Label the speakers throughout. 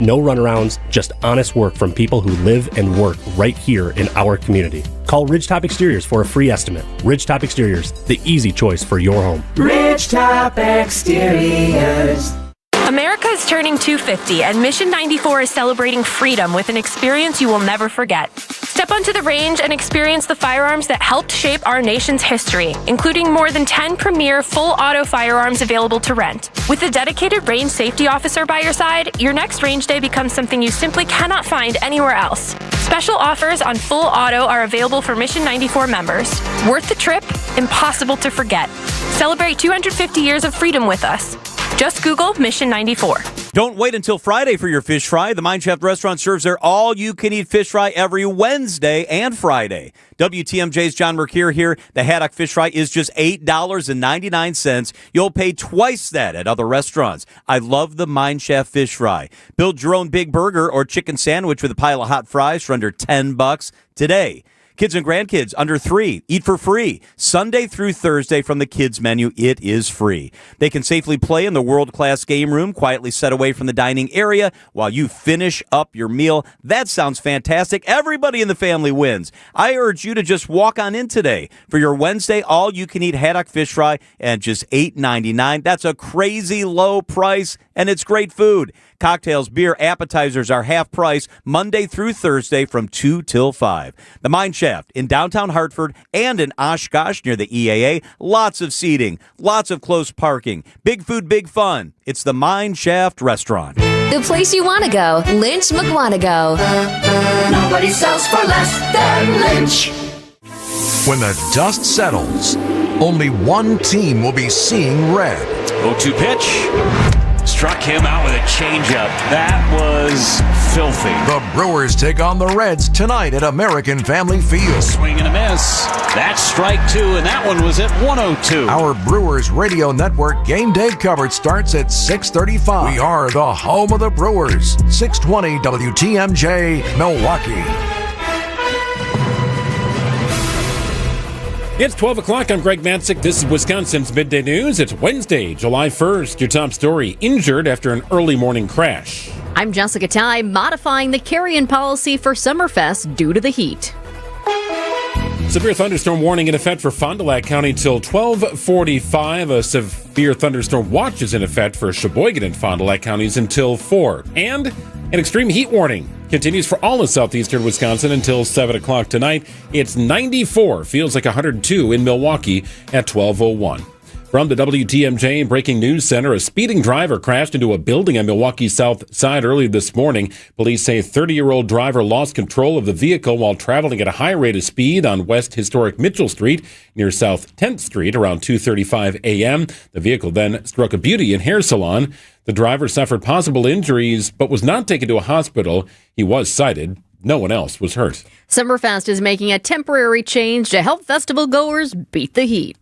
Speaker 1: No runarounds, just honest work from people who live and work right here in our community. Call Ridgetop Exteriors for a free estimate. Ridgetop Exteriors, the easy choice for your home.
Speaker 2: Ridgetop Exteriors.
Speaker 3: America is turning 250, and Mission 94 is celebrating freedom with an experience you will never forget. Step onto the range and experience the firearms that helped shape our nation's history, including more than 10 premier full-auto firearms available to rent. With a dedicated range safety officer by your side, your next range day becomes something you simply cannot find anywhere else. Special offers on full auto are available for Mission 94 members. Worth the trip, impossible to forget. Celebrate 250 years of freedom with us. Just Google Mission 94.
Speaker 4: Don't wait until Friday for your fish fry. The Mine Shaft restaurant serves their all-you-can-eat fish fry every Wednesday and Friday. WTMJ's John Mercure here. The haddock fish fry is just $8.99. You'll pay twice that at other restaurants. I love the Mine Shaft fish fry. Build your own big burger or chicken sandwich with a pile of hot fries for under $10 today. Kids and grandkids under 3, eat for free. Sunday through Thursday from the kids menu, it is free. They can safely play in the world-class game room, quietly set away from the dining area while you finish up your meal. That sounds fantastic. Everybody in the family wins. I urge you to just walk on in today for your Wednesday all-you-can-eat haddock fish fry at just $8.99. That's a crazy low price, and it's great food. Cocktails, beer, appetizers are half price Monday through Thursday from 2 till 5. The Mine Shaft in downtown Hartford and in Oshkosh near the EAA. Lots of seating, lots of close parking. Big food, big fun. It's the Mine Shaft Restaurant.
Speaker 5: The place you want to go, Lynch McWanago.
Speaker 2: Nobody sells for less than Lynch.
Speaker 6: When the dust settles, only one team will be seeing red.
Speaker 7: 0-2 pitch. Struck him out with a changeup. That was filthy.
Speaker 6: The Brewers take on the Reds tonight at American Family Field.
Speaker 7: Swing and a miss. That's strike 2, and that one was at 102.
Speaker 6: Our Brewers Radio Network game day coverage starts at 6:35. We are the home of the Brewers. 620 WTMJ, Milwaukee.
Speaker 8: It's 12 o'clock. I'm Greg Matzik. This is Wisconsin's Midday News. It's Wednesday, July 1st. Your top story, injured after an early morning crash.
Speaker 5: I'm Jessica Ty, modifying the carry-in policy for Summerfest due to the heat.
Speaker 8: Severe thunderstorm warning in effect for Fond du Lac County till 12:45. A severe thunderstorm watch is in effect for Sheboygan and Fond du Lac counties until 4. And an extreme heat warning continues for all of southeastern Wisconsin until 7 o'clock tonight. It's 94, feels like 102 in Milwaukee at 12:01. From the WTMJ Breaking News Center, a speeding driver crashed into a building on Milwaukee's south side early this morning. Police say a 30-year-old driver lost control of the vehicle while traveling at a high rate of speed on West Historic Mitchell Street near South 10th Street around 2:35 a.m. The vehicle then struck a beauty and hair salon. The driver suffered possible injuries but was not taken to a hospital. He was cited. No one else was hurt.
Speaker 5: Summerfest is making a temporary change to help festival goers beat the heat.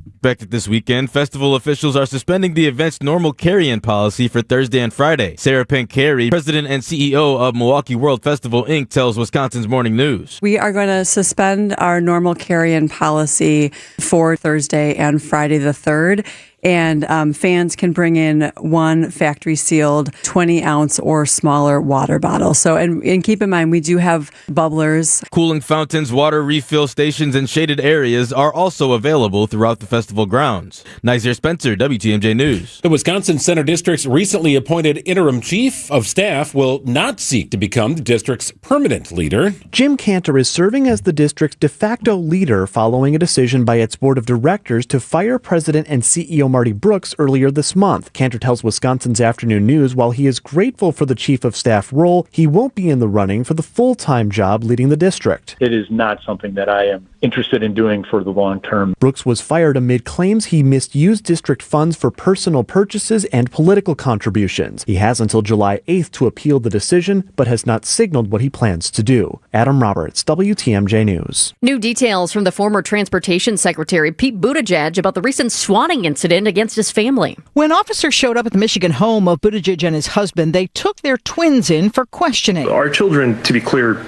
Speaker 9: Expected this weekend, festival officials are suspending the event's normal carry-in policy for Thursday and Friday. Sarah Pankari, president and CEO of Milwaukee World Festival, Inc., tells Wisconsin's Morning News.
Speaker 10: We are going to suspend our normal carry-in policy for Thursday and Friday the 3rd. And fans can bring in one factory-sealed 20-ounce or smaller water bottle. So, and keep in mind, we do have bubblers.
Speaker 9: Cooling fountains, water refill stations, and shaded areas are also available throughout the festival grounds. Nazir Spencer, WTMJ News.
Speaker 8: The Wisconsin Center District's recently appointed interim chief of staff will not seek to become the district's permanent leader.
Speaker 11: Jim Cantor is serving as the district's de facto leader following a decision by its board of directors to fire President and CEO Marty Brooks earlier this month. Cantor tells Wisconsin's Afternoon News while he is grateful for the chief of staff role, he won't be in the running for the full-time job leading the district.
Speaker 12: It is not something that I am interested in doing for the long term.
Speaker 11: Brooks was fired amid claims he misused district funds for personal purchases and political contributions. He has until July 8th to appeal the decision, but has not signaled what he plans to do. Adam Roberts, WTMJ News.
Speaker 5: New details from the former Transportation Secretary Pete Buttigieg about the recent swatting incident against his family.
Speaker 13: When officers showed up at the Michigan home of Buttigieg and his husband, they took their twins in for questioning.
Speaker 14: Our children, to be clear,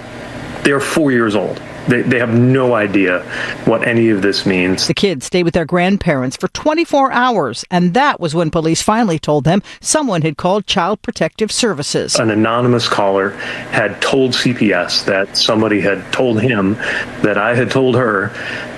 Speaker 14: they are 4 years old. They have no idea what any of this means.
Speaker 13: The kids stayed with their grandparents for 24 hours, and that was when police finally told them someone had called Child Protective Services.
Speaker 14: An anonymous caller had told CPS that somebody had told him that I had told her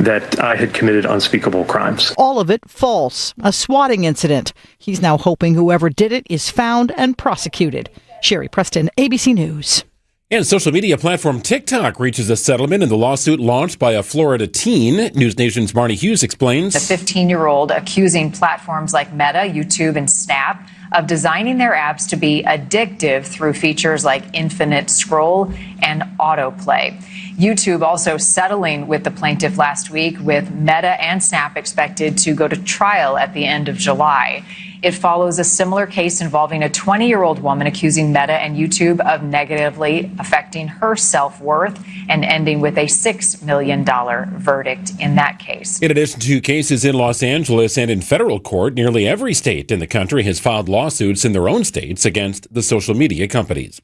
Speaker 14: that I had committed unspeakable crimes.
Speaker 13: All of it false. A swatting incident. He's now hoping whoever did it is found and prosecuted. Sherry Preston, ABC News.
Speaker 8: And social media platform TikTok reaches a settlement in the lawsuit launched by a Florida teen. News Nation's Marnie Hughes explains.
Speaker 15: A 15-year-old accusing platforms like Meta, YouTube, and Snap of designing their apps to be addictive through features like infinite scroll and autoplay. YouTube also settling with the plaintiff last week, with Meta and Snap expected to go to trial at the end of July. It follows a similar case involving a 20-year-old woman accusing Meta and YouTube of negatively affecting her self-worth and ending with a $6 million verdict in that case.
Speaker 8: In addition to cases in Los Angeles and in federal court, nearly every state in the country has filed lawsuits in their own states against the social media companies.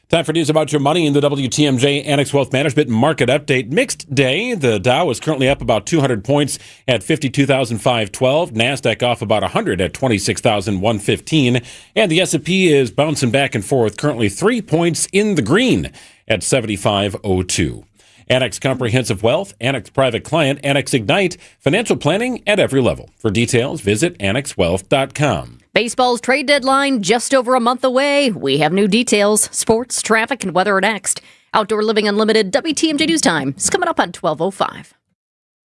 Speaker 8: Time for news about your money in the WTMJ Annex Wealth Management Market Update. Mixed day. The Dow is currently up about 200 points at 52,512. NASDAQ off about 100 at 26,115. And the S&P is bouncing back and forth, currently 3 points in the green at 7502. Annex Comprehensive Wealth, Annex Private Client, Annex Ignite, financial planning at every level. For details, visit annexwealth.com.
Speaker 5: Baseball's trade deadline just over a month away. We have new details. Sports, traffic, and weather are next. Outdoor Living Unlimited WTMJ News Time is coming up on 12:05.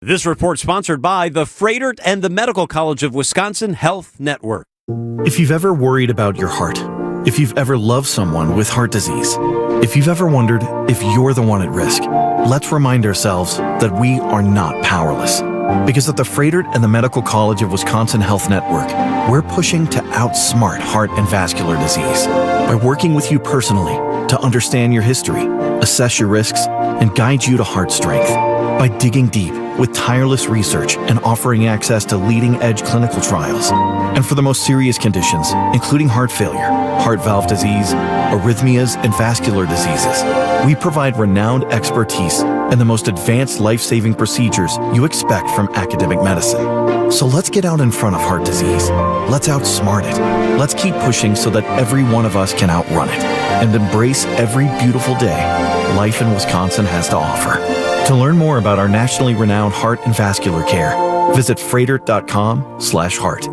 Speaker 4: This report sponsored by the Freighter and the Medical College of Wisconsin Health Network.
Speaker 16: If you've ever worried about your heart, if you've ever loved someone with heart disease, if you've ever wondered if you're the one at risk, let's remind ourselves that we are not powerless. Because at the Freighter and the Medical College of Wisconsin Health Network, we're pushing to outsmart heart and vascular disease by working with you personally to understand your history, assess your risks, and guide you to heart strength. By digging deep with tireless research and offering access to leading-edge clinical trials. And for the most serious conditions, including heart failure, heart valve disease, arrhythmias, and vascular diseases, we provide renowned expertise and the most advanced life-saving procedures you expect from academic medicine. So let's get out in front of heart disease. Let's outsmart it. Let's keep pushing so that every one of us can outrun it and embrace every beautiful day life in Wisconsin has to offer. To learn more about our nationally renowned heart and vascular care, visit freighter.com/heart.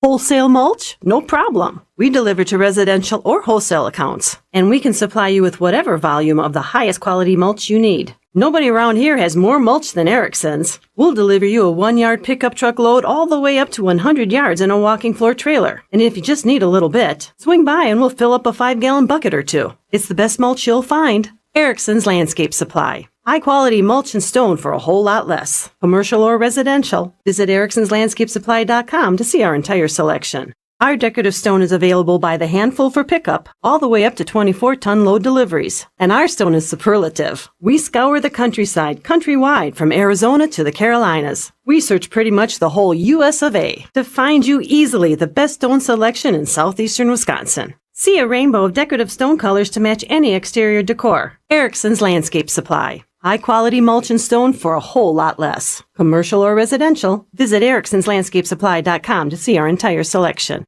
Speaker 17: Wholesale mulch? No problem. We deliver to residential or wholesale accounts, and we can supply you with whatever volume of the highest quality mulch you need. Nobody around here has more mulch than Erickson's. We'll deliver you a 1-yard pickup truck load all the way up to 100 yards in a walking floor trailer. And if you just need a little bit, swing by and we'll fill up a 5-gallon bucket or two. It's the best mulch you'll find. Erickson's Landscape Supply. High quality mulch and stone for a whole lot less. Commercial or residential. Visit ericksonslandscapesupply.com to see our entire selection. Our decorative stone is available by the handful for pickup, all the way up to 24-ton load deliveries. And our stone is superlative. We scour the countryside, countrywide, from Arizona to the Carolinas. We search pretty much the whole U.S. of A. to find you easily the best stone selection in southeastern Wisconsin. See a rainbow of decorative stone colors to match any exterior decor. Erickson's Landscape Supply. High quality mulch and stone for a whole lot less. Commercial or residential, visit ericksonslandscapesupply.com to see our entire selection.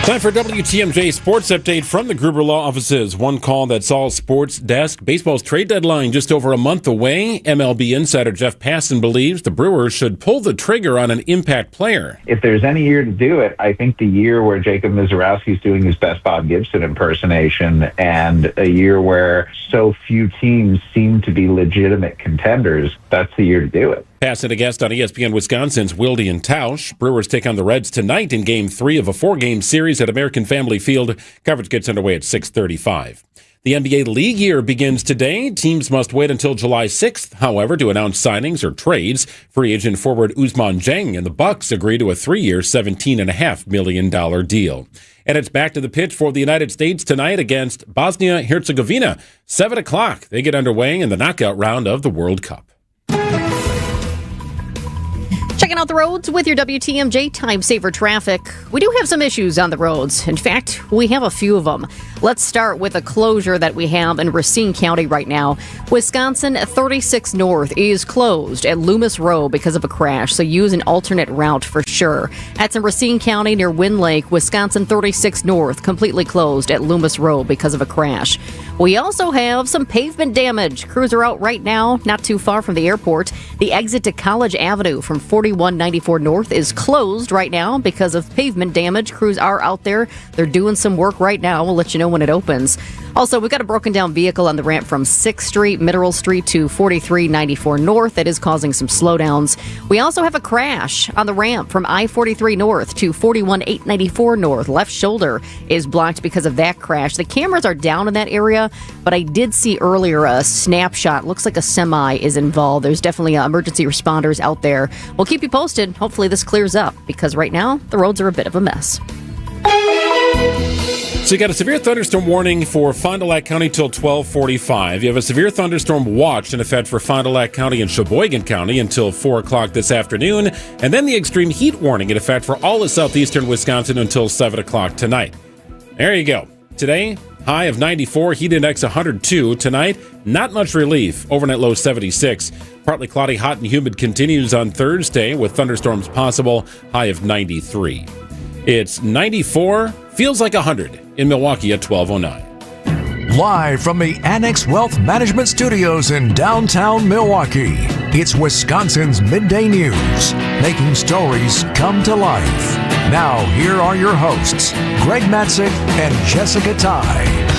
Speaker 8: Time for WTMJ Sports Update from the Gruber Law Offices. One call that's all sports desk. Baseball's trade deadline just over a month away. MLB insider Jeff Passan believes the Brewers should pull the trigger on an impact player.
Speaker 18: If there's any year to do it, I think the year where Jacob Mizorowski's doing his best Bob Gibson impersonation, and a year where so few teams seem to be legitimate contenders, that's the year to do it.
Speaker 8: Passan, a guest on ESPN Wisconsin's Wilde and Tausch. Brewers take on the Reds tonight in Game 3 of a 4-game series at American Family Field. Coverage gets underway at 6:35. The NBA league year begins today. Teams must wait until July 6th, however, to announce signings or trades. Free agent forward Ousmane Dieng and the Bucks agree to a 3-year, $17.5 million deal. And it's back to the pitch for the United States tonight against Bosnia-Herzegovina. 7 o'clock. They get underway in the knockout round of the World Cup.
Speaker 5: Checking out the roads with your WTMJ Time Saver traffic. We do have some issues on the roads. In fact, we have a few of them. Let's start with a closure that we have in Racine County right now. Wisconsin 36 North is closed at Loomis Row because of a crash, so use an alternate route for sure. That's in Racine County near Wind Lake. Wisconsin 36 North completely closed at Loomis Row because of a crash. We also have some pavement damage. Crews are out right now, not too far from the airport. The exit to College Avenue from 4194 North is closed right now because of pavement damage. Crews are out there. They're doing some work right now. We'll let you know when it opens. Also, we've got a broken down vehicle on the ramp from 6th Street, Mineral Street to 4394 North that is causing some slowdowns. We also have a crash on the ramp from I-43 North to 41894 North. Left shoulder is blocked because of that crash. The cameras are down in that area, but I did see earlier a snapshot. Looks like a semi is involved. There's definitely emergency responders out there. We'll keep you posted. Hopefully this clears up because right now the roads are a bit of a mess.
Speaker 8: So you got a severe thunderstorm warning for Fond du Lac County till 12:45. You have a severe thunderstorm watch in effect for Fond du Lac County and Sheboygan County until 4 o'clock this afternoon. And then the extreme heat warning in effect for all of southeastern Wisconsin until 7 o'clock tonight. There you go. Today, high of 94, heat index 102. Tonight, not much relief. Overnight low 76. Partly cloudy, hot and humid continues on Thursday with thunderstorms possible. High of 93. It's 94, feels like 100 in Milwaukee at 12:09.
Speaker 6: Live from the Annex Wealth Management Studios in downtown Milwaukee, it's Wisconsin's Midday News, making stories come to life. Now, here are your hosts, Greg Matzik and Jessica Ty.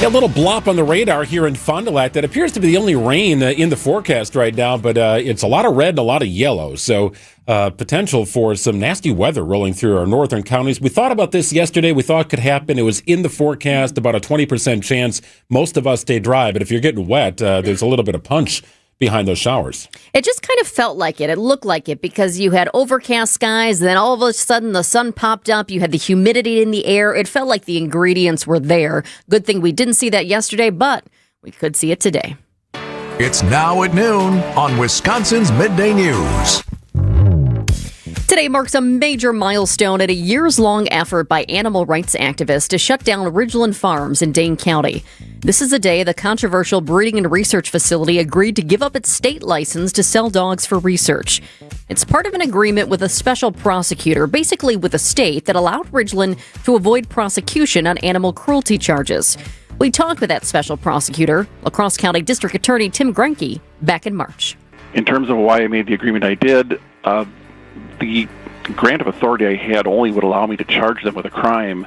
Speaker 8: A little blop on the radar here in Fond du Lac that appears to be the only rain in the forecast right now, but it's a lot of red and a lot of yellow, so potential for some nasty weather rolling through our northern counties. We thought about this yesterday. We thought it could happen. It was in the forecast, about a 20% chance. Most of us stay dry, but if you're getting wet, there's a little bit of punch behind those showers.
Speaker 5: It just kind of felt like it. It looked like it because you had overcast skies, and then all of a sudden the sun popped up. You had the humidity in the air. It felt like the ingredients were there. Good thing we didn't see that yesterday, but we could see it today.
Speaker 6: It's now at noon on Wisconsin's Midday News.
Speaker 5: Today marks a major milestone in a years-long effort by animal rights activists to shut down Ridglan Farms in Dane County. This is the day the controversial breeding and research facility agreed to give up its state license to sell dogs for research. It's part of an agreement with a special prosecutor, basically with a state, that allowed Ridglan to avoid prosecution on animal cruelty charges. We talked with that special prosecutor, La Crosse County District Attorney Tim Grenke, back in March.
Speaker 19: In terms of why I made the agreement I did, the grant of authority I had only would allow me to charge them with a crime,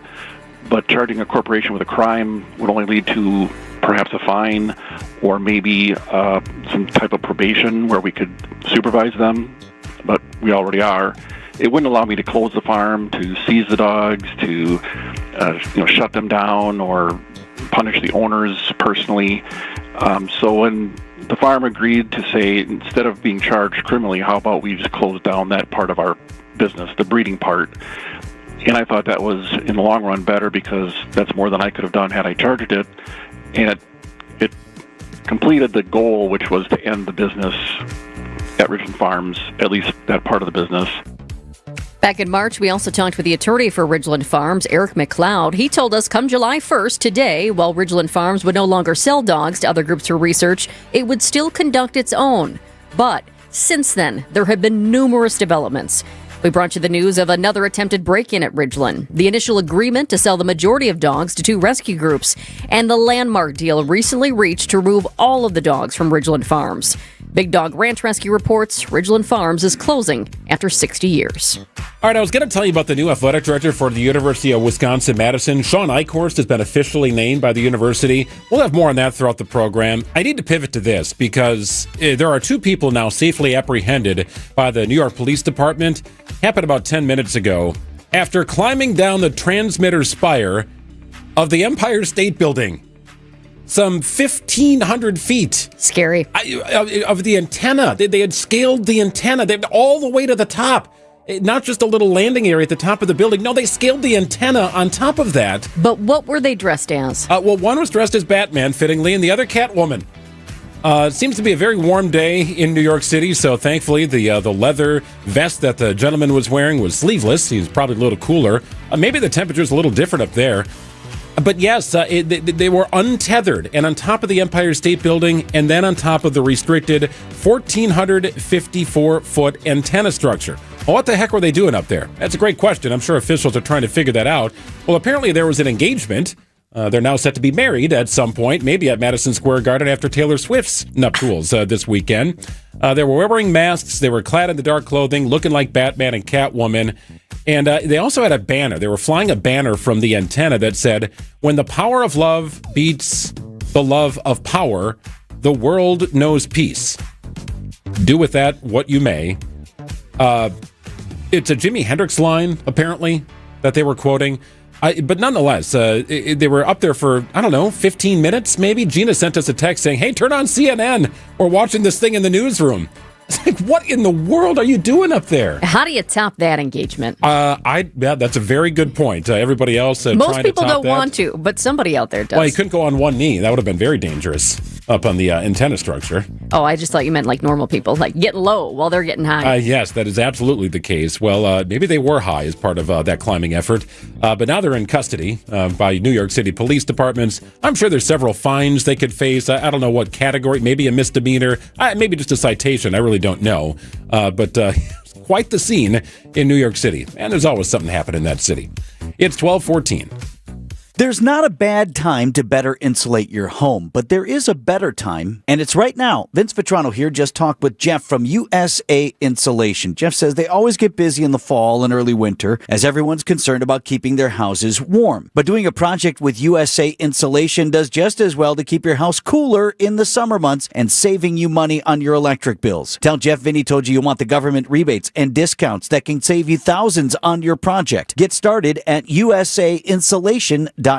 Speaker 19: but charging a corporation with a crime would only lead to perhaps a fine or maybe some type of probation where we could supervise them, but we already are. It wouldn't allow me to close the farm, to seize the dogs, to shut them down or punish the owners personally. So when the farm agreed to say, instead of being charged criminally, how about we just close down that part of our business, the breeding part? And I thought that was, in the long run, better because that's more than I could have done had I charged it. And it completed the goal, which was to end the business at Ridglan Farms, at least that part of the business.
Speaker 5: Back in March, we also talked with the attorney for Ridglan Farms, Eric McLeod. He told us come July 1st, today, while Ridglan Farms would no longer sell dogs to other groups for research, it would still conduct its own. But since then, there have been numerous developments. We brought you the news of another attempted break-in at Ridglan, the initial agreement to sell the majority of dogs to 2 rescue groups, and the landmark deal recently reached to remove all of the dogs from Ridglan Farms. Big Dog Ranch Rescue reports Ridglan Farms is closing after 60 years.
Speaker 8: All right, I was going to tell you about the new athletic director for the University of Wisconsin-Madison. Sean Eichhorst has been officially named by the university. We'll have more on that throughout the program. I need to pivot to this because there are 2 people now safely apprehended by the New York Police Department. Happened about 10 minutes ago after climbing down the transmitter spire of the Empire State Building. Some 1,500 feet.
Speaker 5: Scary.
Speaker 8: Of the antenna. They had scaled the antenna all the way to the top. Not just a little landing area at the top of the building. No, they scaled the antenna on top of that.
Speaker 5: But what were they dressed as?
Speaker 8: Well, one was dressed as Batman, fittingly, and the other Catwoman. It seems to be a very warm day in New York City, so thankfully the leather vest that the gentleman was wearing was sleeveless. He was probably a little cooler. Maybe the temperature's a little different up there. But yes, they were untethered and on top of the Empire State Building and then on top of the restricted 1,454-foot antenna structure. Well, what the heck were they doing up there? That's a great question. I'm sure officials are trying to figure that out. Well, apparently there was an engagement. They're now set to be married at some point, maybe at Madison Square Garden after Taylor Swift's nuptials this weekend. They were wearing masks. They were clad in the dark clothing, looking like Batman and Catwoman. And they also had a banner. They were flying a banner from the antenna that said, "When the power of love beats the love of power, the world knows peace." Do with that what you may. It's a Jimi Hendrix line, apparently, that they were quoting. But nonetheless, they were up there for, 15 minutes, maybe. Gina sent us a text saying, "Hey, turn on CNN. We're watching this thing in the newsroom." It's like, what in the world are you doing up there?
Speaker 5: How do you top that engagement?
Speaker 8: Yeah, that's a very good point. Everybody else
Speaker 5: most people
Speaker 8: don't
Speaker 5: want to, but somebody out there does.
Speaker 8: Well, he couldn't go on one knee. That would have been very dangerous up on the antenna structure.
Speaker 5: Oh, I just thought you meant like normal people, like getting low while they're getting high.
Speaker 8: Yes, that is absolutely the case. Well, maybe they were high as part of that climbing effort, but now they're in custody by New York City police departments. I'm sure there's several fines they could face. I don't know what category, maybe a misdemeanor, maybe just a citation. I really don't know. But quite the scene in New York City. And there's always something happening in that city. It's 12:14.
Speaker 20: There's not a bad time to better insulate your home, but there is a better time, and it's right now. Vince Vitrano here just talked with Jeff from USA Insulation. Jeff says they always get busy in the fall and early winter as everyone's concerned about keeping their houses warm. But doing a project with USA Insulation does just as well to keep your house cooler in the summer months and saving you money on your electric bills. Tell Jeff Vinny told you want the government rebates and discounts that can save you thousands on your project. Get started at usainsulation.net.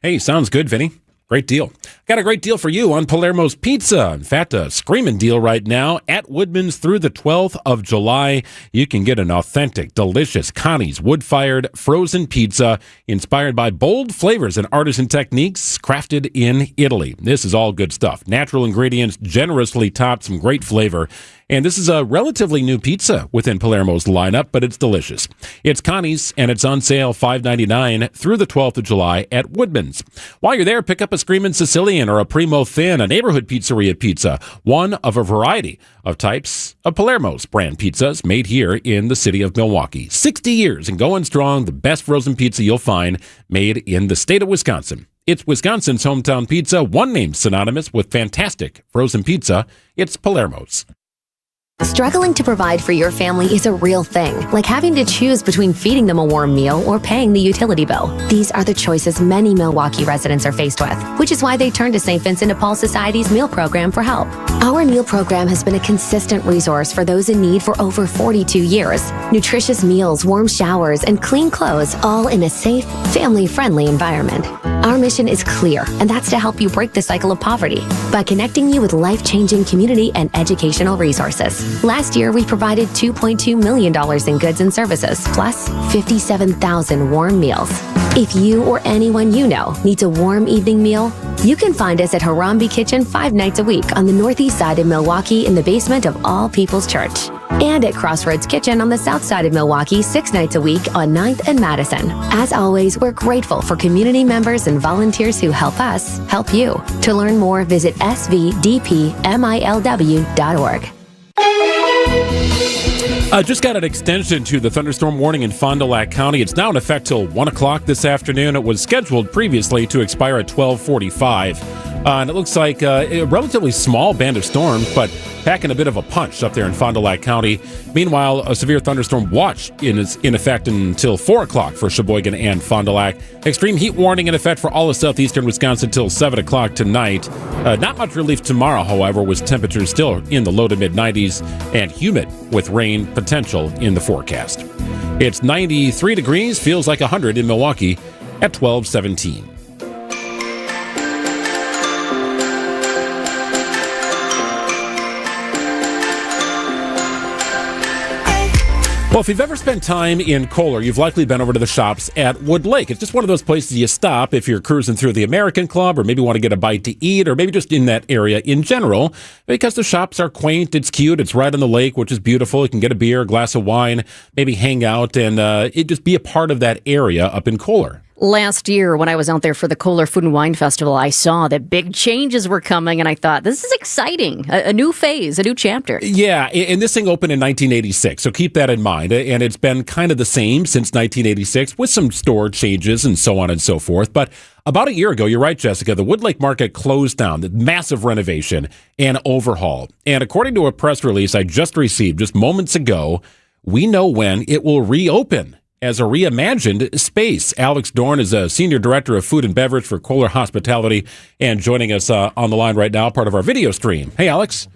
Speaker 8: Hey, sounds good, Vinny. Great deal. Got a great deal for you on Palermo's Pizza. In fact, a screaming deal right now at Woodman's through the 12th of July. You can get an authentic, delicious Connie's wood-fired frozen pizza inspired by bold flavors and artisan techniques crafted in Italy. This is all good stuff. Natural ingredients, generously topped, some great flavor. And this is a relatively new pizza within Palermo's lineup, but it's delicious. It's Connie's, and it's on sale $5.99 through the 12th of July at Woodman's. While you're there, pick up a Screamin' Sicilian or a Primo Thin, a neighborhood pizzeria pizza, one of a variety of types of Palermo's brand pizzas made here in the city of Milwaukee. 60 years and going strong, the best frozen pizza you'll find made in the state of Wisconsin. It's Wisconsin's hometown pizza, one name synonymous with fantastic frozen pizza. It's Palermo's.
Speaker 21: Struggling to provide for your family is a real thing, like having to choose between feeding them a warm meal or paying the utility bill. These are the choices many Milwaukee residents are faced with, which is why they turn to St. Vincent de Paul Society's meal program for help. Our meal program has been a consistent resource for those in need for over 42 years. Nutritious meals, warm showers, and clean clothes, all in a safe, family-friendly environment. Our mission is clear, and that's to help you break the cycle of poverty by connecting you with life-changing community and educational resources. Last year, we provided $2.2 million in goods and services, plus 57,000 warm meals. If you or anyone you know needs a warm evening meal, you can find us at Harambe Kitchen 5 nights a week on the northeast side of Milwaukee in the basement of All People's Church. And at Crossroads Kitchen on the south side of Milwaukee 6 nights a week on 9th and Madison. As always, we're grateful for community members and volunteers who help us help you. To learn more, visit svdpmilw.org.
Speaker 8: Just got an extension to the thunderstorm warning in Fond du Lac County. It's now in effect till 1 o'clock this afternoon. It was scheduled previously to expire at 12:45. And it looks like a relatively small band of storms, but packing a bit of a punch up there in Fond du Lac County. Meanwhile, a severe thunderstorm watch is in effect until 4 o'clock for Sheboygan and Fond du Lac. Extreme heat warning in effect for all of southeastern Wisconsin till 7 o'clock tonight. Not much relief tomorrow, however, with temperatures still in the low to mid-90s and humid with rain potential in the forecast. It's 93 degrees, feels like 100 in Milwaukee at 12:17. Well, if you've ever spent time in Kohler, you've likely been over to the shops at Wood Lake. It's just one of those places you stop if you're cruising through the American Club or maybe want to get a bite to eat or maybe just in that area in general because the shops are quaint, it's cute, it's right on the lake, which is beautiful. You can get a beer, a glass of wine, maybe hang out and it just be a part of that area up in Kohler.
Speaker 5: Last year, when I was out there for the Kohler Food and Wine Festival, I saw that big changes were coming, and I thought, this is exciting. A new phase, a new chapter.
Speaker 8: Yeah, and this thing opened in 1986, so keep that in mind. And it's been kind of the same since 1986, with some store changes and so on and so forth. But about a year ago, you're right, Jessica, the Wood Lake Market closed down, the massive renovation and overhaul. And according to a press release I just received just moments ago, we know when it will reopen as a reimagined space. Alex Dorn is a senior director of food and beverage for Kohler Hospitality and joining us on the line right now, part of our video stream. Hey, Alex.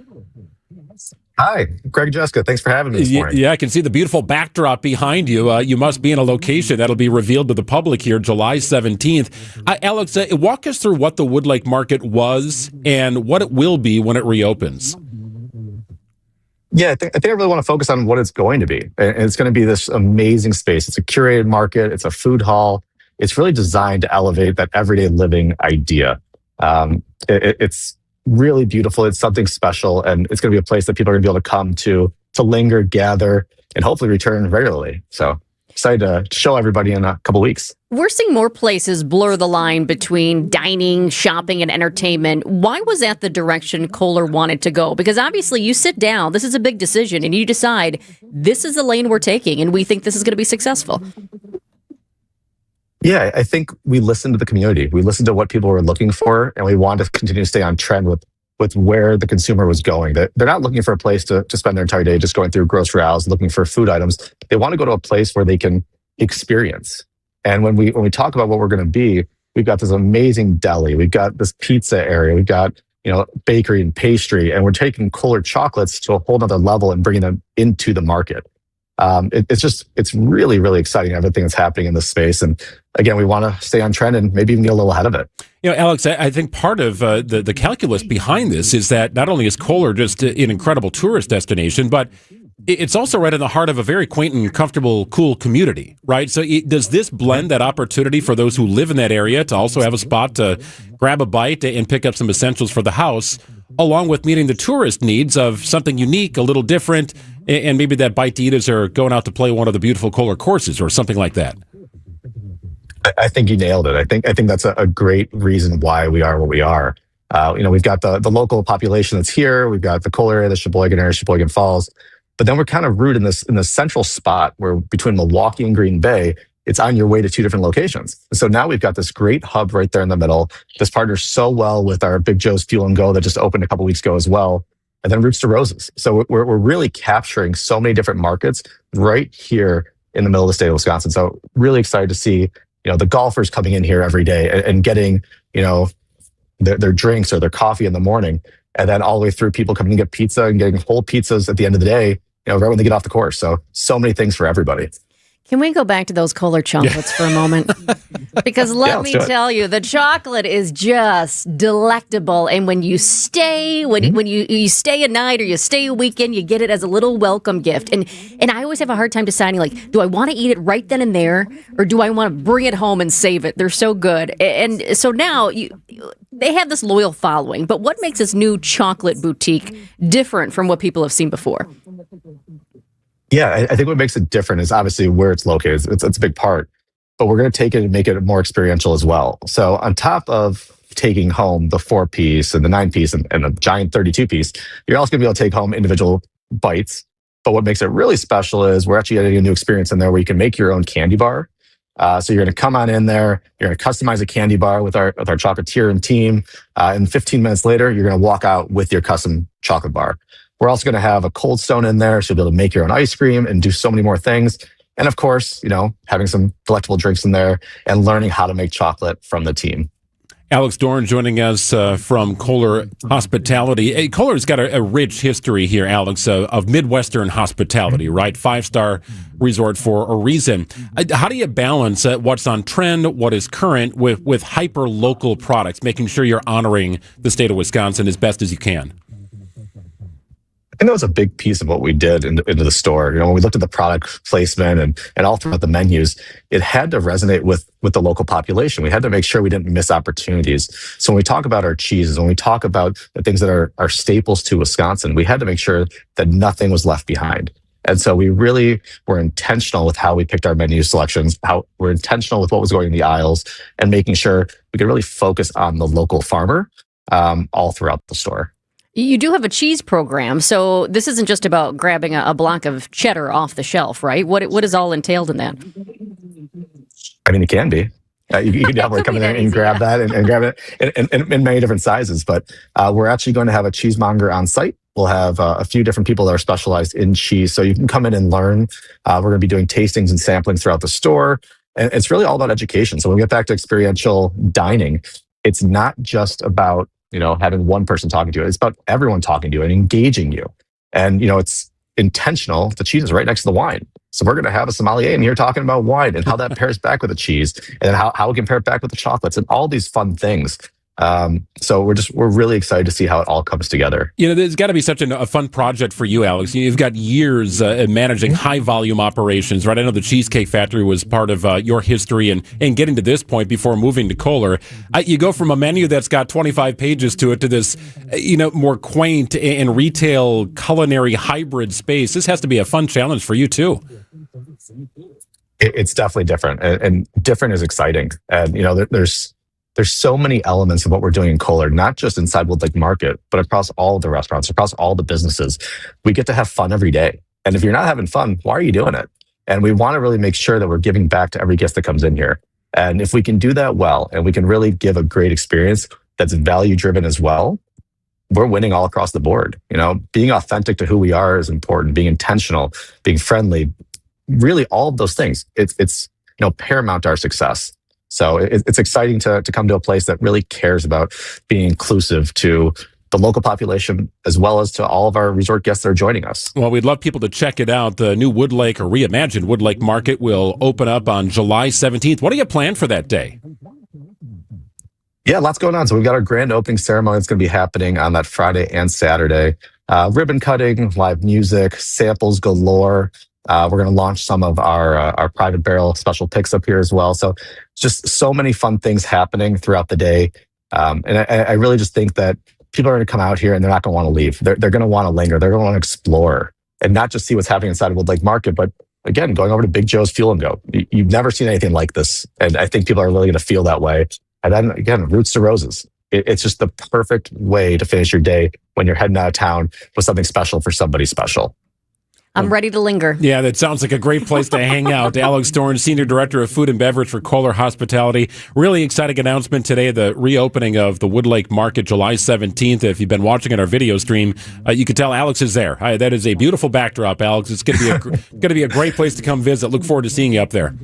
Speaker 1: Hi, Greg and Jessica. Thanks for having me this morning.
Speaker 8: Yeah, I can see the beautiful backdrop behind you. You must be in a location that'll be revealed to the public here July 17th. Alex, walk us through what the Wood Lake Market was and what it will be when it reopens.
Speaker 1: Yeah, I think I really want to focus on what it's going to be. And it's going to be this amazing space. It's a curated market. It's a food hall. It's really designed to elevate that everyday living idea. It's really beautiful. It's something special. And it's going to be a place that people are going to be able to come to linger, gather, and hopefully return regularly. So excited to show everybody in a couple weeks.
Speaker 5: We're seeing more places blur the line between dining, shopping, and entertainment. Why was that the direction Kohler wanted to go? Because obviously you sit down, this is a big decision, and you decide this is the lane we're taking, and we think this is going to be successful.
Speaker 1: Yeah, I think we listened to the community. We listened to what people were looking for, and we wanted to continue to stay on trend with where the consumer was going. They're not looking for a place to spend their entire day just going through grocery aisles, looking for food items. They want to go to a place where they can experience. And when we talk about what we're going to be, we've got this amazing deli. We've got this pizza area. We've got, bakery and pastry. And we're taking Kohler chocolates to a whole nother level and bringing them into the market. It's really, really exciting, everything that's happening in this space. And again, we want to stay on trend and maybe even get a little ahead of it.
Speaker 8: Alex, I think part of the calculus behind this is that not only is Kohler just an incredible tourist destination, but it's also right in the heart of a very quaint and comfortable, cool community, right? So does this blend that opportunity for those who live in that area to also have a spot to grab a bite and pick up some essentials for the house, along with meeting the tourist needs of something unique, a little different, and maybe that bite to eat as they're going out to play one of the beautiful Kohler courses or something like that?
Speaker 1: I think you nailed it. I think that's a great reason why we are what we are. We've got the local population that's here. We've got the Kohler area, the Sheboygan area, Sheboygan Falls. But then we're kind of rooted in this central spot where between Milwaukee and Green Bay, it's on your way to two different locations. And so now we've got this great hub right there in the middle. This partners so well with our Big Joe's Fuel and Go that just opened a couple weeks ago as well. And then Roots to Roses. So we're really capturing so many different markets right here in the middle of the state of Wisconsin. So really excited to see, the golfers coming in here every day and getting, their drinks or their coffee in the morning. And then all the way through people coming to get pizza and getting whole pizzas at the end of the day, right when they get off the course. So many things for everybody.
Speaker 5: Can we go back to those Kohler chocolates for a moment? Because let me tell you, the chocolate is just delectable. And when you stay, when you stay a night or you stay a weekend, you get it as a little welcome gift. And I always have a hard time deciding, do I want to eat it right then and there, or do I want to bring it home and save it? They're so good. And so now they have this loyal following. But what makes this new chocolate boutique different from what people have seen before?
Speaker 1: Yeah, I think what makes it different is obviously where it's located. It's a big part, but we're going to take it and make it more experiential as well. So on top of taking home the 4-piece and the 9-piece and the giant 32-piece, you're also going to be able to take home individual bites. But what makes it really special is we're actually getting a new experience in there where you can make your own candy bar. So you're going to come on in there, you're going to customize a candy bar with our chocolatier and team. And 15 minutes later, you're going to walk out with your custom chocolate bar. We're also going to have a cold stone in there, so you'll be able to make your own ice cream and do so many more things. And of course, having some delectable drinks in there and learning how to make chocolate from the team.
Speaker 8: Alex Dorn joining us from Kohler Hospitality. Kohler's got a rich history here, Alex, of Midwestern hospitality, right? 5-star resort for a reason. How do you balance what's on trend, what is current, with hyper-local products, making sure you're honoring the state of Wisconsin as best as you can?
Speaker 1: I think that was a big piece of what we did into the store. When we looked at the product placement and all throughout the menus, it had to resonate with the local population. We had to make sure we didn't miss opportunities. So when we talk about our cheeses, when we talk about the things that are staples to Wisconsin, we had to make sure that nothing was left behind. And so we really were intentional with how we picked our menu selections, how we're intentional with what was going in the aisles, and making sure we could really focus on the local farmer all throughout the store.
Speaker 5: You do have a cheese program, so this isn't just about grabbing a block of cheddar off the shelf, right? What is all entailed in that?
Speaker 1: I mean, it can be. You can definitely come in there and grab that and grab it in many different sizes. But we're actually going to have a cheesemonger on site. We'll have a few different people that are specialized in cheese. So you can come in and learn. We're going to be doing tastings and samplings throughout the store. And it's really all about education. So when we get back to experiential dining, it's not just about, having one person talking to you. It's about everyone talking to you and engaging you. And, it's intentional. The cheese is right next to the wine. So we're going to have a sommelier in here talking about wine and how that pairs back with the cheese, and how it can pair back with the chocolates and all these fun things. So we're really excited to see how it all comes together.
Speaker 8: There's got to be such a fun project for you, Alex. You've got years managing high volume operations, right? I know the Cheesecake Factory was part of your history and getting to this point before moving to Kohler. You go from a menu that's got 25 pages to it to this, more quaint and retail culinary hybrid space. This has to be a fun challenge for you too.
Speaker 1: It's definitely different, and different is exciting. And, there's so many elements of what we're doing in Kohler, not just inside Wood Lake Market, but across all of the restaurants, across all the businesses. We get to have fun every day. And if you're not having fun, why are you doing it? And we want to really make sure that we're giving back to every guest that comes in here. And if we can do that well, and we can really give a great experience that's value driven as well, we're winning all across the board. Being authentic to who we are is important. Being intentional, being friendly, really all of those things. It's paramount to our success. So it's exciting to come to a place that really cares about being inclusive to the local population, as well as to all of our resort guests that are joining us.
Speaker 8: Well, we'd love people to check it out. The new Wood Lake, or reimagined Wood Lake Market, will open up on July 17th. What do you plan for that day?
Speaker 1: Yeah, lots going on. So we've got our grand opening ceremony that's going to be happening on that Friday and Saturday. Ribbon cutting, live music, samples galore. We're going to launch some of our private barrel special picks up here as well. So just so many fun things happening throughout the day. And I really just think that people are going to come out here and they're not going to want to leave. They're going to want to linger. They're going to want to explore and not just see what's happening inside of Wood Lake Market, but again, going over to Big Joe's Fuel and Go. You've never seen anything like this. And I think people are really going to feel that way. And then again, Roots to Roses. It's just the perfect way to finish your day when you're heading out of town with something special for somebody special.
Speaker 5: I'm ready to linger.
Speaker 8: Yeah, that sounds like a great place to hang out. Alex Dorn, Senior Director of Food and Beverage for Kohler Hospitality. Really exciting announcement today, the reopening of the Wood Lake Market July 17th. If you've been watching in our video stream, you can tell Alex is there. That is a beautiful backdrop, Alex. It's going to be a great place to come visit. Look forward to seeing you up there.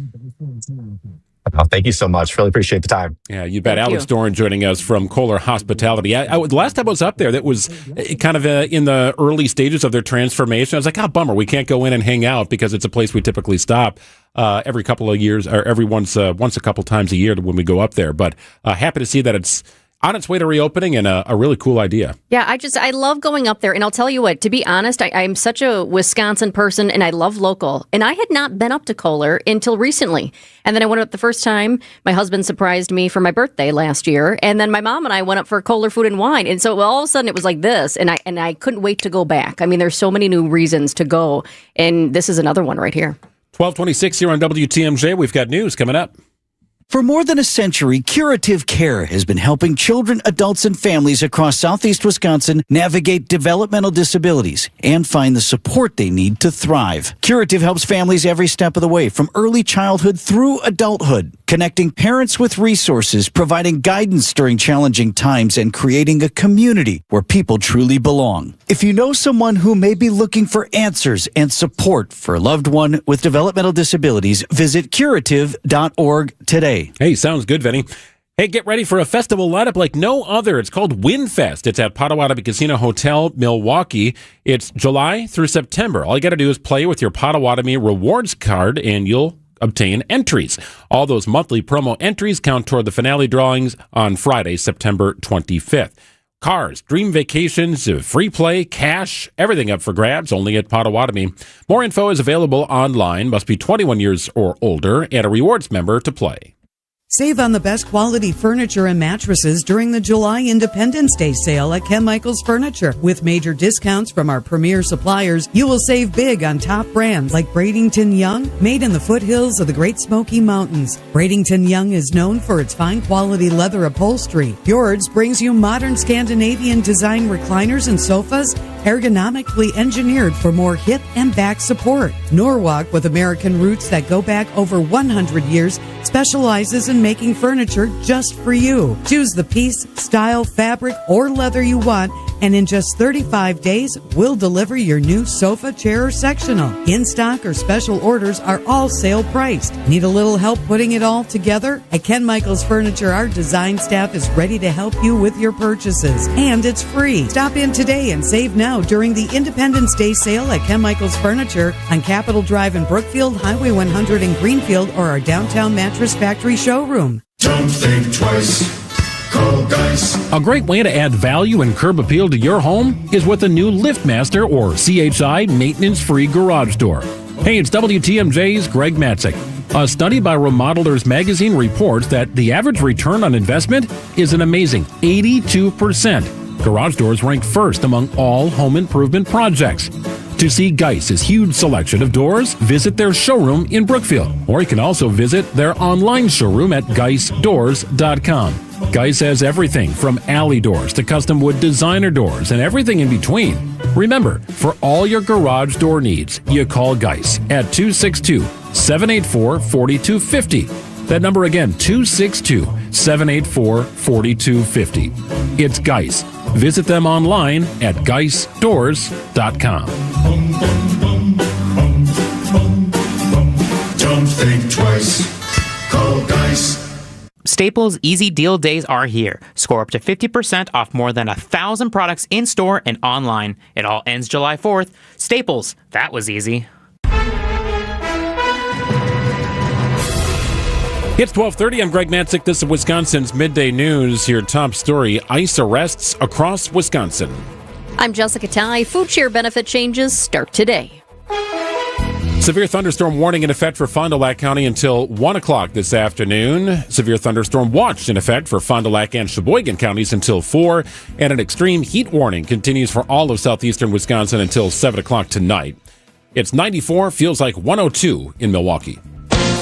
Speaker 1: Oh, thank you so much. Really appreciate the time.
Speaker 8: Yeah, you bet. Alex Dorn joining us from Kohler Hospitality. The last time I was up there, that was kind of in the early stages of their transformation. I was like, bummer, we can't go in and hang out because it's a place we typically stop every couple of years, or every once a couple times a year when we go up there. But happy to see that it's on its way to reopening, and a really cool idea.
Speaker 5: Yeah, I love going up there. And I'll tell you what, to be honest, I'm such a Wisconsin person and I love local. And I had not been up to Kohler until recently. And then I went up the first time. My husband surprised me for my birthday last year. And then my mom and I went up for Kohler Food and Wine. And so all of a sudden it was like this. And I couldn't wait to go back. I mean, there's so many new reasons to go. And this is another one right here.
Speaker 7: 1226 here on WTMJ. We've got news coming up.
Speaker 3: For more than a century, Curative Care has been helping children, adults, and families across southeast Wisconsin navigate developmental disabilities and find the support they need to thrive. Curative helps families every step of the way, from early childhood through adulthood, connecting parents with resources, providing guidance during challenging times, and creating a community where people truly belong. If you know someone who may be looking for answers and support for a loved one with developmental disabilities, visit curative.org today.
Speaker 8: Hey, sounds good, Vinny. Hey, get ready for a festival lineup like no other. It's called WinFest. It's at Potawatomi Casino Hotel, Milwaukee. It's July through September. All you got to do is play with your Potawatomi rewards card, and you'll obtain entries. All those monthly promo entries count toward the finale drawings on Friday, September 25th. Cars, dream vacations, free play, cash, everything up for grabs, only at Potawatomi. More info is available online, must be 21 years or older, and a rewards member to play.
Speaker 2: Save on the best quality furniture and mattresses during the July Independence Day sale at Ken Michaels Furniture. With major discounts from our premier suppliers, you will save big on top brands like Bradenton Young, made in the foothills of the Great Smoky Mountains. Bradenton Young is known for its fine quality leather upholstery. Fjords brings you modern Scandinavian design recliners and sofas, ergonomically engineered for more hip and back support. Norwalk, with American roots that go back over 100 years, specializes in making furniture just for you. Choose the piece, style, fabric, or leather you want, and in just 35 days, we'll deliver your new sofa, chair, or sectional. In stock or special orders are all sale priced. Need a little help putting it all together? At Ken Michaels Furniture, our design staff is ready to help you with your purchases, and it's free. Stop in today and save now during the Independence Day sale at Ken Michaels Furniture on Capitol Drive in Brookfield, Highway 100 in Greenfield, or our downtown Mattress Factory showroom.
Speaker 22: Don't think twice. Call Geis.
Speaker 23: A great way to add value and curb appeal to your home is with a new LiftMaster or CHI maintenance-free garage door. Hey, it's WTMJ's Greg Matzik. A study by Remodelers Magazine reports that the average return on investment is an amazing 82%. Garage doors rank first among all home improvement projects. To see Geis's huge selection of doors, visit their showroom in Brookfield, or you can also visit their online showroom at geisdoors.com. Geis has everything from alley doors to custom wood designer doors and everything in between. Remember, for all your garage door needs, you call Geis at 262-784-4250. That number again, 262-784-4250. It's Geis. Visit them online at geisdoors.com.
Speaker 22: Don't think twice. Call Geis.
Speaker 24: Staples Easy Deal Days are here. Score up to 50% off more than 1,000 products in-store and online. It all ends July 4th. Staples, that was easy.
Speaker 8: It's 12:30. I'm Greg Matzik. This is Wisconsin's Midday News. Your top story, ICE arrests across Wisconsin.
Speaker 5: I'm Jessica Ty. Food share benefit changes start today.
Speaker 8: Severe thunderstorm warning in effect for Fond du Lac County until 1 o'clock this afternoon. Severe thunderstorm watch in effect for Fond du Lac and Sheboygan counties until 4. And an extreme heat warning continues for all of southeastern Wisconsin until 7 o'clock tonight. It's 94, feels like 102 in Milwaukee.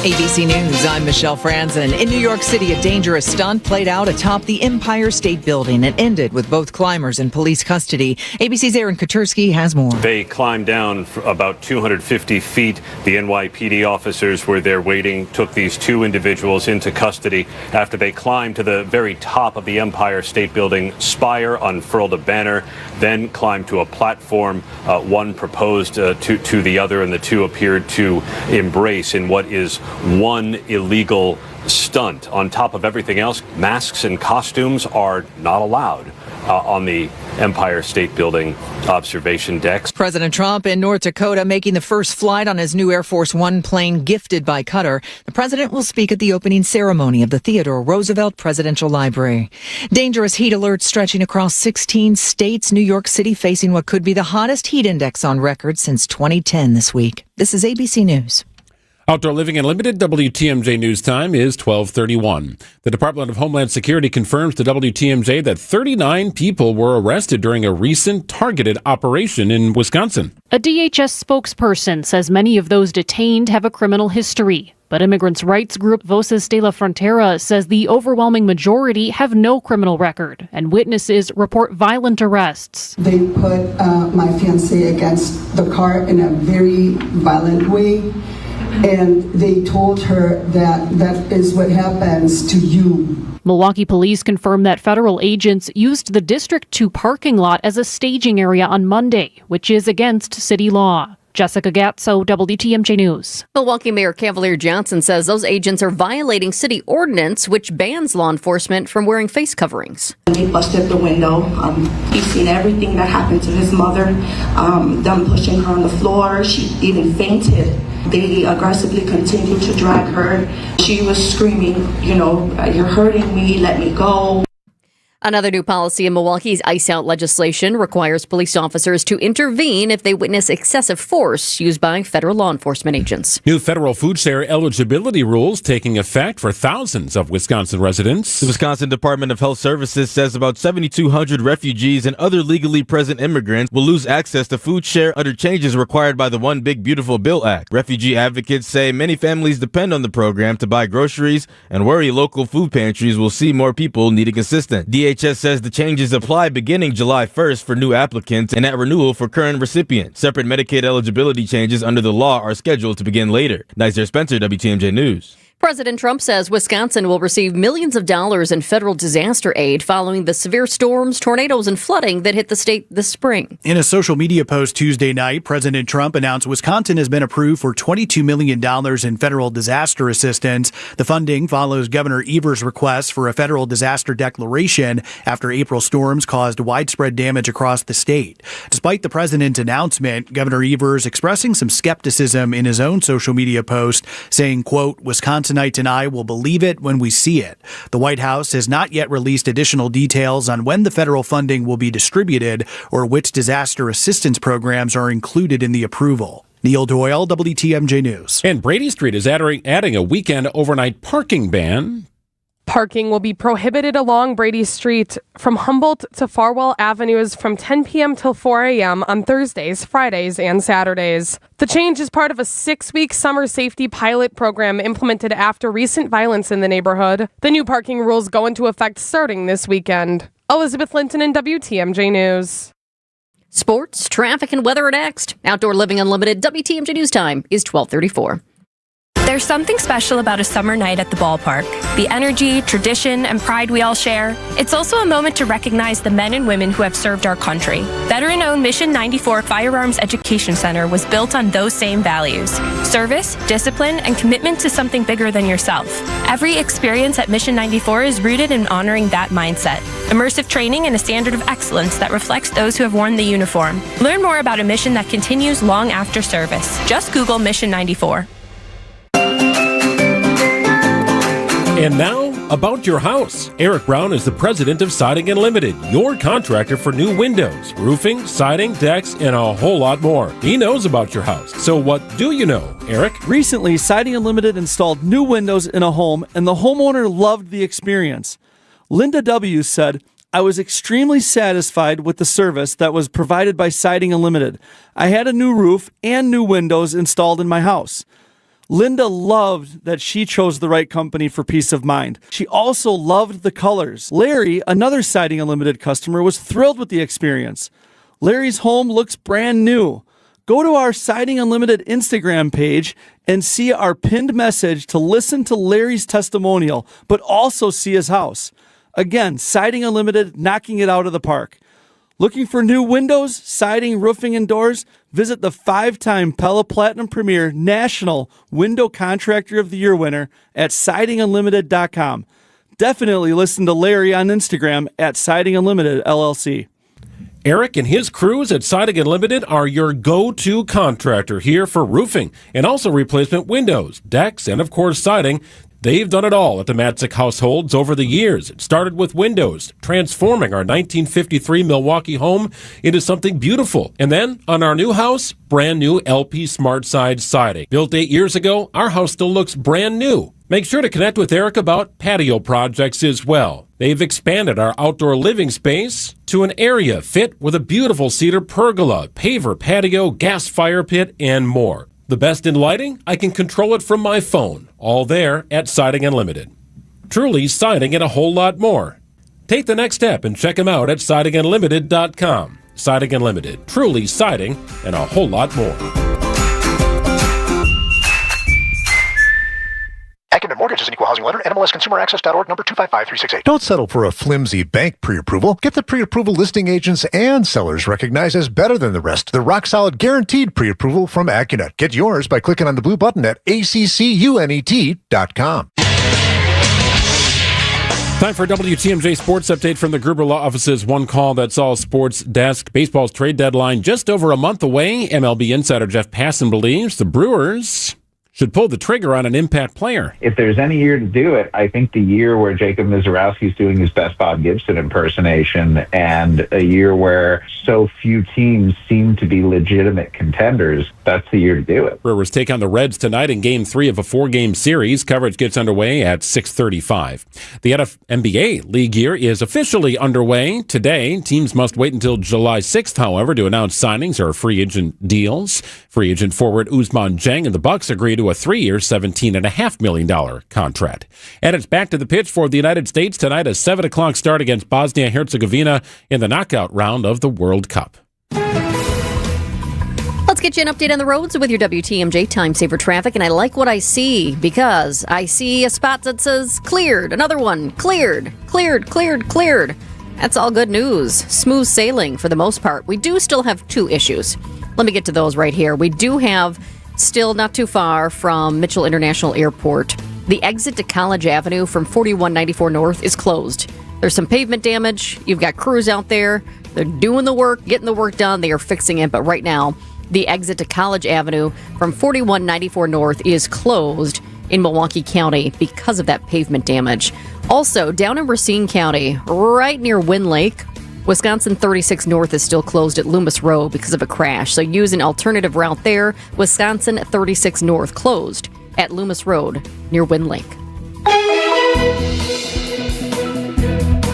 Speaker 25: ABC News, I'm Michelle Franzen. In New York City, a dangerous stunt played out atop the Empire State Building and ended with both climbers in police custody. ABC's Aaron Katersky has more.
Speaker 26: They climbed down for about 250 feet. The NYPD officers were there waiting, took these two individuals into custody after they climbed to the very top of the Empire State Building spire, unfurled a banner, then climbed to a platform. One proposed to the other, and the two appeared to embrace in what is one illegal stunt. On top of everything else, masks and costumes are not allowed on the Empire State Building observation decks.
Speaker 25: President Trump in North Dakota making the first flight on his new Air Force One plane gifted by Qatar. The president will speak at the opening ceremony of the Theodore Roosevelt Presidential Library. Dangerous heat alerts stretching across 16 states. New York City facing what could be the hottest heat index on record since 2010 this week. This is ABC News.
Speaker 8: Outdoor Living Unlimited, WTMJ News Time is 12:31. The Department of Homeland Security confirms to WTMJ that 39 people were arrested during a recent targeted operation in Wisconsin.
Speaker 27: A DHS spokesperson says many of those detained have a criminal history. But immigrants' rights group Voces de la Frontera says the overwhelming majority have no criminal record, and witnesses report violent arrests.
Speaker 28: They put my fiancé against the car in a very violent way. And they told her that that is what happens to you.
Speaker 27: Milwaukee police confirmed that federal agents used the District 2 parking lot as a staging area on Monday, which is against city law. Jessica Gatso, WTMJ News.
Speaker 5: Milwaukee Mayor Cavalier Johnson says those agents are violating city ordinance, which bans law enforcement from wearing face coverings.
Speaker 29: They busted the window. He's seen everything that happened to his mother, them pushing her on the floor. She even fainted. They aggressively continued to drag her. She was screaming, you're hurting me, let me go.
Speaker 5: Another new policy in Milwaukee's ice out legislation requires police officers to intervene if they witness excessive force used by federal law enforcement agents.
Speaker 8: New federal food share eligibility rules taking effect for thousands of Wisconsin residents.
Speaker 4: The Wisconsin Department of Health Services says about 7,200 refugees and other legally present immigrants will lose access to food share under changes required by the One Big Beautiful Bill Act. Refugee advocates say many families depend on the program to buy groceries and worry local food pantries will see more people needing assistance. DHS says the changes apply beginning July 1st for new applicants and at renewal for current recipients. Separate Medicaid eligibility changes under the law are scheduled to begin later. Nizer Spencer, WTMJ News.
Speaker 5: President Trump says Wisconsin will receive millions of dollars in federal disaster aid following the severe storms, tornadoes, and flooding that hit the state this spring.
Speaker 9: In a social media post Tuesday night, President Trump announced Wisconsin has been approved for $22 million in federal disaster assistance. The funding follows Governor Evers' request for a federal disaster declaration after April storms caused widespread damage across the state. Despite the president's announcement, Governor Evers expressing some skepticism in his own social media post, saying, quote, Wisconsinites and I will believe it when we see it. The White House has not yet released additional details on when the federal funding will be distributed or which disaster assistance programs are included in the approval. Neil Doyle, WTMJ News.
Speaker 8: And Brady Street is adding a weekend overnight parking ban.
Speaker 10: Parking will be prohibited along Brady Street from Humboldt to Farwell Avenues from 10 p.m. till 4 a.m. on Thursdays, Fridays, and Saturdays. The change is part of a 6-week summer safety pilot program implemented after recent violence in the neighborhood. The new parking rules go into effect starting this weekend. Elizabeth Linton in WTMJ News.
Speaker 5: Sports, traffic, and weather are next. Outdoor Living Unlimited WTMJ News time is 12:34.
Speaker 11: There's something special about a summer night at the ballpark. The energy, tradition, and pride we all share. It's also a moment to recognize the men and women who have served our country. Veteran-owned Mission 94 Firearms Education Center was built on those same values. Service, discipline, and commitment to something bigger than yourself. Every experience at Mission 94 is rooted in honoring that mindset. Immersive training and a standard of excellence that reflects those who have worn the uniform. Learn more about a mission that continues long after service. Just Google Mission 94.
Speaker 8: And now, about your house. Eric Brown is the president of Siding Unlimited, your contractor for new windows, roofing, siding, decks, and a whole lot more. He knows about your house. So what do you know, Eric?
Speaker 12: Recently, Siding Unlimited installed new windows in a home, and the homeowner loved the experience. Linda W. said, I was extremely satisfied with the service that was provided by Siding Unlimited. I had a new roof and new windows installed in my house. Linda loved that she chose the right company for peace of mind. She also loved the colors. Larry, another Siding Unlimited customer, was thrilled with the experience. Larry's home looks brand new. Go to our Siding Unlimited Instagram page and see our pinned message to listen to Larry's testimonial, but also see his house. Again, Siding Unlimited, knocking it out of the park. Looking for new windows, siding, roofing, and doors? Visit the 5-time Pella Platinum Premier National Window Contractor of the Year winner at sidingunlimited.com. Definitely listen to Larry on Instagram at Siding Unlimited LLC.
Speaker 8: Eric and his crews at Siding Unlimited are your go-to contractor here for roofing and also replacement windows, decks, and of course siding. They've done it all at the Matzik households over the years. It started with windows, transforming our 1953 Milwaukee home into something beautiful. And then, on our new house, brand new LP Smart Side siding. Built 8 years ago, our house still looks brand new. Make sure to connect with Eric about patio projects as well. They've expanded our outdoor living space to an area fit with a beautiful cedar pergola, paver patio, gas fire pit, and more. The best in lighting? I can control it from my phone. All there at Siding Unlimited. Truly siding and a whole lot more. Take the next step and check them out at sidingunlimited.com. Siding Unlimited. Truly siding and a whole lot more.
Speaker 13: Acumen Mortgage is an equal housing lender. NMLSConsumerAccess.org, number 255368.
Speaker 14: Don't settle for a flimsy bank pre-approval. Get the pre-approval listing agents and sellers recognized as better than the rest. The rock-solid guaranteed pre-approval from Accunet. Get yours by clicking on the blue button at accunet.com.
Speaker 8: Time for WTMJ Sports Update from the Gruber Law Office's One Call That's All Sports Desk. Baseball's trade deadline just over a month away. MLB insider Jeff Passan believes the Brewers
Speaker 23: should pull the trigger on an impact player.
Speaker 1: If there's any year to do it, I think the year where Jacob Mizorowski's doing his best Bob Gibson impersonation, and a year where so few teams seem to be legitimate contenders, that's the year to do it.
Speaker 23: Brewers take on the Reds tonight in Game 3 of a 4-game series. Coverage gets underway at 6:35. The NBA league year is officially underway today. Teams must wait until July 6th, however, to announce signings or free agent deals. Free agent forward Ousmane Dieng and the Bucks agreed to a 3-year, $17.5 million contract. And it's back to the pitch for the United States tonight, a 7 o'clock start against Bosnia-Herzegovina in the knockout round of the World Cup.
Speaker 5: Let's get you an update on the roads with your WTMJ Time Saver Traffic. And I like what I see because I see a spot that says cleared, another one cleared. That's all good news. Smooth sailing for the most part. We do still have 2 issues. Let me get to those right here. We do have, still not too far from Mitchell International Airport, the exit to College Avenue from 4194 North is closed. There's some pavement damage. You've got crews out there. They're doing the work, getting the work done. They are fixing it. But right now, the exit to College Avenue from 4194 North is closed in Milwaukee County because of that pavement damage. Also, down in Racine County, right near Wind Lake, Wisconsin 36 North is still closed at Loomis Road because of a crash. So use an alternative route there. Wisconsin 36 North closed at Loomis Road near Wind Lake.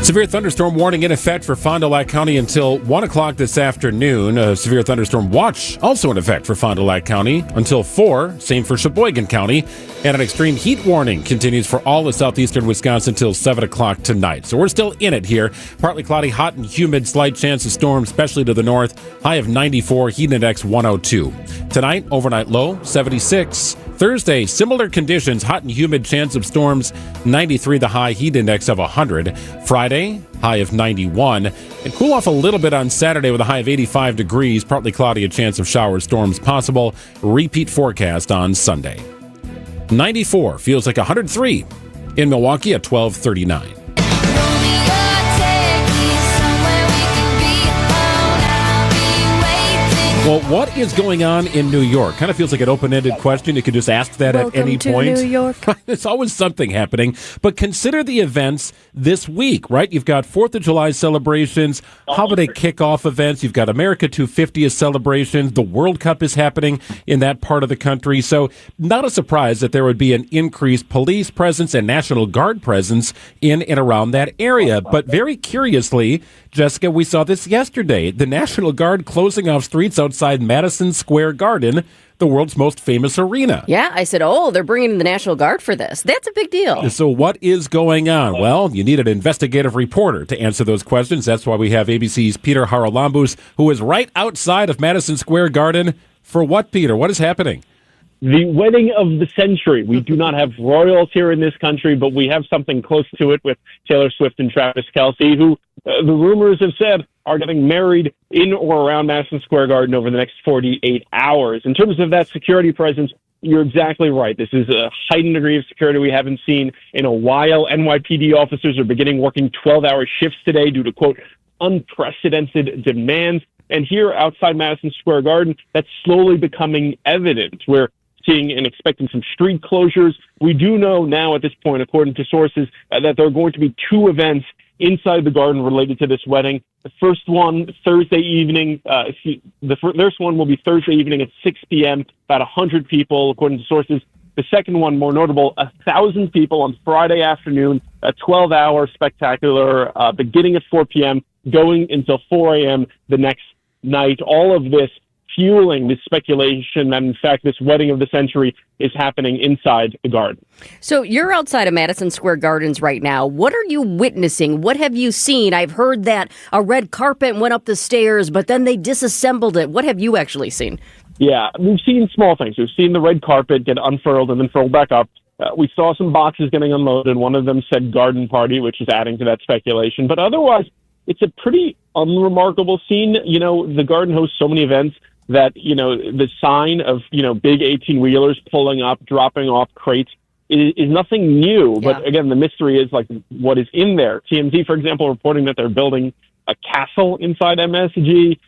Speaker 23: Severe thunderstorm warning in effect for Fond du Lac County until 1 o'clock this afternoon. A severe thunderstorm watch also in effect for Fond du Lac County until 4. Same for Sheboygan County. And an extreme heat warning continues for all of southeastern Wisconsin until 7 o'clock tonight. So we're still in it here. Partly cloudy, hot and humid, slight chance of storms, especially to the north. High of 94, heat index 102. Tonight, overnight low, 76. Thursday, similar conditions, hot and humid, chance of storms, 93 the high, heat index of 100. Friday, high of 91. And cool off a little bit on Saturday with a high of 85 degrees, partly cloudy, a chance of showers, storms possible. Repeat forecast on Sunday. 94 feels like 103 in Milwaukee at 12:39. Well, what is going on in New York? Kind of feels like an open-ended question. You could just ask that at any point.
Speaker 5: New York.
Speaker 23: There's always something happening. But consider the events this week, right? You've got 4th of July celebrations, holiday kickoff events. You've got America 250th celebrations. The World Cup is happening in that part of the country. So not a surprise that there would be an increased police presence and National Guard presence in and around that area. But very curiously, Jessica, we saw this yesterday. The National Guard closing off streets outside Madison Square Garden, the world's most famous arena.
Speaker 5: Yeah, I said, they're bringing in the National Guard for this. That's a big deal.
Speaker 23: So what is going on? Well, you need an investigative reporter to answer those questions. That's why we have ABC's Peter Haralambous, who is right outside of Madison Square Garden. For what, Peter? What is happening?
Speaker 6: The wedding of the century. We do not have royals here in this country, but we have something close to it with Taylor Swift and Travis Kelce, who the rumors have said are getting married in or around Madison Square Garden over the next 48 hours. In terms of that security presence, you're exactly right. This is a heightened degree of security we haven't seen in a while. NYPD officers are beginning working 12-hour shifts today due to, quote, unprecedented demands. And here outside Madison Square Garden, that's slowly becoming evident. We're seeing and expecting some street closures. We do know now at this point, according to sources, that there are going to be 2 events inside the garden related to this wedding. The first one, Thursday evening, the first one will be Thursday evening at 6 p.m., about 100 people, according to sources. The second one, more notable, 1,000 people on Friday afternoon, a 12-hour spectacular beginning at 4 p.m., going until 4 a.m. the next night. All of this fueling this speculation that, in fact, this wedding of the century is happening inside the garden.
Speaker 5: So you're outside of Madison Square Gardens right now. What are you witnessing? What have you seen? I've heard that a red carpet went up the stairs, but then they disassembled it. What have you actually seen?
Speaker 6: Yeah, we've seen small things. We've seen the red carpet get unfurled and then furled back up. We saw some boxes getting unloaded. One of them said garden party, which is adding to that speculation. But otherwise, it's a pretty unremarkable scene. You know, the garden hosts so many events that, you know, the sign of, you know, big 18-wheelers pulling up, dropping off crates is nothing new. Yeah. But again, the mystery is like what is in there. TMZ, for example, reporting that they're building a castle inside MSG.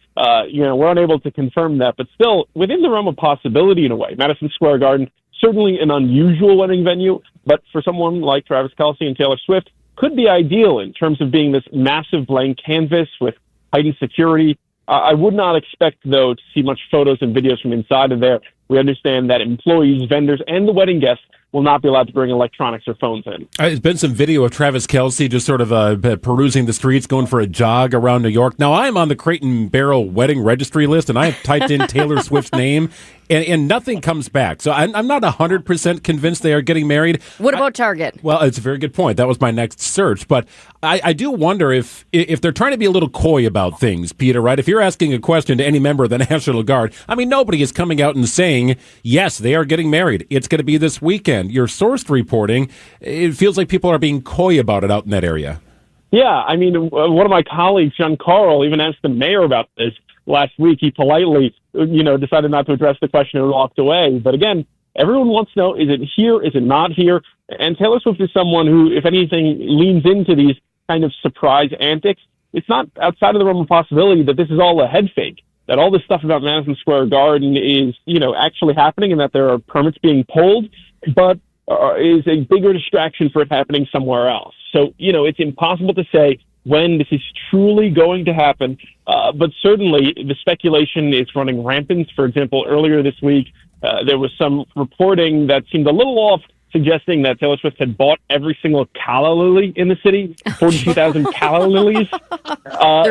Speaker 6: You know, we're unable to confirm that, but still within the realm of possibility in a way. Madison Square Garden, certainly an unusual wedding venue, but for someone like Travis Kelce and Taylor Swift, could be ideal in terms of being this massive blank canvas with heightened security. I would not expect, though, to see much photos and videos from inside of there. We understand that employees, vendors, and the wedding guests will not be allowed to bring electronics or phones in.
Speaker 8: There's been some video of Travis Kelce just sort of perusing the streets, going for a jog around New York. Now, I'm on the Crate and Barrel wedding registry list, and I have typed in Taylor Swift's name, and nothing comes back. So I'm not 100% convinced they are getting married.
Speaker 5: What about Target?
Speaker 8: Well, it's a very good point. That was my next search. But I do wonder if they're trying to be a little coy about things, Peter, right? If you're asking a question to any member of the National Guard, I mean, nobody is coming out and saying, yes, they are getting married. It's going to be this weekend. Your sourced reporting, it feels like people are being coy about it out in that area.
Speaker 6: Yeah, I mean, one of my colleagues, John Carl, even asked the mayor about this last week. He politely, decided not to address the question and walked away. But again, everyone wants to know, is it here? Is it not here? And Taylor Swift is someone who, if anything, leans into these kind of surprise antics. It's not outside of the realm of possibility that this is all a head fake, that all this stuff about Madison Square Garden is, actually happening and that there are permits being pulled, but is a bigger distraction for it happening somewhere else. So, it's impossible to say when this is truly going to happen, but certainly the speculation is running rampant. For example, earlier this week, there was some reporting that seemed a little off, suggesting that Taylor Swift had bought every single calla lily in the city, 42,000 calla lilies,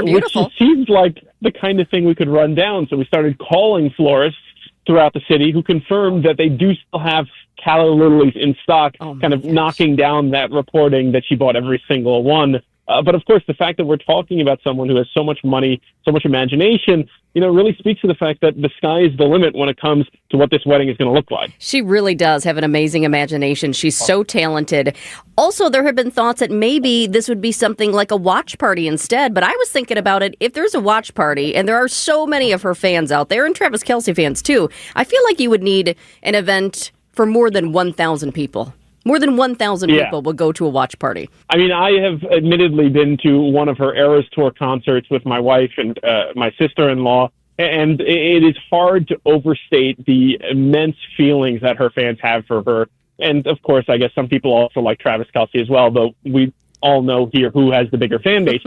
Speaker 6: which seems like the kind of thing we could run down. So we started calling florists throughout the city who confirmed that they do still have calla lilies in stock, knocking down that reporting that she bought every single one. But of course, the fact that we're talking about someone who has so much money, so much imagination, really speaks to the fact that the sky is the limit when it comes to what this wedding is going to look like.
Speaker 5: She really does have an amazing imagination. She's so talented. Also, there have been thoughts that maybe this would be something like a watch party instead. But I was thinking about it. If there's a watch party, and there are so many of her fans out there, and Travis Kelce fans too, I feel like you would need an event for more than 1,000 people. More than 1,000 people will go to a watch party.
Speaker 6: I mean, I have admittedly been to one of her Eras Tour concerts with my wife and my sister-in-law, and it is hard to overstate the immense feelings that her fans have for her. And, of course, I guess some people also like Travis Kelce as well, though we all know here who has the bigger fan base.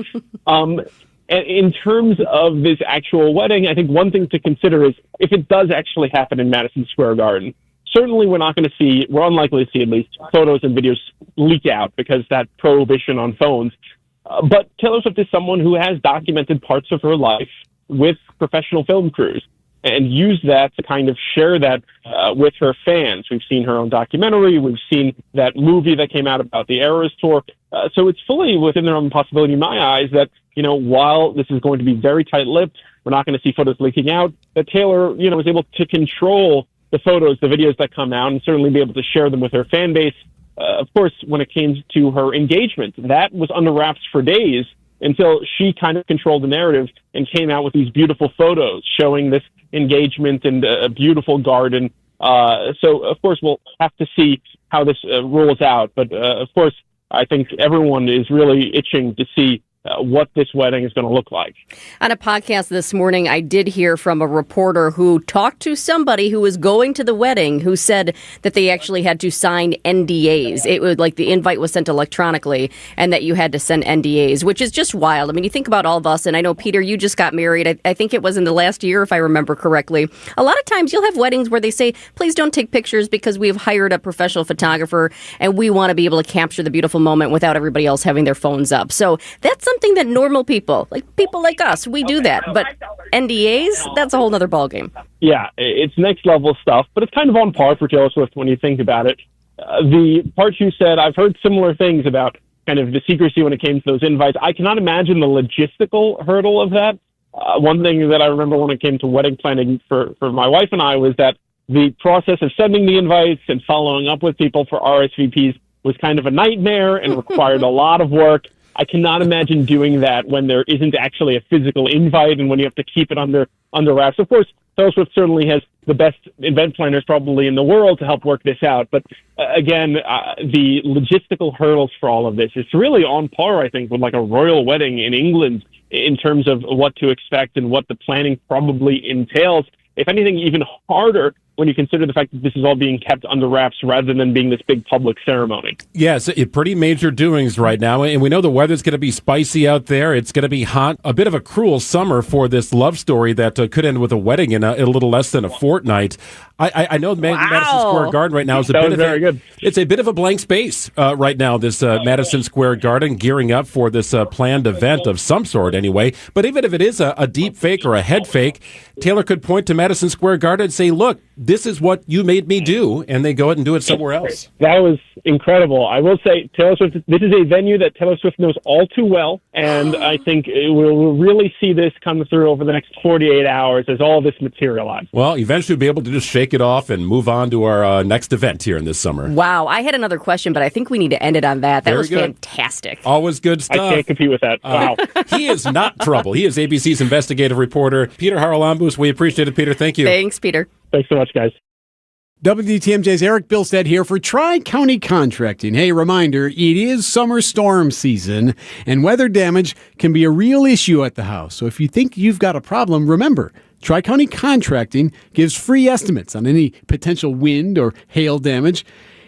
Speaker 6: In terms of this actual wedding, I think one thing to consider is if it does actually happen in Madison Square Garden, certainly we're unlikely to see at least photos and videos leak out because that prohibition on phones. But Taylor Swift is someone who has documented parts of her life with professional film crews and used that to kind of share that with her fans. We've seen her own documentary. We've seen that movie that came out about the Eras Tour. So it's fully within their own possibility in my eyes that, while this is going to be very tight-lipped, we're not going to see photos leaking out, that Taylor, was able to control the photos, the videos that come out, and certainly be able to share them with her fan base. Of course, when it came to her engagement, that was under wraps for days until she kind of controlled the narrative and came out with these beautiful photos showing this engagement and a beautiful garden. So, of course, we'll have to see how this rolls out. But, of course, I think everyone is really itching to see what this wedding is going to look like.
Speaker 5: On a podcast this morning, I did hear from a reporter who talked to somebody who was going to the wedding who said that they actually had to sign NDAs. It was like the invite was sent electronically and that you had to send NDAs, which is just wild. I mean, you think about all of us, and I know, Peter, you just got married. I think it was in the last year, if I remember correctly. A lot of times you'll have weddings where they say, please don't take pictures because we've hired a professional photographer and we want to be able to capture the beautiful moment without everybody else having their phones up. So that's something that normal people like us, we do that. But NDAs, that's a whole other ballgame.
Speaker 6: Yeah, it's next level stuff, but it's kind of on par for Taylor Swift when you think about it. The part you said, I've heard similar things about kind of the secrecy when it came to those invites. I cannot imagine the logistical hurdle of that. One thing that I remember when it came to wedding planning for my wife and I was that the process of sending the invites and following up with people for RSVPs was kind of a nightmare and required a lot of work. I cannot imagine doing that when there isn't actually a physical invite and when you have to keep it under wraps. Of course, Taylor Swift certainly has the best event planners probably in the world to help work this out. But again, the logistical hurdles for all of this, it's really on par, I think, with like a royal wedding in England in terms of what to expect and what the planning probably entails. If anything, even harder when you consider the fact that this is all being kept under wraps rather than being this big public ceremony.
Speaker 8: Yes, pretty major doings right now, and we know the weather's going to be spicy out there. It's going to be hot. A bit of a cruel summer for this love story that could end with a wedding in a little less than a fortnight. I know Madison Square Garden right now is it's a bit of a blank space right now, this Madison Square Garden, gearing up for this planned event of some sort anyway. But even if it is a deep fake or a head fake, Taylor could point to Madison Square Garden and say, look, this is what you made me do, and they go ahead and do it somewhere else.
Speaker 6: That was incredible. I will say, Taylor Swift, this is a venue that Taylor Swift knows all too well, and I think we'll really see this come through over the next 48 hours as all this materializes.
Speaker 8: Well, eventually we'll be able to just shake it off and move on to our next event here in this summer.
Speaker 5: Wow, I had another question, but I think we need to end it on that. That was fantastic.
Speaker 8: Always good stuff.
Speaker 6: I can't compete with that. Wow.
Speaker 8: He is not trouble. He is ABC's investigative reporter, Peter Haralambous. We appreciate it, Peter. Thank you.
Speaker 5: Thanks, Peter.
Speaker 6: Thanks so much, guys.
Speaker 3: WTMJ's Eric Bilstead here for Tri-County Contracting. Hey, reminder, it is summer storm season, and weather damage can be a real issue at the house. So if you think you've got a problem, remember, Tri-County Contracting gives free estimates on any potential wind or hail damage.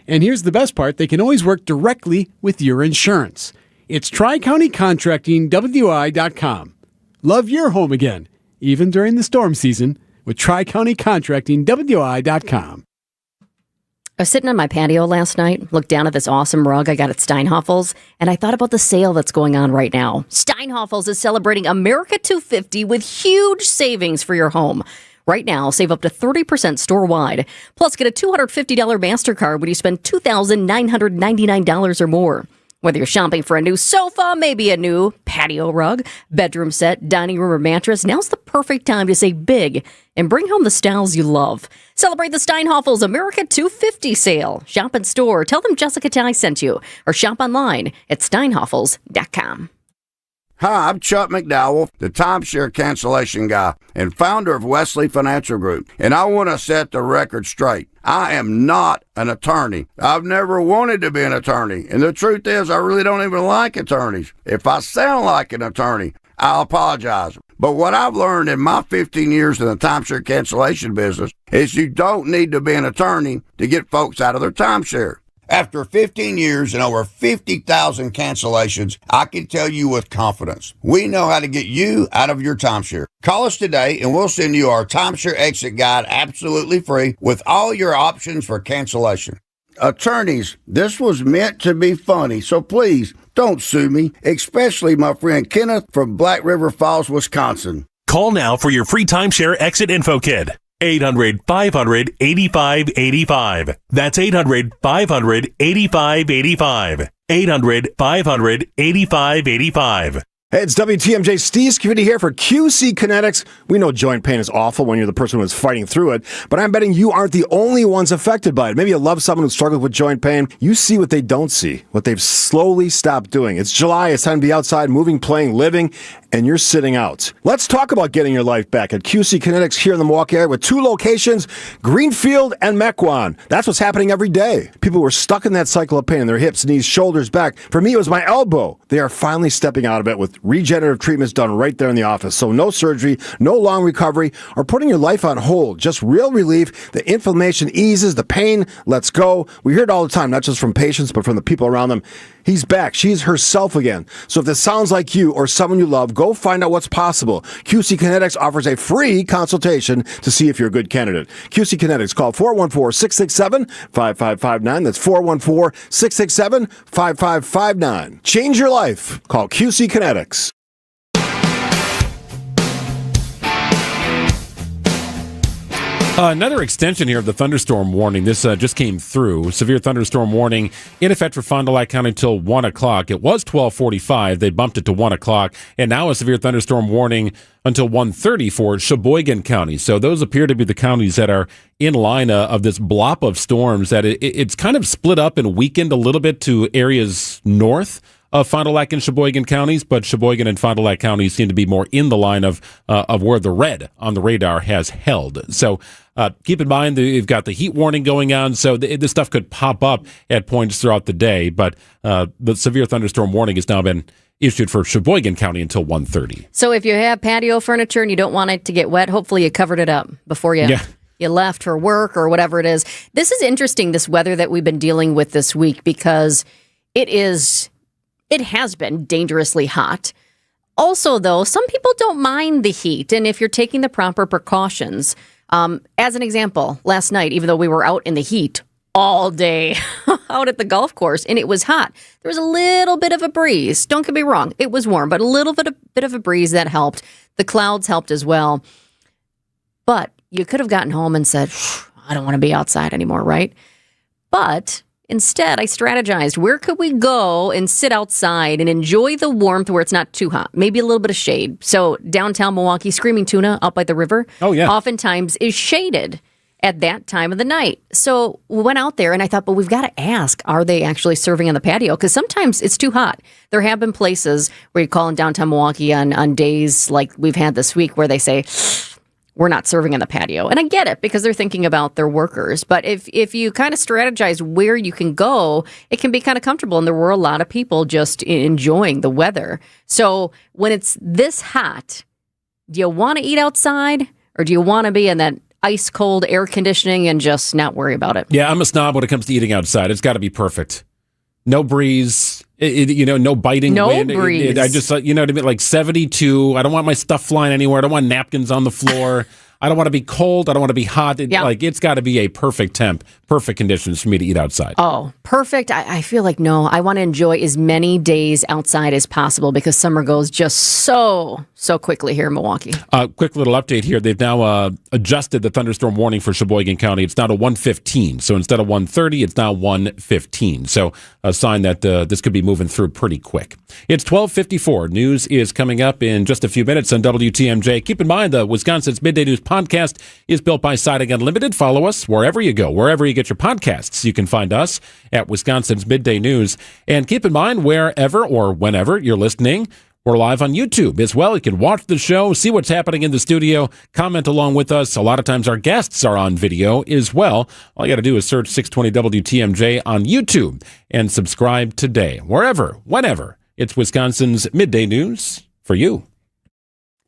Speaker 3: And here's the best part, they can always work directly with your insurance. It's Tri-County Contracting, WI.com. Love your home again, even during the storm season, with Tri-County Contracting, WI.com.
Speaker 5: I was sitting on my patio last night, looked down at this awesome rug I got at Steinhoffel's, and I thought about the sale that's going on right now. Steinhoffel's is celebrating America 250 with huge savings for your home. Right now, save up to 30% store-wide. Plus, get a $250 MasterCard when you spend $2,999 or more. Whether you're shopping for a new sofa, maybe a new patio rug, bedroom set, dining room, or mattress, now's the perfect time to save big and bring home the styles you love. Celebrate the Steinhoffel's America 250 sale. Shop in store, tell them Jessica Ty sent you, or shop online at steinhoffels.com.
Speaker 7: Hi, I'm Chuck McDowell, the timeshare cancellation guy and founder of Wesley Financial Group, and I want to set the record straight. I am not an attorney. I've never wanted to be an attorney, and the truth is I really don't even like attorneys. If I sound like an attorney, I'll apologize. But what I've learned in my 15 years in the timeshare cancellation business is you don't need to be an attorney to get folks out of their timeshare. After 15 years and over 50,000 cancellations, I can tell you with confidence, we know how to get you out of your timeshare. Call us today and we'll send you our timeshare exit guide absolutely free with all your options for cancellation. Attorneys, this was meant to be funny, so please don't sue me, especially my friend Kenneth from Black River Falls, Wisconsin.
Speaker 15: Call now for your free timeshare exit info kit. 800-500-8585. That's 800-500-8585. 800-500-8585.
Speaker 16: Hey, it's WTMJ Steve Scavidi here for QC Kinetics. We know joint pain is awful when you're the person who's fighting through it, but I'm betting you aren't the only ones affected by it. Maybe you love someone who struggles with joint pain. You see what they don't see, what they've slowly stopped doing. It's July, it's time to be outside, moving, playing, living, and you're sitting out. Let's talk about getting your life back at QC Kinetics here in the Milwaukee area with 2 locations, Greenfield and Mequon. That's what's happening every day. People were stuck in that cycle of pain in their hips, knees, shoulders, back. For me, it was my elbow. They are finally stepping out of it with regenerative treatments done right there in the office. So no surgery, no long recovery, or putting your life on hold. Just real relief. The inflammation eases, the pain lets go. We hear it all the time, not just from patients, but from the people around them. He's back. She's herself again. So if this sounds like you or someone you love, go find out what's possible. QC Kinetics offers a free consultation to see if you're a good candidate. QC Kinetics, call 414-667-5559. That's 414-667-5559. Change your life. Call QC Kinetics.
Speaker 8: Another extension here of the thunderstorm warning. This just came through. Severe thunderstorm warning in effect for Fond du Lac County until 1 o'clock. It was 12:45. They bumped it to 1 o'clock. And now a severe thunderstorm warning until 1:30 for Sheboygan County. So those appear to be the counties that are in line of this blop of storms that it's kind of split up and weakened a little bit to areas north of Fond du Lac and Sheboygan counties, but Sheboygan and Fond du Lac counties seem to be more in the line of where the red on the radar has held. So keep in mind that you've got the heat warning going on, so this stuff could pop up at points throughout the day, but the severe thunderstorm warning has now been issued for Sheboygan County until 1:30.
Speaker 5: So if you have patio furniture and you don't want it to get wet, hopefully you covered it up before you you left for work or whatever it is. This is interesting, this weather that we've been dealing with this week, because it has been dangerously hot. Also, though, some people don't mind the heat, and if you're taking the proper precautions, as an example, last night, even though we were out in the heat all day out at the golf course and it was hot, there was a little bit of a breeze. Don't get me wrong, it was warm, but a little bit of a breeze that helped. The clouds helped as well. But you could have gotten home and said, I don't want to be outside anymore, right? But instead, I strategized. Where could we go and sit outside and enjoy the warmth where it's not too hot? Maybe a little bit of shade. So downtown Milwaukee, Screaming Tuna out by the river, oftentimes is shaded at that time of the night. So we went out there and I thought, but we've got to ask, are they actually serving on the patio? Because sometimes it's too hot. There have been places where you call in downtown Milwaukee on days like we've had this week where they say, we're not serving on the patio. And I get it because they're thinking about their workers. But if you kind of strategize where you can go, it can be kind of comfortable. And there were a lot of people just enjoying the weather. So when it's this hot, do you want to eat outside or do you want to be in that ice cold air conditioning and just not worry about it?
Speaker 8: Yeah, I'm a snob when it comes to eating outside. It's got to be perfect. No breeze, no biting wind.
Speaker 5: Breeze.
Speaker 8: I just, you know what I mean? Like 72. I don't want my stuff flying anywhere. I don't want napkins on the floor. I don't want to be cold. I don't want to be hot. It's got to be a perfect temp, perfect conditions for me to eat outside.
Speaker 5: Oh, perfect. I feel like, no, I want to enjoy as many days outside as possible because summer goes just so quickly here in Milwaukee.
Speaker 8: Quick little update here. They've now adjusted the thunderstorm warning for Sheboygan County. It's now to 1:15. So instead of 1:30, it's now 1:15. So a sign that this could be moving through pretty quick. It's 12:54. News is coming up in just a few minutes on WTMJ. Keep in mind, the Wisconsin's Midday News podcast is built by Siding Unlimited. Follow us wherever you go, wherever you get your podcasts. You can find us at Wisconsin's Midday News. And keep in mind, wherever or whenever you're listening, we're live on YouTube as well. You can watch the show, see what's happening in the studio, comment along with us. A lot of times our guests are on video as well. All you got to do is search 620 WTMJ on YouTube and subscribe today. Wherever, whenever, it's Wisconsin's Midday News for you.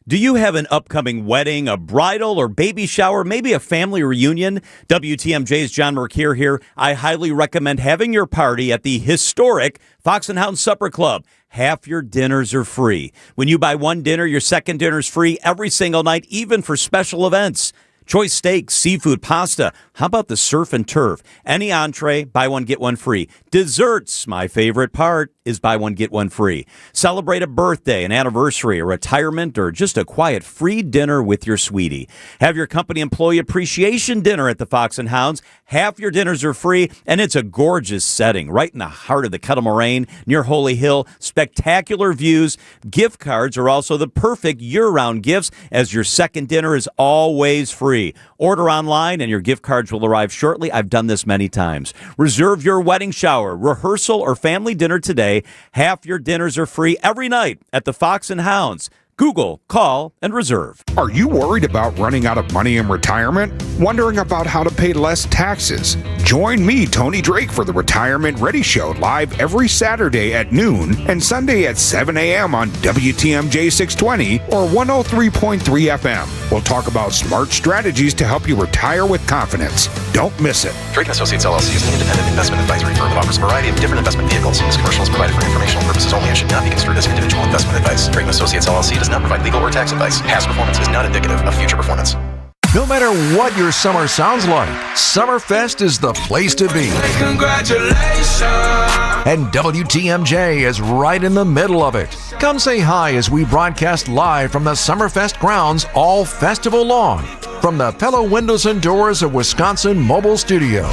Speaker 2: Do you have an upcoming wedding, a bridal or baby shower, maybe a family reunion? WTMJ's John Mercure here. I highly recommend having your party at the historic Fox and Hound Supper Club. Half your dinners are free. When you buy one dinner, your second dinner is free every single night, even for special events. Choice steaks, seafood, pasta. How about the surf and turf? Any entree, buy one, get one free. Desserts, my favorite part, is buy one, get one free. Celebrate a birthday, an anniversary, a retirement, or just a quiet free dinner with your sweetie. Have your company employee appreciation dinner at the Fox and Hounds. Half your dinners are free, and it's a gorgeous setting right in the heart of the Kettle Moraine near Holy Hill. Spectacular views. Gift cards are also the perfect year-round gifts, as your second dinner is always free. Order online, and your gift cards will arrive shortly. I've done this many times. Reserve your wedding shower, rehearsal, or family dinner today. Half your dinners are free every night at the Fox and Hounds. Google, call, and reserve.
Speaker 17: Are you worried about running out of money in retirement? Wondering about how to pay less taxes? Join me, Tony Drake, for the Retirement Ready Show, live every Saturday at noon and Sunday at 7 a.m. on WTMJ 620 or 103.3 FM. We'll talk about smart strategies to help you retire with confidence. Don't miss it.
Speaker 13: Drake & Associates LLC is an independent investment advisory firm that offers a variety of different investment vehicles. This commercial is provided for informational purposes only and should not be construed as individual investment advice. Drake & Associates LLC does not provide legal or tax advice. Past performance is not indicative of future performance.
Speaker 18: No matter what your summer sounds like, Summerfest is the place to be. Congratulations! And WTMJ is right in the middle of it. Come say hi as we broadcast live from the Summerfest grounds all festival long. From the Pella Windows and Doors of Wisconsin Mobile Studio,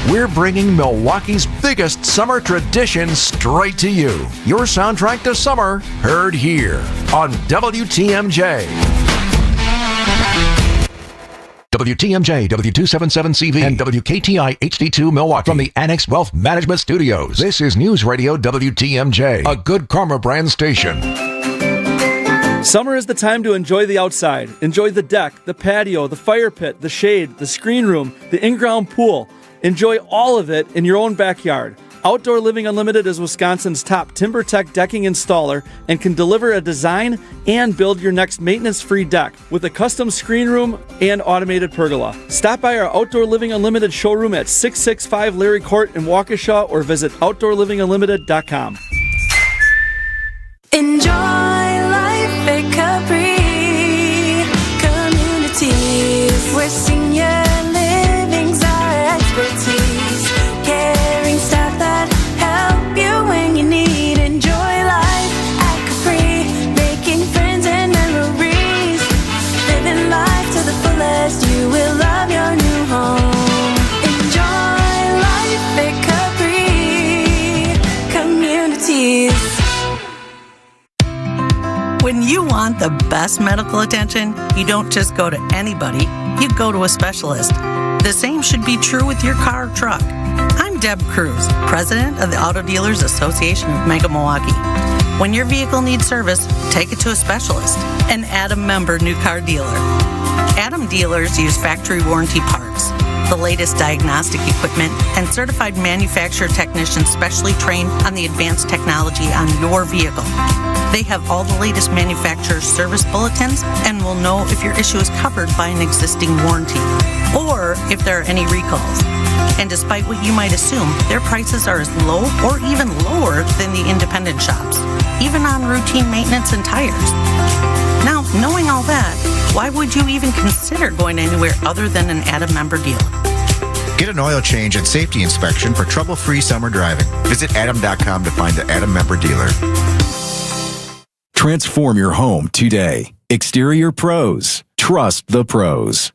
Speaker 18: we're bringing Milwaukee's biggest summer tradition straight to you. Your soundtrack to summer, heard here on WTMJ. WTMJ, W277CV, and WKTI HD2 Milwaukee from the Annex Wealth Management Studios. This is News Radio WTMJ, a Good Karma brand station.
Speaker 12: Summer is the time to enjoy the outside. Enjoy the deck, the patio, the fire pit, the shade, the screen room, the in-ground pool. Enjoy all of it in your own backyard. Outdoor Living Unlimited is Wisconsin's top TimberTech decking installer and can deliver a design and build your next maintenance-free deck with a custom screen room and automated pergola. Stop by our Outdoor Living Unlimited showroom at 665 Larry Court in Waukesha or visit OutdoorLivingUnlimited.com.
Speaker 19: Enjoy life at Capri Communities, where senior living's our expertise. Caring staff that help you when you need. Enjoy life at Capri, making friends and memories. Living life to the fullest, you will love your new home. Enjoy life at Capri Communities.
Speaker 20: When you want the best medical attention, you don't just go to anybody, you go to a specialist. The same should be true with your car or truck. I'm Deb Cruz, president of the Auto Dealers Association of Mega Milwaukee. When your vehicle needs service, take it to a specialist, an Adam member new car dealer. Adam dealers use factory warranty parts, the latest diagnostic equipment, and certified manufacturer technicians specially trained on the advanced technology on your vehicle. They have all the latest manufacturer service bulletins and will know if your issue is covered by an existing warranty or if there are any recalls. And despite what you might assume, their prices are as low or even lower than the independent shops, even on routine maintenance and tires. Now, knowing all that, why would you even consider going anywhere other than an Adam member dealer?
Speaker 21: Get an oil change and safety inspection for trouble-free summer driving. Visit adam.com to find the Adam member dealer.
Speaker 22: Transform your home today. Exterior Pros. Trust the pros.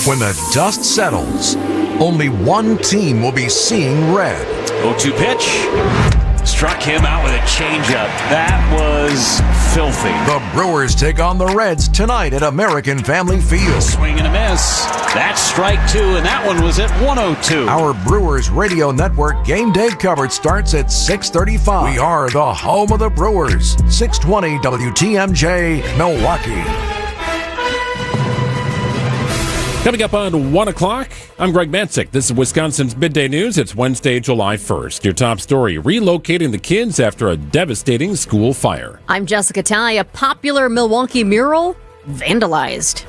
Speaker 18: When the dust settles, only one team will be seeing red.
Speaker 24: 0-2 pitch. Struck him out with a changeup. That was filthy.
Speaker 18: The Brewers take on the Reds tonight at American Family Field.
Speaker 24: Swing and a miss. That's strike two, and that one was at 102.
Speaker 18: Our Brewers Radio Network game day coverage starts at 6:35. We are the home of the Brewers. 620 WTMJ, Milwaukee.
Speaker 8: Coming up on 1 o'clock, I'm Greg Matzik. This is Wisconsin's Midday News. It's Wednesday, July 1st. Your top story, relocating the kids after a devastating school fire.
Speaker 5: I'm Jessica Ty. A popular Milwaukee mural vandalized.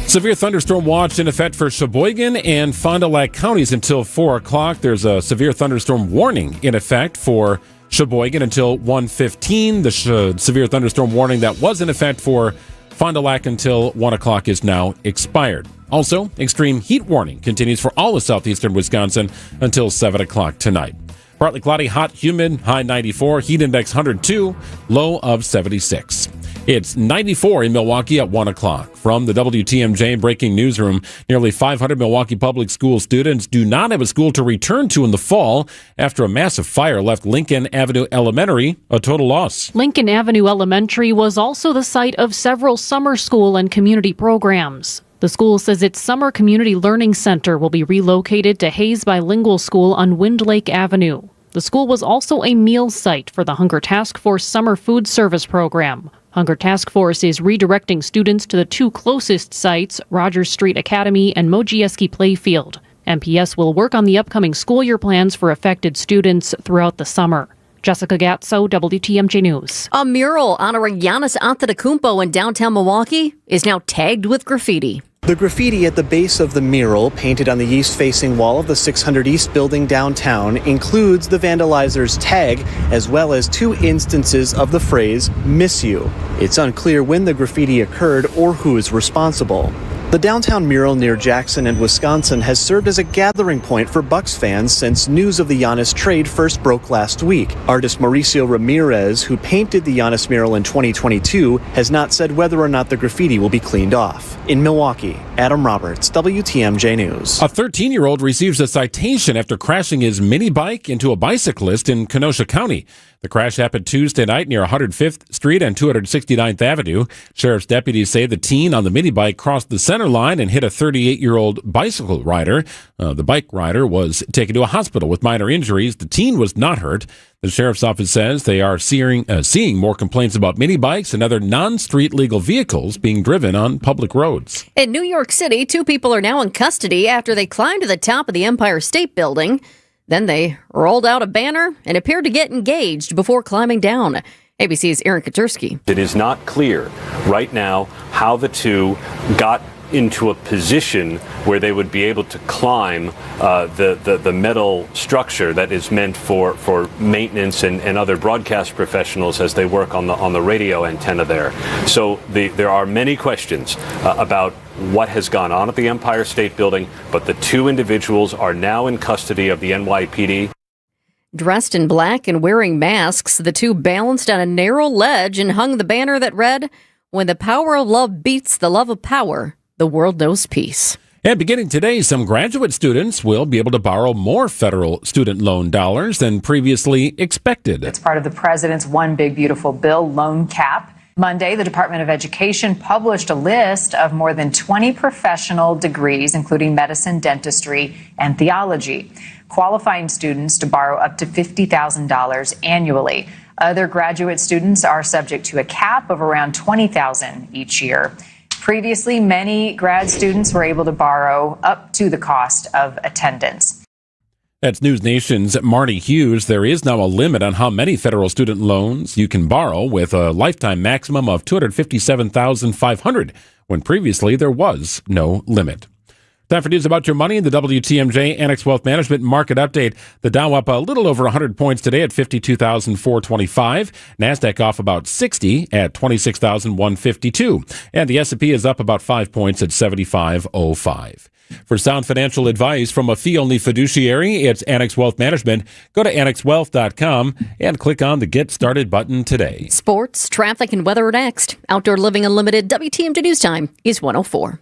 Speaker 8: Severe thunderstorm watch in effect for Sheboygan and Fond du Lac counties until 4 o'clock. There's a severe thunderstorm warning in effect for Sheboygan until 1:15. The severe thunderstorm warning that was in effect for Fond du Lac until 1 o'clock is now expired. Also, extreme heat warning continues for all of southeastern Wisconsin until 7 o'clock tonight. Partly cloudy, hot, humid, high 94, heat index 102, low of 76. It's 94 in Milwaukee at 1 o'clock. From the WTMJ Breaking Newsroom, nearly 500 Milwaukee public school students do not have a school to return to in the fall after a massive fire left Lincoln Avenue Elementary a total loss.
Speaker 25: Lincoln Avenue Elementary was also the site of several summer school and community programs. The school says its Summer Community Learning Center will be relocated to Hayes Bilingual School on Wind Lake Avenue. The school was also a meal site for the Hunger Task Force Summer Food Service Program. Hunger Task Force is redirecting students to the two closest sites, Rogers Street Academy and Mojieski Playfield. MPS will work on the upcoming school year plans for affected students throughout the summer. Jessica Gatso, WTMJ News.
Speaker 5: A mural honoring Giannis Antetokounmpo in downtown Milwaukee is now tagged with graffiti.
Speaker 26: The graffiti at the base of the mural, painted on the east-facing wall of the 600 East building downtown, includes the vandalizer's tag, as well as two instances of the phrase, "miss you." It's unclear when the graffiti occurred or who is responsible. The downtown mural near Jackson and Wisconsin has served as a gathering point for Bucks fans since news of the Giannis trade first broke last week. Artist Mauricio Ramirez, who painted the Giannis mural in 2022, has not said whether or not the graffiti will be cleaned off. In Milwaukee, Adam Roberts, WTMJ News.
Speaker 8: A 13-year-old receives a citation after crashing his mini bike into a bicyclist in Kenosha County. The crash happened Tuesday night near 105th Street and 269th Avenue. Sheriff's deputies say the teen on the mini bike crossed the center line and hit a 38-year-old bicycle rider. The bike rider was taken to a hospital with minor injuries. The teen was not hurt. The sheriff's office says they are seeing more complaints about mini bikes and other non-street legal vehicles being driven on public roads.
Speaker 5: In New York City, 2 people are now in custody after they climbed to the top of the Empire State Building. Then they rolled out a banner and appeared to get engaged before climbing down. ABC's Aaron Katursky.
Speaker 1: It is not clear right now how the two got into a position where they would be able to climb the metal structure that is meant for maintenance and other broadcast professionals as they work on the radio antenna there. So there are many questions about what has gone on at the Empire State Building, but the 2 individuals are now in custody of the NYPD.
Speaker 5: Dressed in black and wearing masks, the 2 balanced on a narrow ledge and hung the banner that read, "When the power of love beats the love of power, the world knows peace."
Speaker 8: And beginning today, some graduate students will be able to borrow more federal student loan dollars than previously expected.
Speaker 4: It's part of the president's One Big Beautiful Bill loan cap. Monday, the Department of Education published a list of more than 20 professional degrees, including medicine, dentistry, and theology, qualifying students to borrow up to $50,000 annually. Other graduate students are subject to a cap of around $20,000 each year. Previously, many grad students were able to borrow up to the cost of attendance.
Speaker 8: That's News Nation's Marty Hughes. There is now a limit on how many federal student loans you can borrow, with a lifetime maximum of $257,500, when previously there was no limit. Time for news about your money. The WTMJ Annex Wealth Management Market Update. The Dow up a little over 100 points today at 52,425. NASDAQ off about 60 at 26,152. And the S&P is up about 5 points at 75.05. For sound financial advice from a fee-only fiduciary, it's Annex Wealth Management. Go to annexwealth.com and click on the Get Started button today.
Speaker 5: Sports, traffic, and weather are next. Outdoor Living Unlimited WTMJ News Time is 104.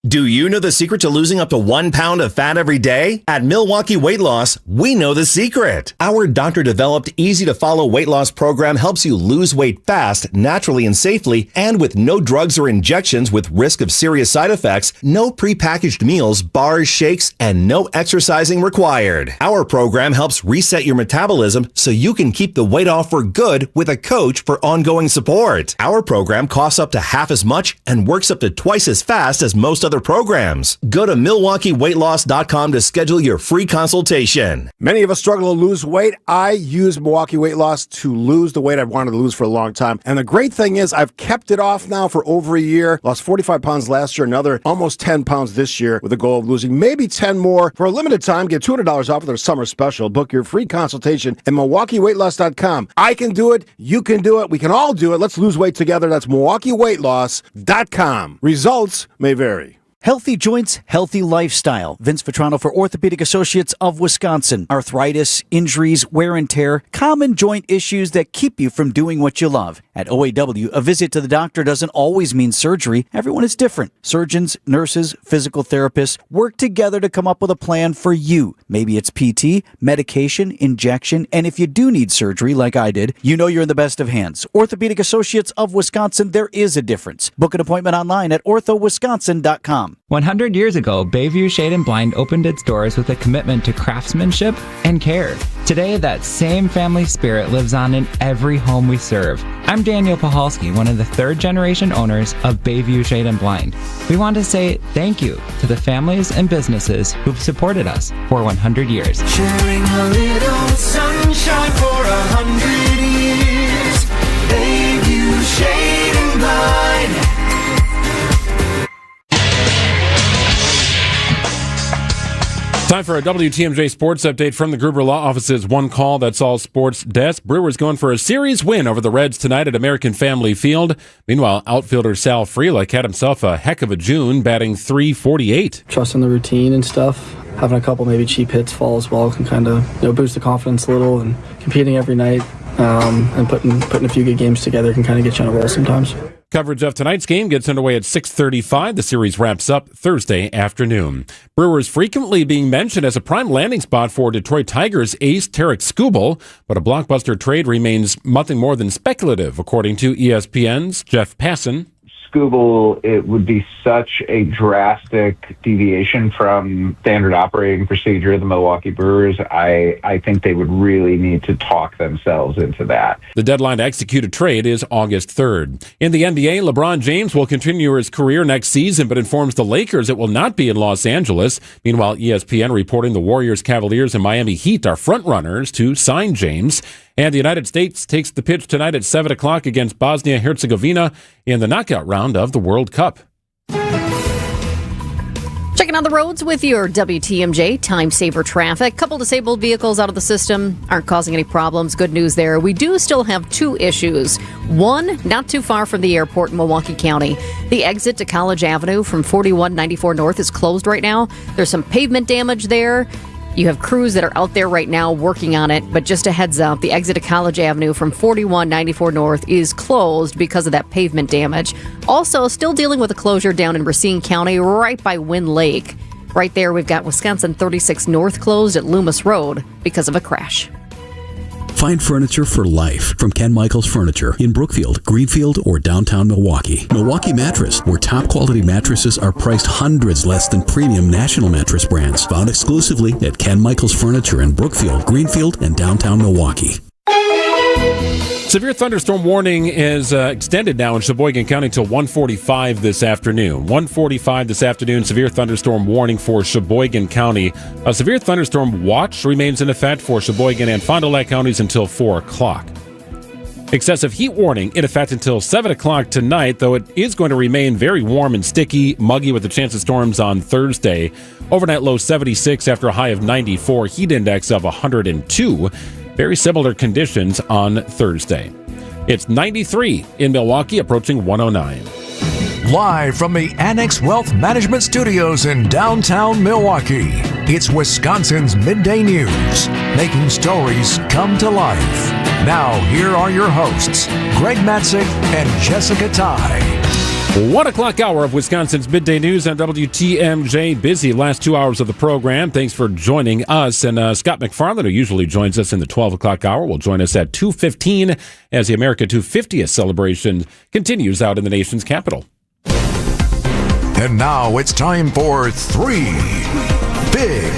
Speaker 9: Do you know the secret to losing up to 1 pound of fat every day? At Milwaukee Weight Loss, we know the secret. Our doctor-developed, easy-to-follow weight loss program helps you lose weight fast, naturally and safely, and with no drugs or injections with risk of serious side effects, no prepackaged meals, bars, shakes, and no exercising required. Our program helps reset your metabolism so you can keep the weight off for good with a coach for ongoing support. Our program costs up to half as much and works up to twice as fast as most other programs. Go to MilwaukeeWeightLoss.com to schedule your free consultation.
Speaker 16: Many of us struggle to lose weight. I use Milwaukee Weight Loss to lose the weight I've wanted to lose for a long time. And the great thing is I've kept it off now for over a year. Lost 45 pounds last year, another almost 10 pounds this year with a goal of losing maybe 10 more. For a limited time, get $200 off of their summer special. Book your free consultation at MilwaukeeWeightLoss.com. I can do it. You can do it. We can all do it. Let's lose weight together. That's MilwaukeeWeightLoss.com. Results may vary.
Speaker 10: Healthy joints, healthy lifestyle. Vince Vitrano for Orthopedic Associates of Wisconsin. Arthritis, injuries, wear and tear, common joint issues that keep you from doing what you love. At OAW, a visit to the doctor doesn't always mean surgery. Everyone is different. Surgeons, nurses, physical therapists work together to come up with a plan for you. Maybe it's PT, medication, injection, and if you do need surgery like I did, you know you're in the best of hands. Orthopedic Associates of Wisconsin, there is a difference. Book an appointment online at orthowisconsin.com.
Speaker 11: 100 years ago, Bayview Shade and Blind opened its doors with a commitment to craftsmanship and care. Today, that same family spirit lives on in every home we serve. I'm Daniel Pahalski, one of the third-generation owners of Bayview Shade and Blind. We want to say thank you to the families and businesses who've supported us for 100 years.
Speaker 19: Sharing a little sunshine for 100 years. Bayview Shade and Blind.
Speaker 8: Time for a WTMJ sports update from the Gruber Law Office's One Call, That's All Sports desk. Brewers going for a series win over the Reds tonight at American Family Field. Meanwhile, outfielder Sal Frelick had himself a heck of a June, batting .348.
Speaker 14: Trusting the routine and stuff. Having a couple maybe cheap hits fall as well can kind of boost the confidence a little, and competing every night and putting a few good games together can kind of get you on a roll sometimes.
Speaker 8: Coverage of tonight's game gets underway at 6:35. The series wraps up Thursday afternoon. Brewers frequently being mentioned as a prime landing spot for Detroit Tigers ace Tarek Skubal, but a blockbuster trade remains nothing more than speculative, according to ESPN's Jeff Passan.
Speaker 2: Skubal, it would be such a drastic deviation from standard operating procedure of the Milwaukee Brewers. I think they would really need to talk themselves into that.
Speaker 8: The deadline to execute a trade is August 3rd. In the NBA, LeBron James will continue his career next season, but informs the Lakers it will not be in Los Angeles. Meanwhile, ESPN reporting the Warriors, Cavaliers, and Miami Heat are frontrunners to sign James. And the United States takes the pitch tonight at 7 o'clock against Bosnia-Herzegovina in the knockout round of the World Cup.
Speaker 5: Checking on the roads with your WTMJ Time Saver traffic. Couple disabled vehicles out of the system aren't causing any problems. Good news there. We do still have two issues. One, not too far from the airport in Milwaukee County. The exit to College Avenue from 4194 North is closed right now. There's some pavement damage there. You have crews that are out there right now working on it, but just a heads up, the exit to College Avenue from 4194 North is closed because of that pavement damage. Also, still dealing with a closure down in Racine County, right by Wind Lake. Right there, we've got Wisconsin 36 North closed at Loomis Road because of a crash.
Speaker 3: Find furniture for life from Ken Michaels Furniture in Brookfield, Greenfield, or downtown Milwaukee. Milwaukee Mattress, where top quality mattresses are priced hundreds less than premium national mattress brands. Found exclusively at Ken Michaels Furniture in Brookfield, Greenfield, and downtown Milwaukee.
Speaker 8: Severe thunderstorm warning is extended now in Sheboygan County until 1:45 this afternoon. 1:45 this afternoon, severe thunderstorm warning for Sheboygan County. A severe thunderstorm watch remains in effect for Sheboygan and Fond du Lac counties until 4 o'clock. Excessive heat warning in effect until 7 o'clock tonight, though it is going to remain very warm and sticky, muggy with a chance of storms on Thursday. Overnight low 76 after a high of 94, heat index of 102. Very similar conditions on Thursday. It's 93 in Milwaukee, approaching 109.
Speaker 18: Live from the Annex Wealth Management Studios in downtown Milwaukee, it's Wisconsin's Midday News, making stories come to life. Now, here are your hosts, Greg Matzik and Jessica Ty.
Speaker 8: 1 o'clock hour of Wisconsin's Midday News on WTMJ. Busy last 2 hours of the program. Thanks for joining us. And Scott McFarland, who usually joins us in the 12 o'clock hour, will join us at 2:15 as the America 250th celebration continues out in the nation's capital.
Speaker 18: And now it's time for 3 Big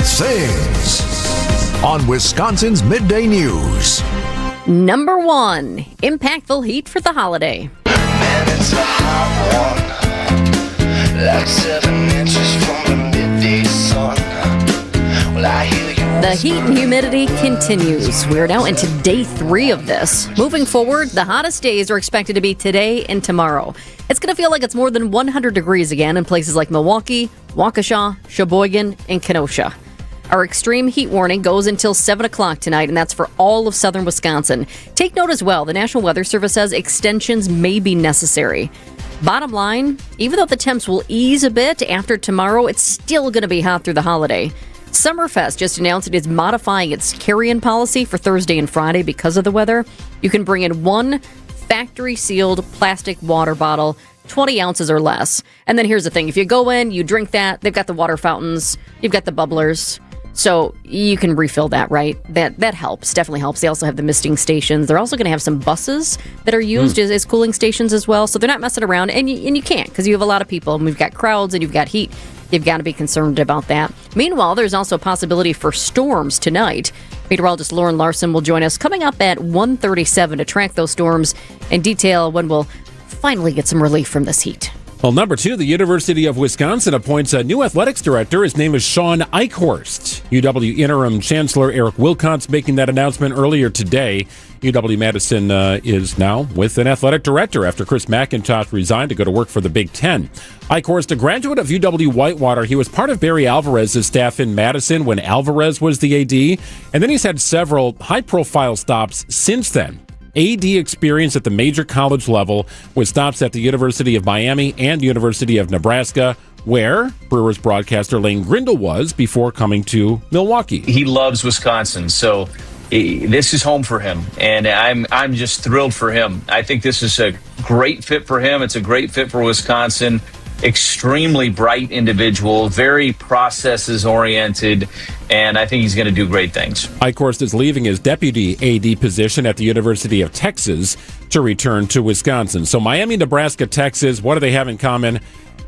Speaker 18: Things on Wisconsin's Midday News.
Speaker 5: Number 1, impactful heat for the holiday.
Speaker 6: It's a hot one, like 7 inches from the midday sun. Well, I hear you.
Speaker 5: The heat and humidity continues. We're now into day 3 of this. Moving forward, the hottest days are expected to be today and tomorrow. It's going to feel like it's more than 100 degrees again in places like Milwaukee, Waukesha, Sheboygan, and Kenosha. Our extreme heat warning goes until 7 o'clock tonight, and that's for all of southern Wisconsin. Take note as well, the National Weather Service says extensions may be necessary. Bottom line, even though the temps will ease a bit after tomorrow, it's still going to be hot through the holiday. Summerfest just announced it is modifying its carry-in policy for Thursday and Friday because of the weather. You can bring in 1 factory-sealed plastic water bottle, 20 ounces or less. And then here's the thing, if you go in, you drink that, they've got the water fountains, you've got the bubblers. So you can refill that, right? That helps, definitely helps. They also have the misting stations. They're also going to have some buses that are used as cooling stations as well. So they're not messing around, and you can't because you have a lot of people, and we've got crowds, and you've got heat. You've got to be concerned about that. Meanwhile, there's also a possibility for storms tonight. Meteorologist Lauren Larson will join us coming up at 1:37 to track those storms and detail when we'll finally get some relief from this heat.
Speaker 8: Well, number 2, the University of Wisconsin appoints a new athletics director. His name is Sean Eichhorst. UW interim chancellor Eric Wilcox making that announcement earlier today. UW-Madison is now with an athletic director after Chris McIntosh resigned to go to work for the Big Ten. Eichhorst, a graduate of UW-Whitewater, he was part of Barry Alvarez's staff in Madison when Alvarez was the AD, and then he's had several high-profile stops since then. AD experience at the major college level with stops at the University of Miami and University of Nebraska, where Brewers broadcaster Lane Grindle was before coming to Milwaukee.
Speaker 7: He loves Wisconsin, so this is home for him, and I'm just thrilled for him. I think this is great fit for him. It's a great fit for Wisconsin. Extremely bright individual, very processes oriented, and I think he's going to do great things.
Speaker 8: Eichhorst is leaving his deputy AD position at the University of Texas to return to Wisconsin. So Miami, Nebraska, Texas, what do they have in common?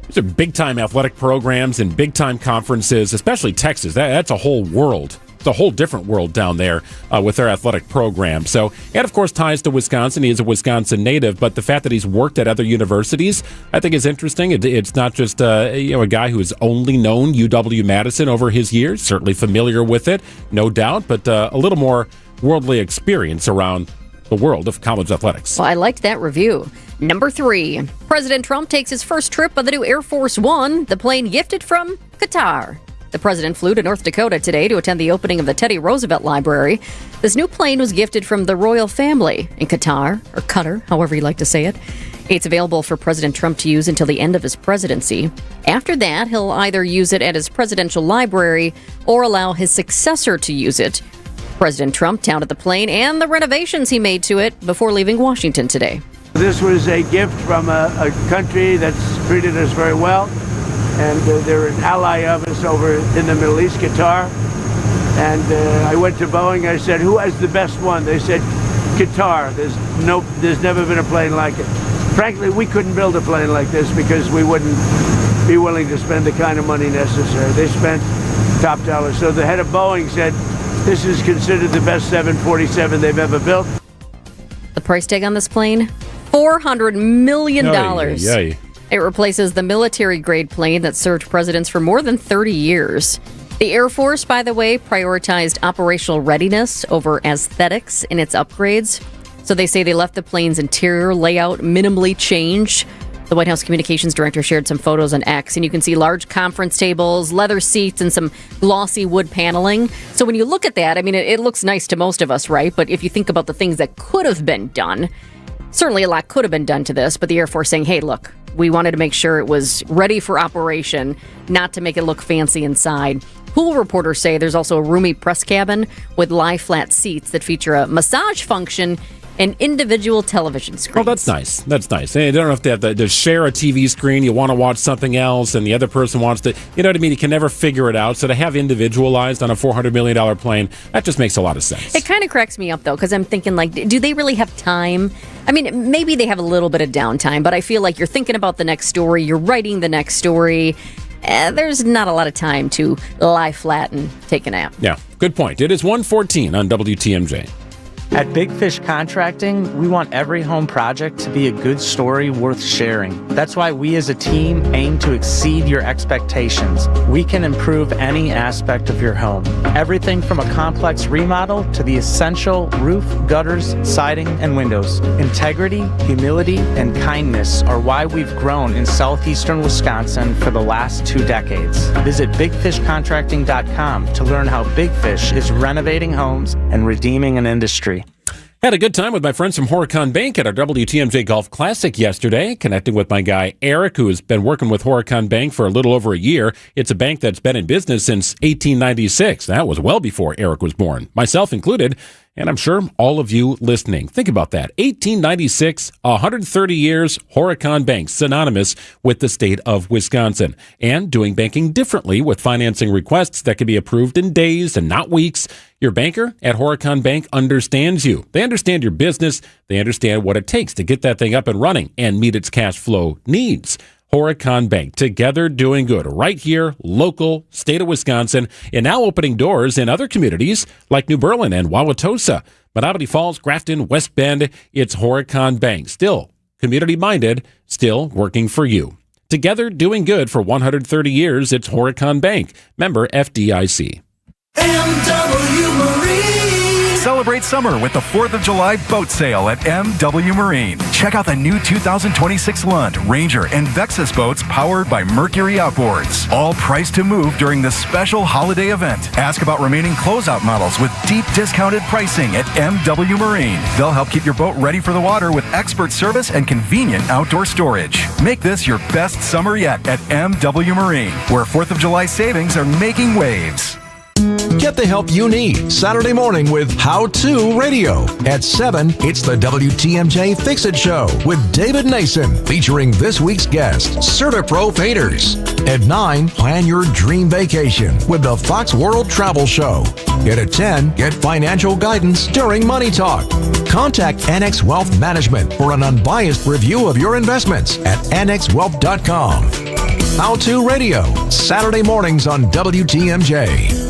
Speaker 8: These are big-time athletic programs and big-time conferences, especially Texas. That's a whole world. It's a whole different world down there with their athletic program. So, and of course, ties to Wisconsin. He is a Wisconsin native, but the fact that he's worked at other universities, I think, is interesting. It's not just a guy who has only known UW-Madison over his years. Certainly familiar with it, no doubt, but a little more worldly experience around the world of college athletics.
Speaker 5: Well, I liked that review. Number 3, President Trump takes his first trip of the new Air Force One, the plane gifted from Qatar. The president flew to North Dakota today to attend the opening of the Teddy Roosevelt Library. This new plane was gifted from the royal family in Qatar, or Qatar, however you like to say it. It's available for President Trump to use until the end of his presidency. After that, he'll either use it at his presidential library or allow his successor to use it. President Trump touted the plane and the renovations he made to it before leaving Washington today.
Speaker 12: This was a gift from a country that's treated us very well. And they're an ally of us over in the Middle East, Qatar. And I went to Boeing. I said, "Who has the best one?" They said, "Qatar. There's never been a plane like it." Frankly, we couldn't build a plane like this because we wouldn't be willing to spend the kind of money necessary. They spent top dollar. So the head of Boeing said, "This is considered the best 747 they've ever built."
Speaker 5: The price tag on this plane, $400 million.
Speaker 8: Yay.
Speaker 5: It replaces the military-grade plane that served presidents for more than 30 years. The Air Force, by the way, prioritized operational readiness over aesthetics in its upgrades. So they say they left the plane's interior layout minimally changed. The White House Communications Director shared some photos on X, and you can see large conference tables, leather seats, and some glossy wood paneling. So when you look at that, I mean, it looks nice to most of us, right? But if you think about the things that could have been done, certainly a lot could have been done to this, but the Air Force saying, hey, look, we wanted to make sure it was ready for operation, not to make it look fancy inside. Pool reporters say there's also a roomy press cabin with lie-flat seats that feature a massage function and individual television screens.
Speaker 8: Oh, that's nice. That's nice. You don't have to have to share a TV screen. You want to watch something else, and the other person wants to, you know what I mean? You can never figure it out. So to have individualized on a $400 million plane, that just makes a lot of sense.
Speaker 5: It kind of cracks me up, though, because I'm thinking, like, do they really have time? I mean, maybe they have a little bit of downtime, but I feel like you're thinking about the next story. You're writing the next story. There's not a lot of time to lie flat and take a nap.
Speaker 8: Yeah, good point. It is 1:14 on WTMJ.
Speaker 13: At Big Fish Contracting, we want every home project to be a good story worth sharing. That's why we as a team aim to exceed your expectations. We can improve any aspect of your home. Everything from a complex remodel to the essential roof, gutters, siding, and windows. Integrity, humility, and kindness are why we've grown in southeastern Wisconsin for the last 2 decades. Visit BigFishContracting.com to learn how Big Fish is renovating homes and redeeming an industry.
Speaker 8: Had a good time with my friends from Horicon Bank at our WTMJ Golf Classic yesterday, connecting with my guy Eric, who has been working with Horicon Bank for a little over a year. It's a bank that's been in business since 1896. That was well before Eric was born, myself included, and I'm sure all of you listening. Think about that. 1896, 130 years, Horicon Bank, synonymous with the state of Wisconsin, and doing banking differently with financing requests that can be approved in days and not weeks. Your banker at Horicon Bank understands you. They understand your business. They understand what it takes to get that thing up and running and meet its cash flow needs. Horicon Bank, together doing good right here, local, state of Wisconsin, and now opening doors in other communities like New Berlin and Wauwatosa, Menominee Falls, Grafton, West Bend. It's Horicon Bank, still community-minded, still working for you. Together doing good for 130 years, it's Horicon Bank, member FDIC.
Speaker 15: MW Marine.
Speaker 22: Celebrate summer with the 4th of July boat sale at MW Marine. Check out the new 2026 Lund, Ranger, and Vexus boats powered by Mercury Outboards. All priced to move during this special holiday event. Ask about remaining closeout models with deep discounted pricing at MW Marine. They'll help keep your boat ready for the water with expert service and convenient outdoor storage. Make this your best summer yet at MW Marine, where 4th of July savings are making waves.
Speaker 18: Get the help you need Saturday morning with How To Radio. At 7, it's the WTMJ Fix It Show with David Nason, featuring this week's guest, CertaPro Painters. At 9, plan your dream vacation with the Fox World Travel Show. And at 10, get financial guidance during Money Talk. Contact Annex Wealth Management for an unbiased review of your investments at annexwealth.com. How To Radio, Saturday mornings on WTMJ.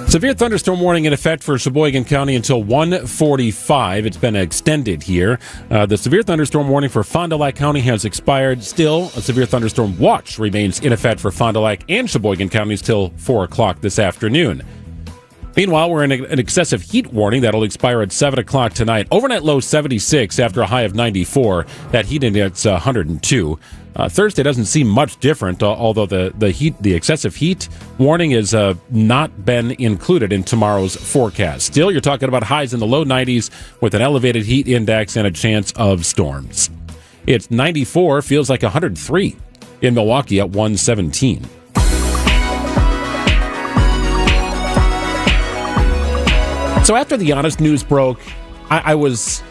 Speaker 8: Severe thunderstorm warning in effect for Sheboygan County until 1:45. It's been extended here. The severe thunderstorm warning for Fond du Lac County has expired. Still, a severe thunderstorm watch remains in effect for Fond du Lac and Sheboygan counties till 4 o'clock this afternoon. Meanwhile, we're in an excessive heat warning that'll expire at 7 o'clock tonight. Overnight low 76 after a high of 94. That heat index 102. Thursday doesn't seem much different, although the excessive heat warning has not been included in tomorrow's forecast. Still, you're talking about highs in the low 90s with an elevated heat index and a chance of storms. It's 94, feels like 103 in Milwaukee at 117. So after the Giannis news broke, I was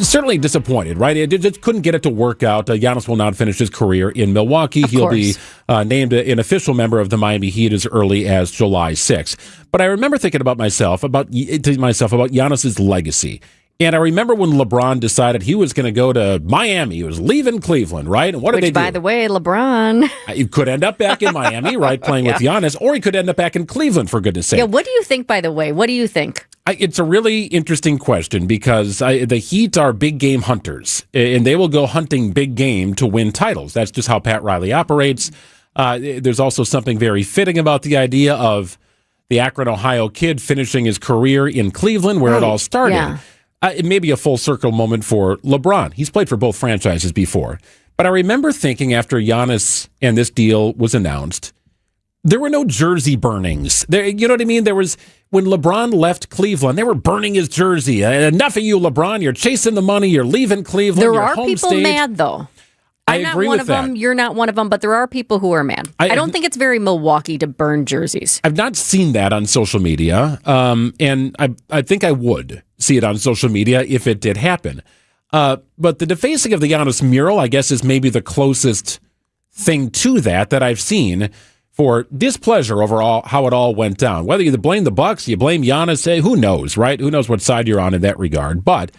Speaker 8: certainly disappointed, right? It just couldn't get it to work out. Giannis will not finish his career in Milwaukee. He'll be named an official member of the Miami Heat as early as July 6th. But I remember thinking about myself about Giannis's legacy. And I remember when LeBron decided he was going to go to Miami. He was leaving Cleveland, right? And what did they do?
Speaker 5: By the way, LeBron.
Speaker 8: He could end up back in Miami, right, playing with Giannis, or he could end up back in Cleveland, for goodness sake.
Speaker 5: Yeah, what do you think, by the way? What do you think?
Speaker 8: It's a really interesting question because the Heat are big game hunters, and they will go hunting big game to win titles. That's just how Pat Riley operates. There's also something very fitting about the idea of the Akron, Ohio kid finishing his career in Cleveland, where it all started.
Speaker 5: Yeah.
Speaker 8: It may be a full circle moment for LeBron. He's played for both franchises before. But I remember thinking after Giannis and this deal was announced, there were no jersey burnings. You know what I mean? There was, when LeBron left Cleveland, they were burning his jersey. Enough of you, LeBron. You're chasing the money. You're leaving Cleveland.
Speaker 5: There are people mad, though. I'm not one of them. You're not one of them, but there are people who are mad. I don't think it's very Milwaukee to burn jerseys.
Speaker 8: I've not seen that on social media, and I think I would see it on social media if it did happen. But the defacing of the Giannis mural, I guess, is maybe the closest thing to that I've seen for displeasure over how it all went down. Whether you blame the Bucks, you blame Giannis, who knows, right? Who knows what side you're on in that regard? But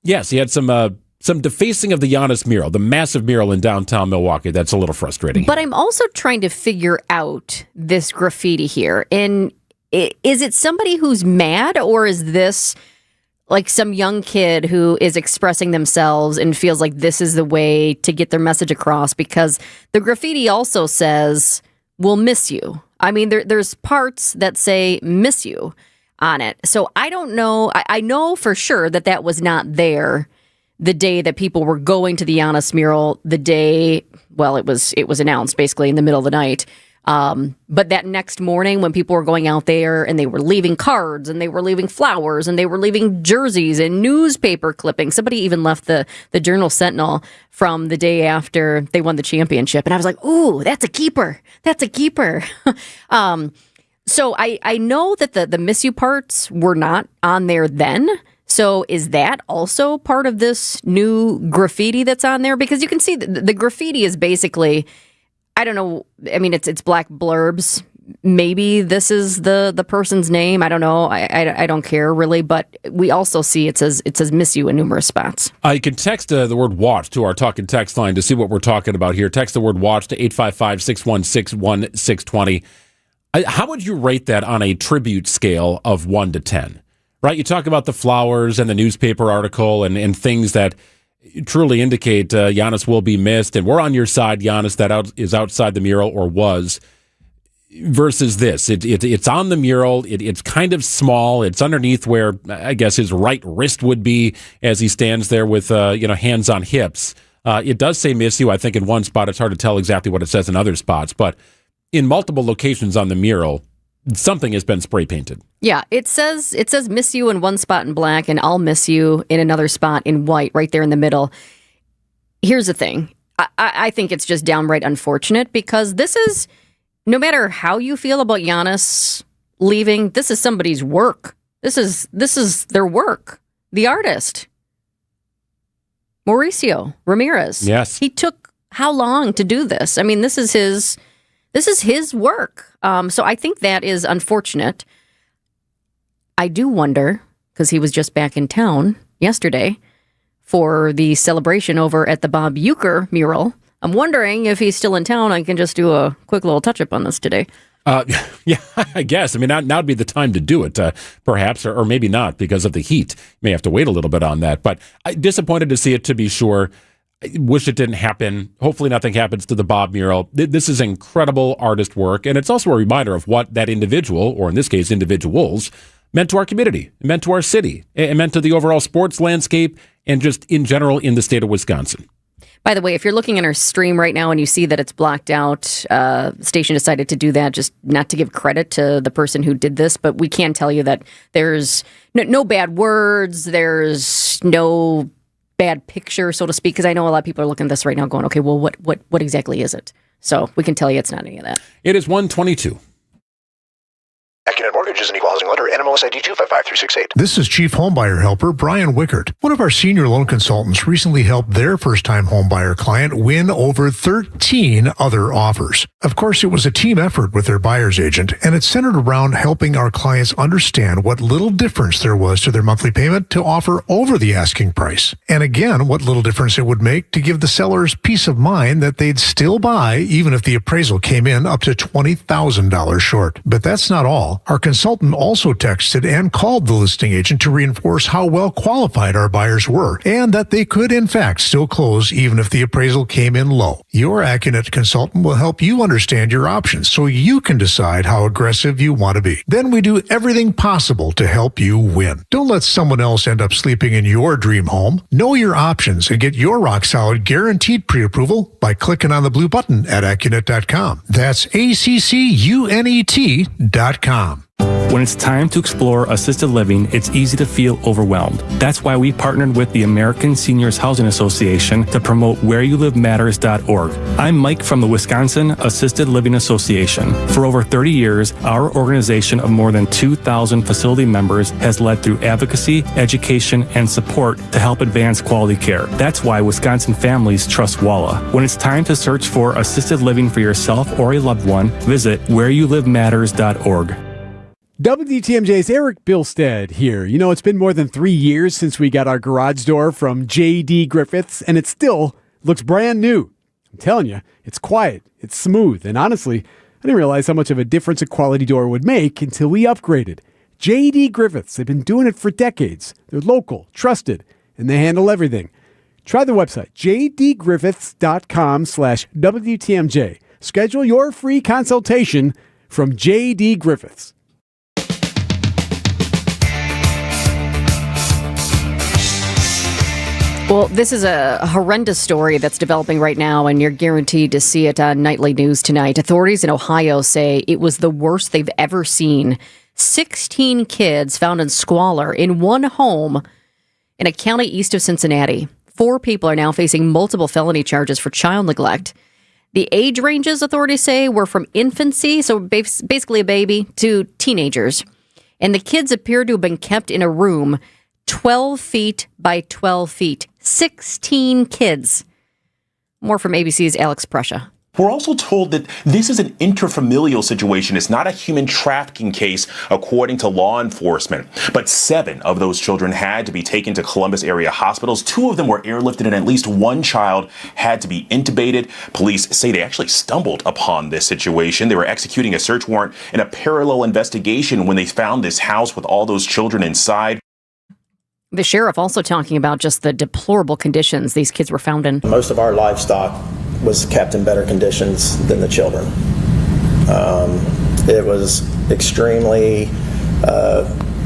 Speaker 8: yes, he had some defacing of the Giannis mural, the massive mural in downtown Milwaukee. That's a little frustrating.
Speaker 5: But I'm also trying to figure out this graffiti here. And is it somebody who's mad, or is this like some young kid who is expressing themselves and feels like this is the way to get their message across? Because the graffiti also says, "We'll miss you." I mean, there's parts that say "miss you" on it. So I don't know. I know for sure that was not there the day that people were going to the Giannis mural. The day, well, it was announced basically in the middle of the night. But that next morning when people were going out there and they were leaving cards and they were leaving flowers and they were leaving jerseys and newspaper clippings. Somebody even left the Journal Sentinel from the day after they won the championship. And I was like, ooh, that's a keeper. That's a keeper. So I know that the miss you parts were not on there then. So is that also part of this new graffiti that's on there? Because you can see the graffiti is basically, I don't know. I mean, it's black blurbs. Maybe this is the person's name. I don't know. I don't care really. But we also see it says "miss you" in numerous spots.
Speaker 8: You can text the word "watch" to our talk and text line to see what we're talking about here. Text the word "watch" to 855-616-1620. How would you rate that on a tribute scale of 1 to 10? Right, you talk about the flowers and the newspaper article and things that truly indicate Giannis will be missed, and we're on your side, Giannis, that is outside the mural or was, versus this. It's on the mural. It's kind of small. It's underneath where, I guess, his right wrist would be as he stands there with hands on hips. It does say "miss you," I think, in one spot. It's hard to tell exactly what it says in other spots, but in multiple locations on the mural, something has been spray painted.
Speaker 5: Yeah, it says "miss you" in one spot in black and "I'll miss you" in another spot in white, right there in the middle. Here's the thing. I think it's just downright unfortunate because this is, no matter how you feel about Giannis leaving, this is somebody's work. This is their work. The artist, Mauricio Ramirez.
Speaker 8: Yes.
Speaker 5: He took how long to do this? I mean, this is his work. So I think that is unfortunate. I do wonder, because he was just back in town yesterday for the celebration over at the Bob Uecker mural. I'm wondering if he's still in town. I can just do a quick little touch-up on this today.
Speaker 8: Yeah, I guess. I mean, now would be the time to do it, perhaps, or maybe not because of the heat. You may have to wait a little bit on that. But I'm disappointed to see it, to be sure. I wish it didn't happen. Hopefully nothing happens to the Bob mural. This is incredible artist work, and it's also a reminder of what that individual, or in this case, individuals, meant to our community, meant to our city, it meant to the overall sports landscape, and just in general in the state of Wisconsin.
Speaker 5: By the way, if you're looking at our stream right now and you see that it's blocked out, the station decided to do that just not to give credit to the person who did this, but we can tell you that there's no bad words, there's no bad picture, so to speak, because I know a lot of people are looking at this right now going, okay, well, what exactly is it? So we can tell you it's not any of that.
Speaker 8: It is 1:22.
Speaker 17: AccuNet Mortgage is an equal housing lender. NMLS ID 255368.
Speaker 20: This is Chief Homebuyer Helper Brian Wickert. One of our senior loan consultants recently helped their first-time homebuyer client win over 13 other offers. Of course, it was a team effort with their buyer's agent, and it centered around helping our clients understand what little difference there was to their monthly payment to offer over the asking price. And again, what little difference it would make to give the sellers peace of mind that they'd still buy even if the appraisal came in up to $20,000 short. But that's not all. Our consultant also texted and called the listing agent to reinforce how well qualified our buyers were and that they could, in fact, still close even if the appraisal came in low. Your AccuNet consultant will help you understand your options so you can decide how aggressive you want to be. Then we do everything possible to help you win. Don't let someone else end up sleeping in your dream home. Know your options and get your rock-solid guaranteed pre-approval by clicking on the blue button at AccuNet.com. That's ACCUNET.com.
Speaker 21: When it's time to explore assisted living, it's easy to feel overwhelmed. That's why we partnered with the American Seniors Housing Association to promote whereyouLiveMatters.org. I'm Mike from the Wisconsin Assisted Living Association. For over 30 years, our organization of more than 2,000 facility members has led through advocacy, education, and support to help advance quality care. That's why Wisconsin families trust WALA. When it's time to search for assisted living for yourself or a loved one, visit whereyouLiveMatters.org.
Speaker 23: WTMJ's Eric Bilstead here. You know, it's been more than 3 years since we got our garage door from J.D. Griffiths, and it still looks brand new. I'm telling you, it's quiet, it's smooth, and honestly, I didn't realize how much of a difference a quality door would make until we upgraded. J.D. Griffiths, they've been doing it for decades. They're local, trusted, and they handle everything. Try the website, jdgriffiths.com/WTMJ. Schedule your free consultation from J.D. Griffiths.
Speaker 5: Well, this is a horrendous story that's developing right now, and you're guaranteed to see it on Nightly News tonight. Authorities in Ohio say it was the worst they've ever seen. 16 kids found in squalor in one home in a county east of Cincinnati. 4 people are now facing multiple felony charges for child neglect. The age ranges, authorities say, were from infancy, so basically a baby, to teenagers. And the kids appear to have been kept in a room 12 feet by 12 feet. 16 kids. More from ABC's Alex Prescia.
Speaker 24: We're also told that this is an interfamilial situation. It's not a human trafficking case, according to law enforcement. But 7 of those children had to be taken to Columbus area hospitals. 2 of them were airlifted, and at least 1 child had to be intubated. Police say they actually stumbled upon this situation. They were executing a search warrant in a parallel investigation when they found this house with all those children inside.
Speaker 5: The sheriff also talking about just the deplorable conditions these kids were found in.
Speaker 25: Most of our livestock was kept in better conditions than the children. It was extremely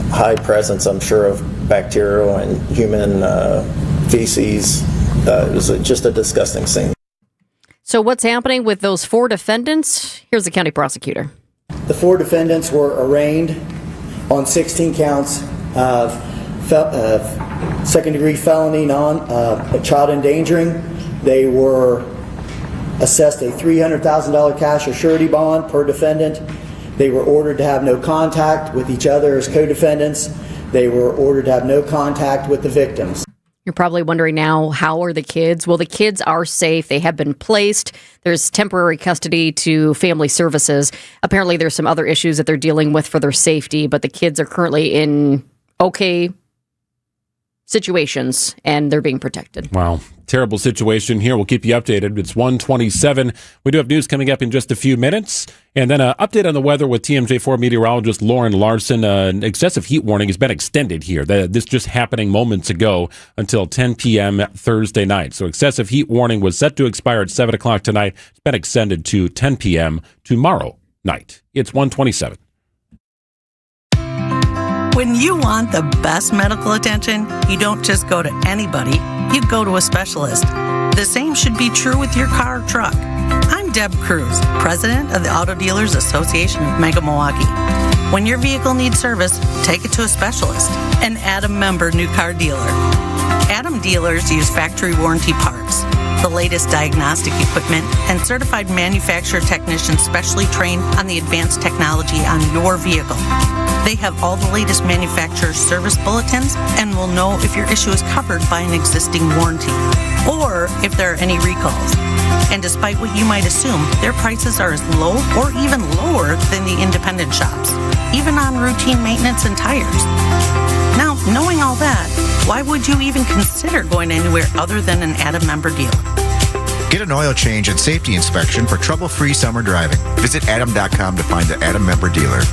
Speaker 25: high presence, I'm sure, of bacterial and human feces. It was just a disgusting scene.
Speaker 5: So what's happening with those 4 defendants? Here's the county prosecutor.
Speaker 27: The 4 defendants were arraigned on 16 counts of second-degree felony child endangering. They were assessed a $300,000 cash or surety bond per defendant. They were ordered to have no contact with each other as co-defendants. They were ordered to have no contact with the victims.
Speaker 5: You're probably wondering now, how are the kids? Well, the kids are safe. They have been placed. There's temporary custody to family services. Apparently, there's some other issues that they're dealing with for their safety, but the kids are currently in okay situations, and they're being protected.
Speaker 8: Wow. Terrible situation here. We'll keep you updated. It's 1:27. We do have news coming up in just a few minutes. And then an update on the weather with TMJ4 meteorologist Lauren Larson. An excessive heat warning has been extended here. This just happening moments ago until 10 p.m. Thursday night. So excessive heat warning was set to expire at 7 o'clock tonight. It's been extended to 10 p.m. tomorrow night. It's 1:27.
Speaker 1: When you want the best medical attention, you don't just go to anybody, you go to a specialist. The same should be true with your car or truck. I'm Deb Cruz, president of the Auto Dealers Association of Mega Milwaukee. When your vehicle needs service, take it to a specialist, an Adam member new car dealer. Adam dealers use factory warranty parts, the latest diagnostic equipment, and certified manufacturer technicians specially trained on the advanced technology on your vehicle. They have all the latest manufacturer service bulletins and will know if your issue is covered by an existing warranty or if there are any recalls. And despite what you might assume, their prices are as low or even lower than the independent shops, even on routine maintenance and tires. Now, knowing all that, why would you even consider going anywhere other than an Adam member dealer?
Speaker 4: Get an oil change and safety inspection for trouble-free summer driving. Visit adam.com to find the Adam member dealer.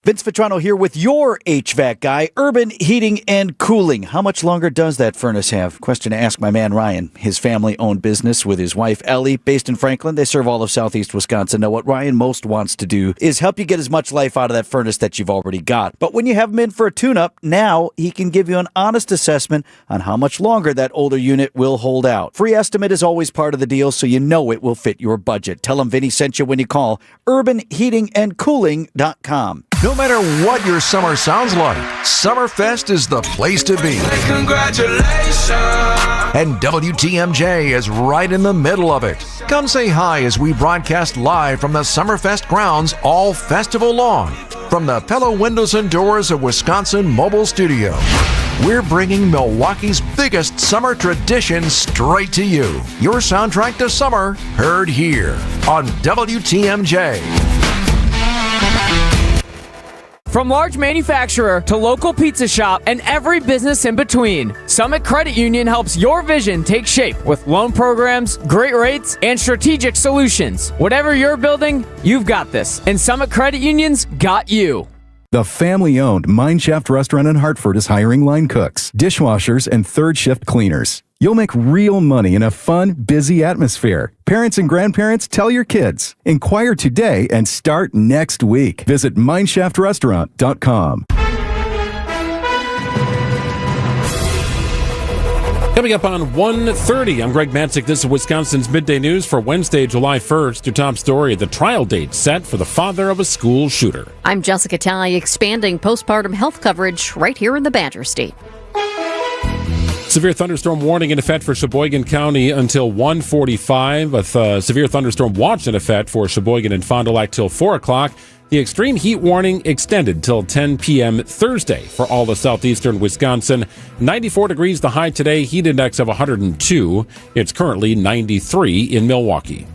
Speaker 9: Vince Vitrano here with your HVAC guy, Urban Heating and Cooling. How much longer does that furnace have? Question to ask my man Ryan. His family-owned business with his wife Ellie, based in Franklin. They serve all of southeast Wisconsin. Now, what Ryan most wants to do is help you get as much life out of that furnace that you've already got. But when you have him in for a tune-up, now he can give you an honest assessment on how much longer that older unit will hold out. Free estimate is always part of the deal, so you know it will fit your budget. Tell him Vinny sent you when you call urbanheatingandcooling.com.
Speaker 18: No matter what your summer sounds like, Summerfest is the place to be.
Speaker 6: Congratulations.
Speaker 18: And WTMJ is right in the middle of it. Come say hi as we broadcast live from the Summerfest grounds all festival long. From the Pella Windows and Doors of Wisconsin Mobile Studio, we're bringing Milwaukee's biggest summer tradition straight to you. Your soundtrack to summer, heard here on WTMJ.
Speaker 10: From large manufacturer to local pizza shop and every business in between, Summit Credit Union helps your vision take shape with loan programs, great rates, and strategic solutions. Whatever you're building, you've got this. And Summit Credit Union's got you.
Speaker 11: The family-owned Mineshaft Restaurant in Hartford is hiring line cooks, dishwashers, and third-shift cleaners. You'll make real money in a fun, busy atmosphere. Parents and grandparents, tell your kids. Inquire today and start next week. Visit MineShaftRestaurant.com.
Speaker 8: Coming up on 1:30, I'm Greg Matzik. This is Wisconsin's Midday News for Wednesday, July 1st. Your top story, the trial date set for the father of a school shooter.
Speaker 5: I'm Jessica Ty, expanding postpartum health coverage right here in the Badger State.
Speaker 8: Severe thunderstorm warning in effect for Sheboygan County until 1:45, with severe thunderstorm watch in effect for Sheboygan and Fond du Lac till 4 o'clock. The extreme heat warning extended till 10 p.m. Thursday for all of southeastern Wisconsin. 94 degrees the high today, heat index of 102. It's currently 93 in Milwaukee.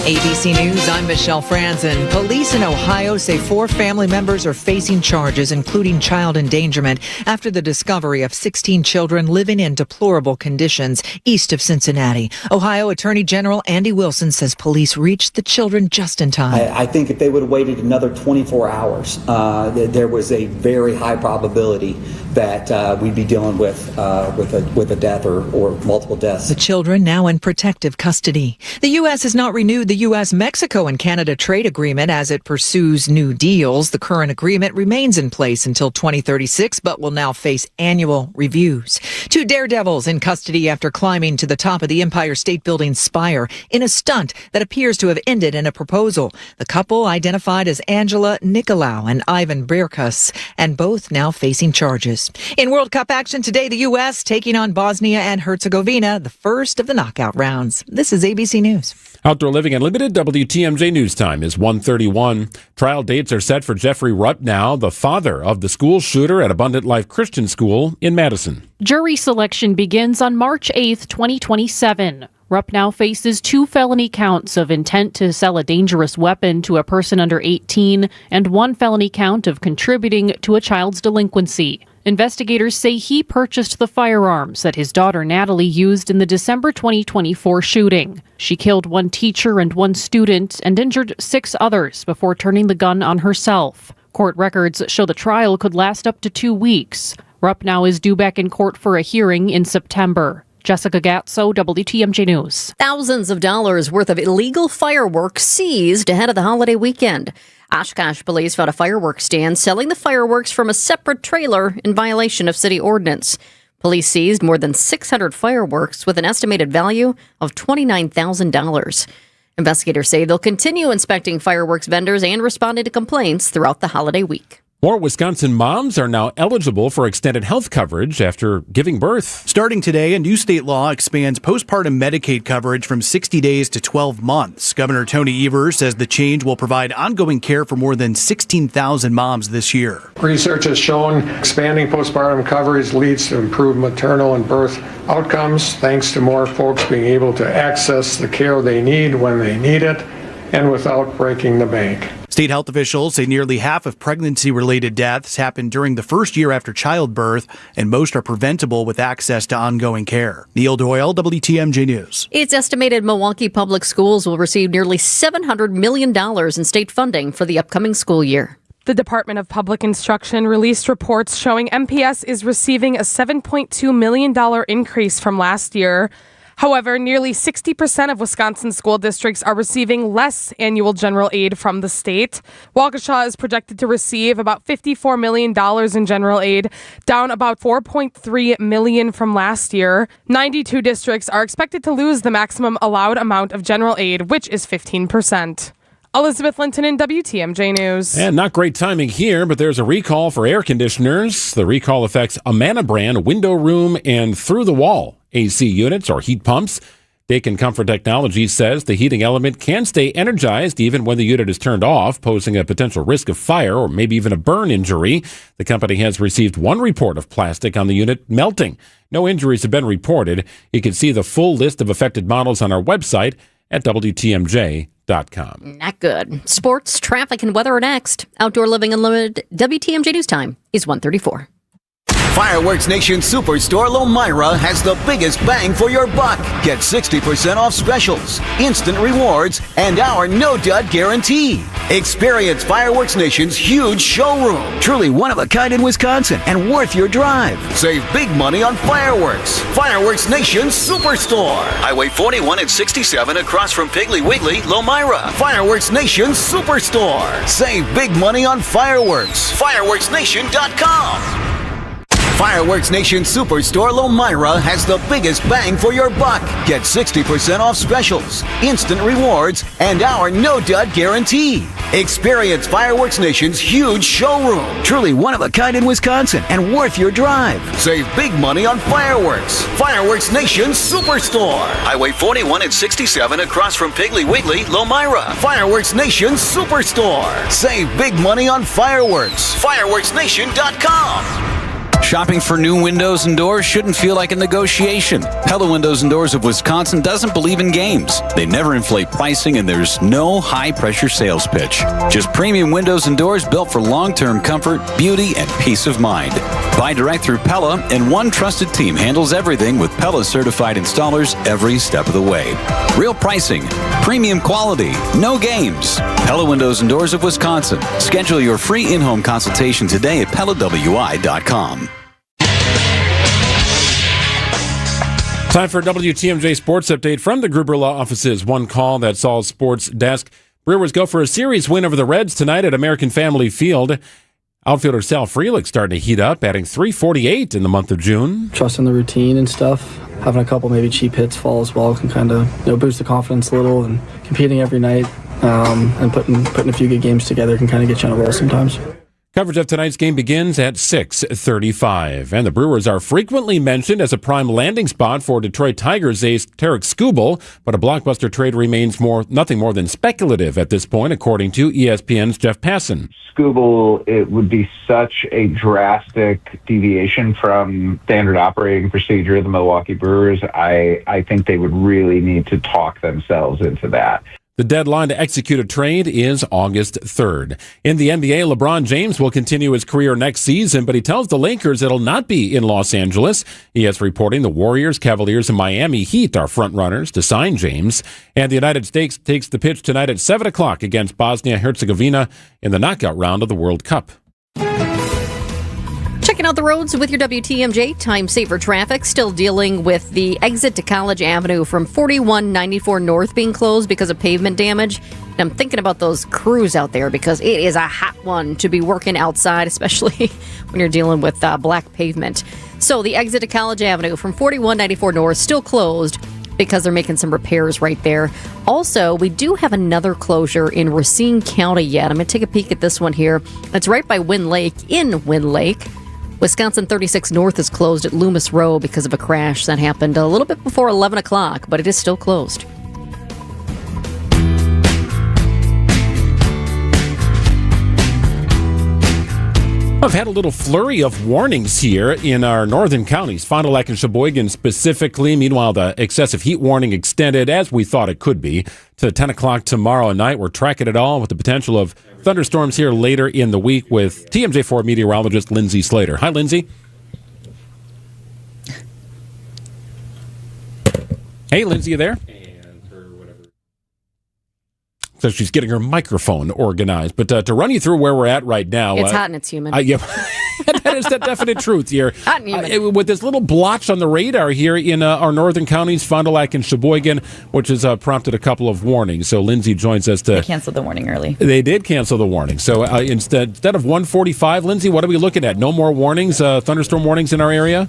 Speaker 16: ABC News, I'm Michelle Franzen. Police in Ohio say 4 family members are facing charges, including child endangerment, after the discovery of 16 children living in deplorable conditions east of Cincinnati. Ohio Attorney General Andy Wilson says police reached the children just in time.
Speaker 27: I think if they would have waited another 24 hours, there was a very high probability that we'd be dealing with a death or multiple deaths.
Speaker 16: The children now in protective custody. The U.S. has not renewed the the U.S., Mexico, and Canada trade agreement as it pursues new deals. The current agreement remains in place until 2036, but will now face annual reviews. 2 daredevils in custody after climbing to the top of the Empire State Building spire in a stunt that appears to have ended in a proposal. The couple identified as Angela Nicolau and Ivan Birkas, and both now facing charges. In World Cup action today, the U.S. taking on Bosnia and Herzegovina, the first of the knockout rounds. This is ABC News.
Speaker 8: Outdoor Living Unlimited, WTMJ News Time is 1:31. Trial dates are set for Jeffrey Rupnow, the father of the school shooter at Abundant Life Christian School in Madison.
Speaker 2: Jury selection begins on March 8th, 2027. Rupnow faces 2 felony counts of intent to sell a dangerous weapon to a person under 18 and 1 felony count of contributing to a child's delinquency. Investigators say he purchased the firearms that his daughter Natalie used in the December 2024 shooting. She killed 1 teacher and 1 student and injured 6 others before turning the gun on herself. Court records show the trial could last up to 2 weeks. Rupnow is due back in court for a hearing in September. Jessica Gatso, WTMJ News.
Speaker 5: Thousands of dollars worth of illegal fireworks seized ahead of the holiday weekend. Oshkosh police found a fireworks stand selling the fireworks from a separate trailer in violation of city ordinance. Police seized more than 600 fireworks with an estimated value of $29,000. Investigators say they'll continue inspecting fireworks vendors and responding to complaints throughout the holiday week.
Speaker 8: More Wisconsin moms are now eligible for extended health coverage after giving birth.
Speaker 3: Starting today, a new state law expands postpartum Medicaid coverage from 60 days to 12 months. Governor Tony Evers says the change will provide ongoing care for more than 16,000 moms this year.
Speaker 7: Research has shown expanding postpartum coverage leads to improved maternal and birth outcomes, thanks to more folks being able to access the care they need when they need it and without breaking the bank.
Speaker 3: State health officials say nearly half of pregnancy-related deaths happen during the first year after childbirth, and most are preventable with access to ongoing care. Neil Doyle, WTMJ News.
Speaker 5: It's estimated Milwaukee Public Schools will receive nearly $700 million in state funding for the upcoming school year.
Speaker 12: The Department of Public Instruction released reports showing MPS is receiving a $7.2 million increase from last year. However, nearly 60% of Wisconsin school districts are receiving less annual general aid from the state. Waukesha is projected to receive about $54 million in general aid, down about $4.3 million from last year. 92 districts are expected to lose the maximum allowed amount of general aid, which is 15%. Elizabeth Linton in WTMJ News.
Speaker 8: And not great timing here, but there's a recall for air conditioners. The recall affects Amana brand window room and through the wall AC units or heat pumps. Daikin Comfort Technologies says the heating element can stay energized even when the unit is turned off, posing a potential risk of fire or maybe even a burn injury. The company has received 1 report of plastic on the unit melting. No injuries have been reported. You can see the full list of affected models on our website at WTMJ.com.
Speaker 5: Not good. Sports, traffic, and weather are next. Outdoor Living Unlimited, WTMJ News Time is 1:34.
Speaker 14: Fireworks Nation Superstore Lomira has the biggest bang for your buck. Get 60% off specials, instant rewards, and our no-dud guarantee. Experience Fireworks Nation's huge showroom. Truly one of a kind in Wisconsin and worth your drive. Save big money on fireworks. Fireworks Nation Superstore. Highway 41 and 67 across from Piggly Wiggly, Lomira. Fireworks Nation Superstore. Save big money on fireworks. FireworksNation.com. Fireworks Nation Superstore Lomira has the biggest bang for your buck. Get 60% off specials, instant rewards, and our no-dud guarantee. Experience Fireworks Nation's huge showroom. Truly one of a kind in Wisconsin and worth your drive. Save big money on fireworks. Fireworks Nation Superstore. Highway 41 and 67 across from Piggly Wiggly, Lomira. Fireworks Nation Superstore. Save big money on fireworks. FireworksNation.com.
Speaker 19: Shopping for new windows and doors shouldn't feel like a negotiation. Pella Windows and Doors of Wisconsin doesn't believe in games. They never inflate pricing, and there's no high-pressure sales pitch. Just premium windows and doors built for long-term comfort, beauty, and peace of mind. Buy direct through Pella, and one trusted team handles everything with Pella-certified installers every step of the way. Real pricing, premium quality, no games. Pella Windows and Doors of Wisconsin. Schedule your free in-home consultation today at PellaWI.com.
Speaker 8: Time for a WTMJ Sports Update from the Gruber Law Office's One Call, that's all sports desk. Brewers go for a series win over the Reds tonight at American Family Field. Outfielder Sal Frelick starting to heat up, adding .348 in the month of June.
Speaker 13: Trusting the routine and stuff. Having a couple maybe cheap hits fall as well can kind of boost the confidence a little, and competing every night and putting a few good games together can kind of get you on a roll sometimes.
Speaker 8: Coverage of tonight's game begins at 6:35. And the Brewers are frequently mentioned as a prime landing spot for Detroit Tigers ace Tarek Skubal, but a blockbuster trade remains nothing more than speculative at this point, according to ESPN's Jeff Passan.
Speaker 15: Skubal, it would be such a drastic deviation from standard operating procedure of the Milwaukee Brewers. I think they would really need to talk themselves into that.
Speaker 8: The deadline to execute a trade is August 3rd. In the NBA, LeBron James will continue his career next season, but he tells the Lakers it'll not be in Los Angeles. He is reporting the Warriors, Cavaliers, and Miami Heat are frontrunners to sign James. And the United States takes the pitch tonight at 7 o'clock against Bosnia-Herzegovina in the knockout round of the World Cup.
Speaker 5: Checking out the roads with your WTMJ Time Saver Traffic. Still dealing with the exit to College Avenue from 4194 North being closed because of pavement damage. And I'm thinking about those crews out there because it is a hot one to be working outside, especially when you're dealing with black pavement. So the exit to College Avenue from 4194 North still closed because they're making some repairs right there. Also, we do have another closure in Racine County yet. I'm going to take a peek at this one here. It's right by Wind Lake in Wind Lake. Wisconsin 36 North is closed at Loomis Row because of a crash that happened a little bit before 11 o'clock, but it is still closed.
Speaker 8: I've had a little flurry of warnings here in our northern counties, Fond du Lac and Sheboygan specifically. Meanwhile, the excessive heat warning extended, as we thought it could be, to 10 o'clock tomorrow night. We're tracking it all with the potential of thunderstorms here later in the week with TMJ4 meteorologist Lindsay Slater. Hi, Lindsay. Hey, Lindsay, you there? So she's getting her microphone organized. But to run you through where we're at right now.
Speaker 5: It's hot and it's humid.
Speaker 8: Yeah, that is the definite truth here.
Speaker 5: Hot and humid.
Speaker 8: With this little blotch on the radar here in our northern counties, Fond du Lac and Sheboygan, which has prompted a couple of warnings. So Lindsay joins us to...
Speaker 17: They canceled the warning early.
Speaker 8: They did cancel the warning. So instead of 145, Lindsay, what are we looking at? No more warnings, thunderstorm warnings in our area?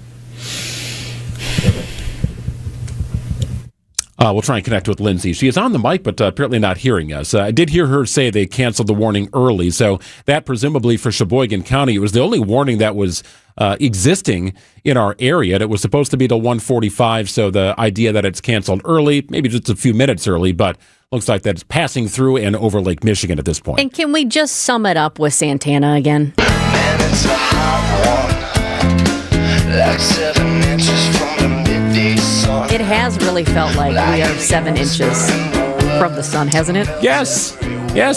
Speaker 8: We'll try and connect with Lindsay. She is on the mic, but apparently not hearing us. I did hear her say they canceled the warning early, so that presumably for Sheboygan County, it was the only warning that was existing in our area. And it was supposed to be till 1:45, so the idea that it's canceled early, maybe just a few minutes early, but looks like that's passing through and over Lake Michigan at this point.
Speaker 5: And can we just sum it up with Santana again?
Speaker 6: Man, it's a hot one, like 7 inches from the midday sun.
Speaker 5: It has really felt like we are 7 inches from the sun, hasn't it?
Speaker 8: Yes,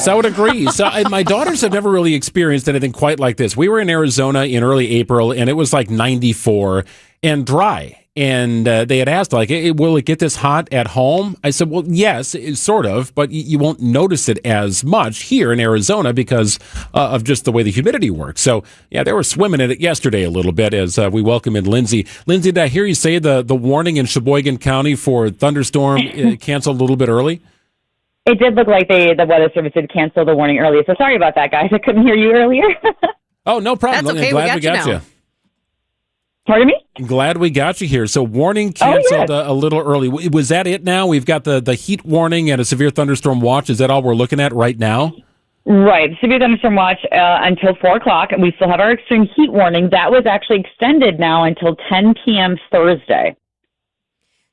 Speaker 8: I would agree. So my daughters have never really experienced anything quite like this. We were in Arizona in early April, and it was like 94 and dry. And they had asked, like, will it get this hot at home? I said, well, yes, sort of, but you won't notice it as much here in Arizona because of just the way the humidity works. So, yeah, they were swimming in it yesterday a little bit as we welcome in Lindsay. Lindsay, did I hear you say the warning in Sheboygan County for thunderstorm canceled a little bit early?
Speaker 17: It did look like the Weather Service did cancel the warning early. So sorry about that, guys. I couldn't hear you earlier.
Speaker 8: Oh, no problem.
Speaker 5: That's okay.
Speaker 8: Glad
Speaker 5: we got you.
Speaker 17: Pardon me?
Speaker 8: Glad we got you here. So warning canceled a little early. Was that it now? We've got the heat warning and a severe thunderstorm watch. Is that all we're looking at right now?
Speaker 17: Right. Severe thunderstorm watch until 4 o'clock. And we still have our extreme heat warning. That was actually extended now until 10 p.m. Thursday.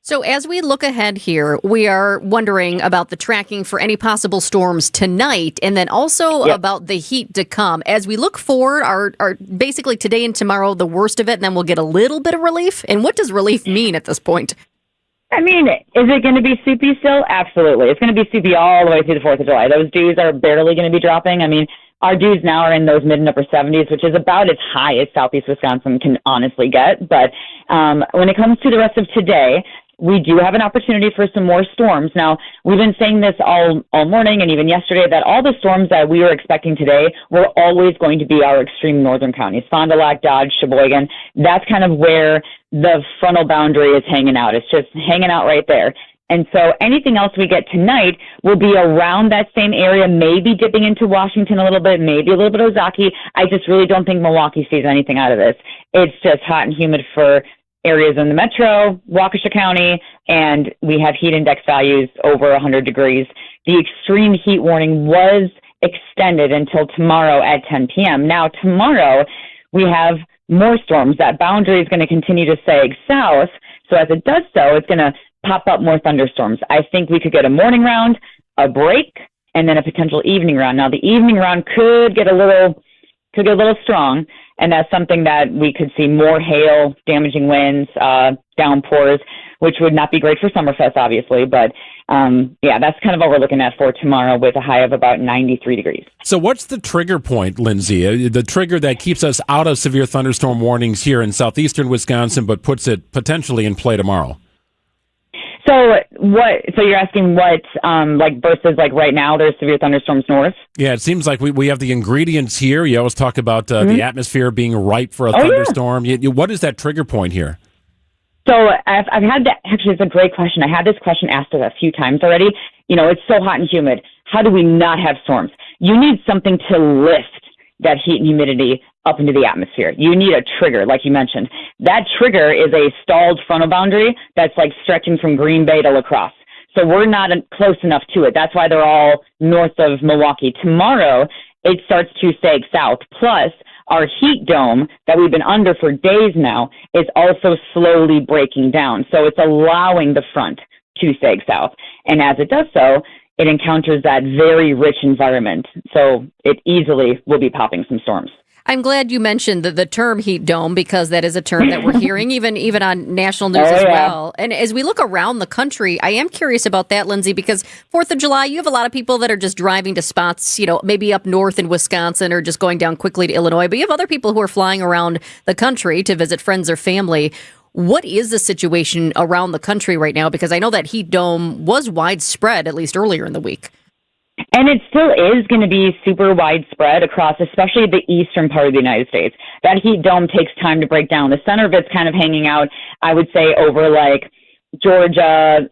Speaker 5: So as we look ahead here, we are wondering about the tracking for any possible storms tonight and then also about the heat to come. As we look forward, are basically today and tomorrow the worst of it, and then we'll get a little bit of relief? And what does relief mean at this point?
Speaker 17: I mean, is it going to be soupy still? Absolutely. It's going to be soupy all the way through the 4th of July. Those dews are barely going to be dropping. I mean, our dews now are in those mid and upper 70s, which is about as high as southeast Wisconsin can honestly get. But when it comes to the rest of today, we do have an opportunity for some more storms. Now, we've been saying this all morning and even yesterday that all the storms that we were expecting today were always going to be our extreme northern counties, Fond du Lac, Dodge, Sheboygan. That's kind of where the frontal boundary is hanging out. It's just hanging out right there. And so anything else we get tonight will be around that same area, maybe dipping into Washington a little bit, maybe a little bit of Ozaukee. I just really don't think Milwaukee sees anything out of this. It's just hot and humid for areas in the metro, Waukesha County, and we have heat index values over 100 degrees. The extreme heat warning was extended until tomorrow at 10 p.m. Now, tomorrow, we have more storms. That boundary is going to continue to sag south. So as it does so, it's going to pop up more thunderstorms. I think we could get a morning round, a break, and then a potential evening round. Now, the evening round could get a little strong, and that's something that we could see more hail, damaging winds, downpours, which would not be great for Summerfest, obviously. But that's kind of what we're looking at for tomorrow with a high of about 93 degrees.
Speaker 8: So what's the trigger point, Lindsay? The trigger that keeps us out of severe thunderstorm warnings here in southeastern Wisconsin, but puts it potentially in play tomorrow?
Speaker 17: So you're asking what, versus right now there's severe thunderstorms north?
Speaker 8: Yeah, it seems like we have the ingredients here. You always talk about the atmosphere being ripe for a thunderstorm. Yeah. What is that trigger point here?
Speaker 17: So I've had that. Actually, it's a great question. I had this question asked a few times already. It's so hot and humid. How do we not have storms? You need something to lift that heat and humidity up into the atmosphere. You need a trigger, like you mentioned. That trigger is a stalled frontal boundary that's stretching from Green Bay to La Crosse. So we're not close enough to it. That's why they're all north of Milwaukee. Tomorrow, it starts to sag south. Plus, our heat dome that we've been under for days now is also slowly breaking down. So it's allowing the front to sag south. And as it does so, it encounters that very rich environment. So it easily will be popping some storms.
Speaker 5: I'm glad you mentioned the term heat dome, because that is a term that we're hearing even on national news as well. And as we look around the country, I am curious about that, Lindsay, because 4th of July, you have a lot of people that are just driving to spots, maybe up north in Wisconsin or just going down quickly to Illinois. But you have other people who are flying around the country to visit friends or family. What is the situation around the country right now? Because I know that heat dome was widespread, at least earlier in the week.
Speaker 17: And it still is going to be super widespread across, especially the eastern part of the United States. That heat dome takes time to break down. The center of it's kind of hanging out, I would say, over Georgia,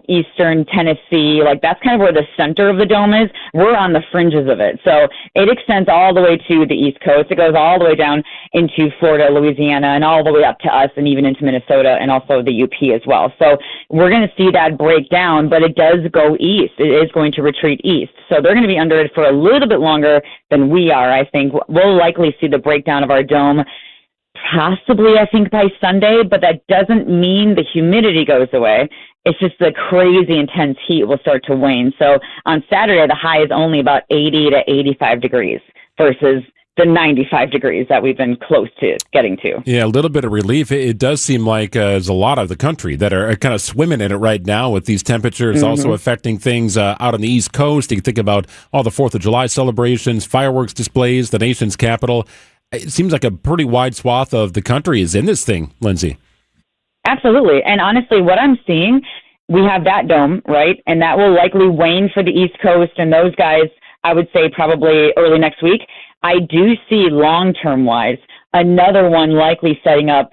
Speaker 17: eastern Tennessee. That's kind of where the center of the dome is. We're on the fringes of it. So it extends all the way to the East Coast. It goes all the way down into Florida, Louisiana, and all the way up to us, and even into Minnesota, and also the UP as well. So we're going to see that break down, but it does go east. It is going to retreat east. So they're going to be under it for a little bit longer than we are, I think. We'll likely see the breakdown of our dome possibly, I think, by Sunday, but that doesn't mean the humidity goes away. It's just the crazy intense heat will start to wane. So on Saturday, the high is only about 80 to 85 degrees versus the 95 degrees that we've been close to getting to.
Speaker 8: Yeah, a little bit of relief. It does seem like there's a lot of the country that are kind of swimming in it right now with these temperatures also affecting things out on the East Coast. You can think about all the 4th of July celebrations, fireworks displays, the nation's capital. It seems like a pretty wide swath of the country is in this thing, Lindsay.
Speaker 17: Absolutely. And honestly, what I'm seeing, we have that dome, right? And that will likely wane for the East Coast and those guys, I would say probably early next week. I do see long-term wise, another one likely setting up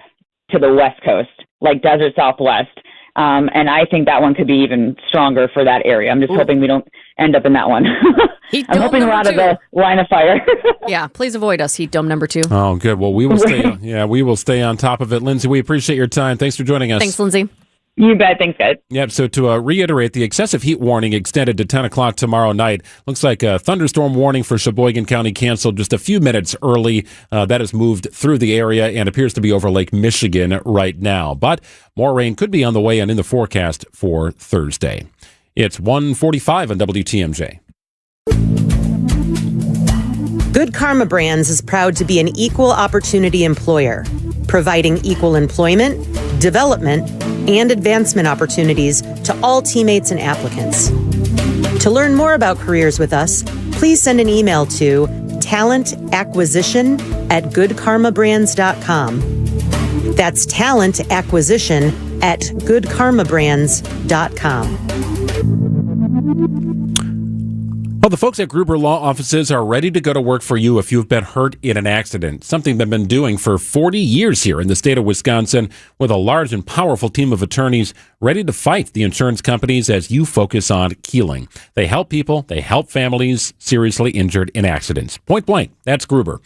Speaker 17: to the West Coast, like Desert Southwest. And I think that one could be even stronger for that area. I'm just hoping we don't end up in that one. I'm hoping we're out of the line of fire.
Speaker 5: Yeah, please avoid us, heat dome number 2.
Speaker 8: Oh, good. Well, we will stay. We will stay on top of it, Lindsay. We appreciate your time. Thanks for joining us.
Speaker 5: Thanks, Lindsay.
Speaker 17: You bet. Thanks, guys.
Speaker 8: Yep. So to reiterate, the excessive heat warning extended to 10 o'clock tomorrow night. Looks like a thunderstorm warning for Sheboygan County canceled just a few minutes early. That has moved through the area and appears to be over Lake Michigan right now. But more rain could be on the way and in the forecast for Thursday. It's 1:45 on WTMJ.
Speaker 20: Good Karma Brands is proud to be an equal opportunity employer, providing equal employment, development, and advancement opportunities to all teammates and applicants. To learn more about careers with us, please send an email to talentacquisition@goodkarmabrands.com. That's talent acquisition at goodkarmabrand's.com.
Speaker 8: Well, the folks at Gruber Law Offices are ready to go to work for you if you've been hurt in an accident, something they've been doing for 40 years here in the state of Wisconsin with a large and powerful team of attorneys ready to fight the insurance companies as you focus on healing. They help people, they help families seriously injured in accidents. Point blank, that's Gruber.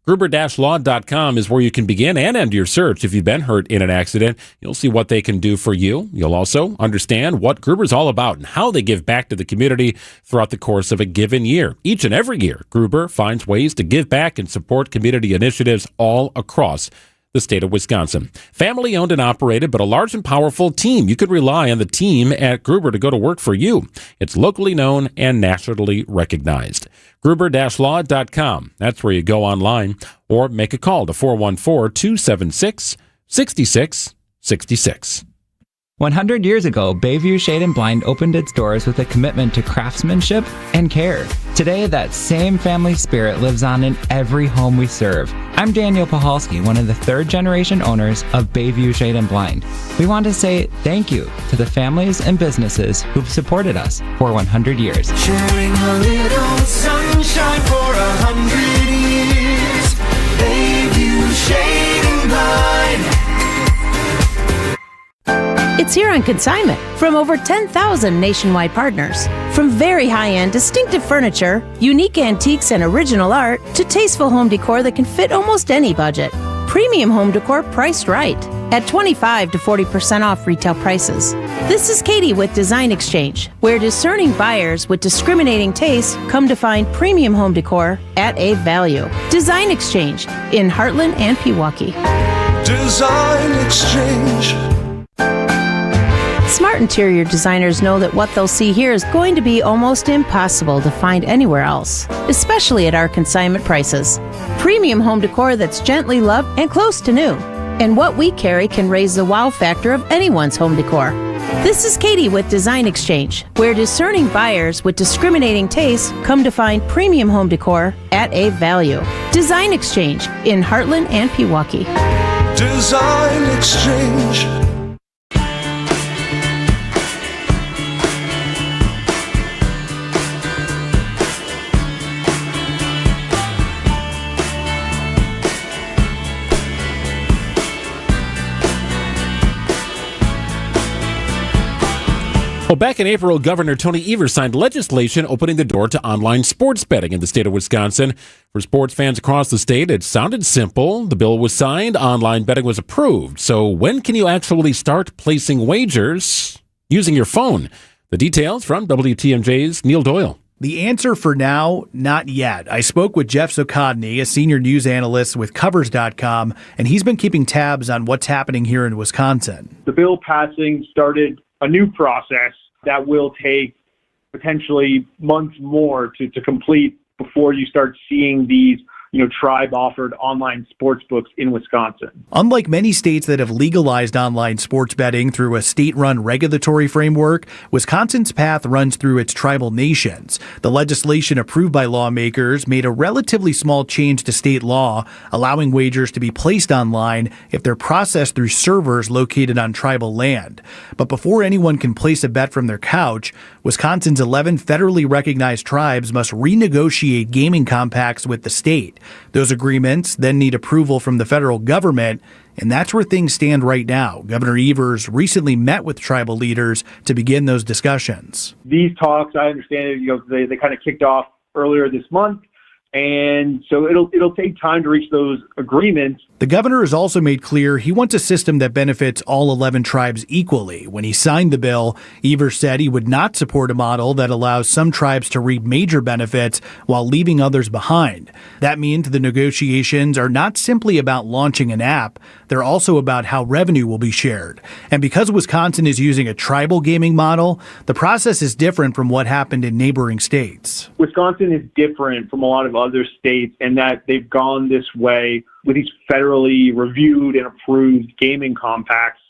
Speaker 8: Gruber-law.com is where you can begin and end your search if you've been hurt in an accident. You'll see what they can do for you. You'll also understand what Gruber's all about and how they give back to the community throughout the course of a given year. Each and every year, Gruber finds ways to give back and support community initiatives all across the state of Wisconsin. Family owned and operated, but a large and powerful team. You could rely on the team at Gruber to go to work for you. It's locally known and nationally recognized. Gruber-law.com. That's where you go online or make a call to 414-276-6666.
Speaker 1: 100 years ago, Bayview Shade and Blind opened its doors with a commitment to craftsmanship and care. Today, that same family spirit lives on in every home we serve. I'm Daniel Pahalski, one of the third-generation owners of Bayview Shade and Blind. We want to say thank you to the families and businesses who've supported us for 100 years.
Speaker 6: Sharing a little sunshine for 100 years. Bayview Shade and Blind.
Speaker 21: It's here on consignment from over 10,000 nationwide partners. From very high-end, distinctive furniture, unique antiques and original art, to tasteful home decor that can fit almost any budget. Premium home decor priced right at 25 to 40% off retail prices. This is Katie with Design Exchange, where discerning buyers with discriminating taste come to find premium home decor at a value. Design Exchange in Heartland and Pewaukee.
Speaker 6: Design Exchange.
Speaker 21: Smart interior designers know that what they'll see here is going to be almost impossible to find anywhere else, especially at our consignment prices. Premium home decor that's gently loved and close to new. And what we carry can raise the wow factor of anyone's home decor. This is Katie with Design Exchange, where discerning buyers with discriminating taste come to find premium home decor at a value. Design Exchange in Heartland and Pewaukee.
Speaker 6: Design Exchange.
Speaker 8: Well, back in April, Governor Tony Evers signed legislation opening the door to online sports betting in the state of Wisconsin. For sports fans across the state, it sounded simple. The bill was signed, online betting was approved. So when can you actually start placing wagers using your phone? The details from WTMJ's Neil Doyle.
Speaker 3: The answer for now, not yet. I spoke with Jeff Zucodny, a senior news analyst with Covers.com, and he's been keeping tabs on what's happening here in Wisconsin.
Speaker 22: The bill passing started a new process that will take potentially months more to complete before you start seeing these tribe-offered online sports books in Wisconsin.
Speaker 3: Unlike many states that have legalized online sports betting through a state-run regulatory framework, Wisconsin's path runs through its tribal nations. The legislation approved by lawmakers made a relatively small change to state law, allowing wagers to be placed online if they're processed through servers located on tribal land. But before anyone can place a bet from their couch, Wisconsin's 11 federally recognized tribes must renegotiate gaming compacts with the state. Those agreements then need approval from the federal government, and that's where things stand right now. Governor Evers recently met with tribal leaders to begin those discussions.
Speaker 22: These talks, I understand, they kind of kicked off earlier this month, and so it'll take time to reach those agreements.
Speaker 3: The governor has also made clear he wants a system that benefits all 11 tribes equally. When he signed the bill, Evers said he would not support a model that allows some tribes to reap major benefits while leaving others behind. That means the negotiations are not simply about launching an app, they're also about how revenue will be shared. And because Wisconsin is using a tribal gaming model, the process is different from what happened in neighboring states.
Speaker 22: Wisconsin is different from a lot of other states in that they've gone this way with these federally reviewed and approved gaming compacts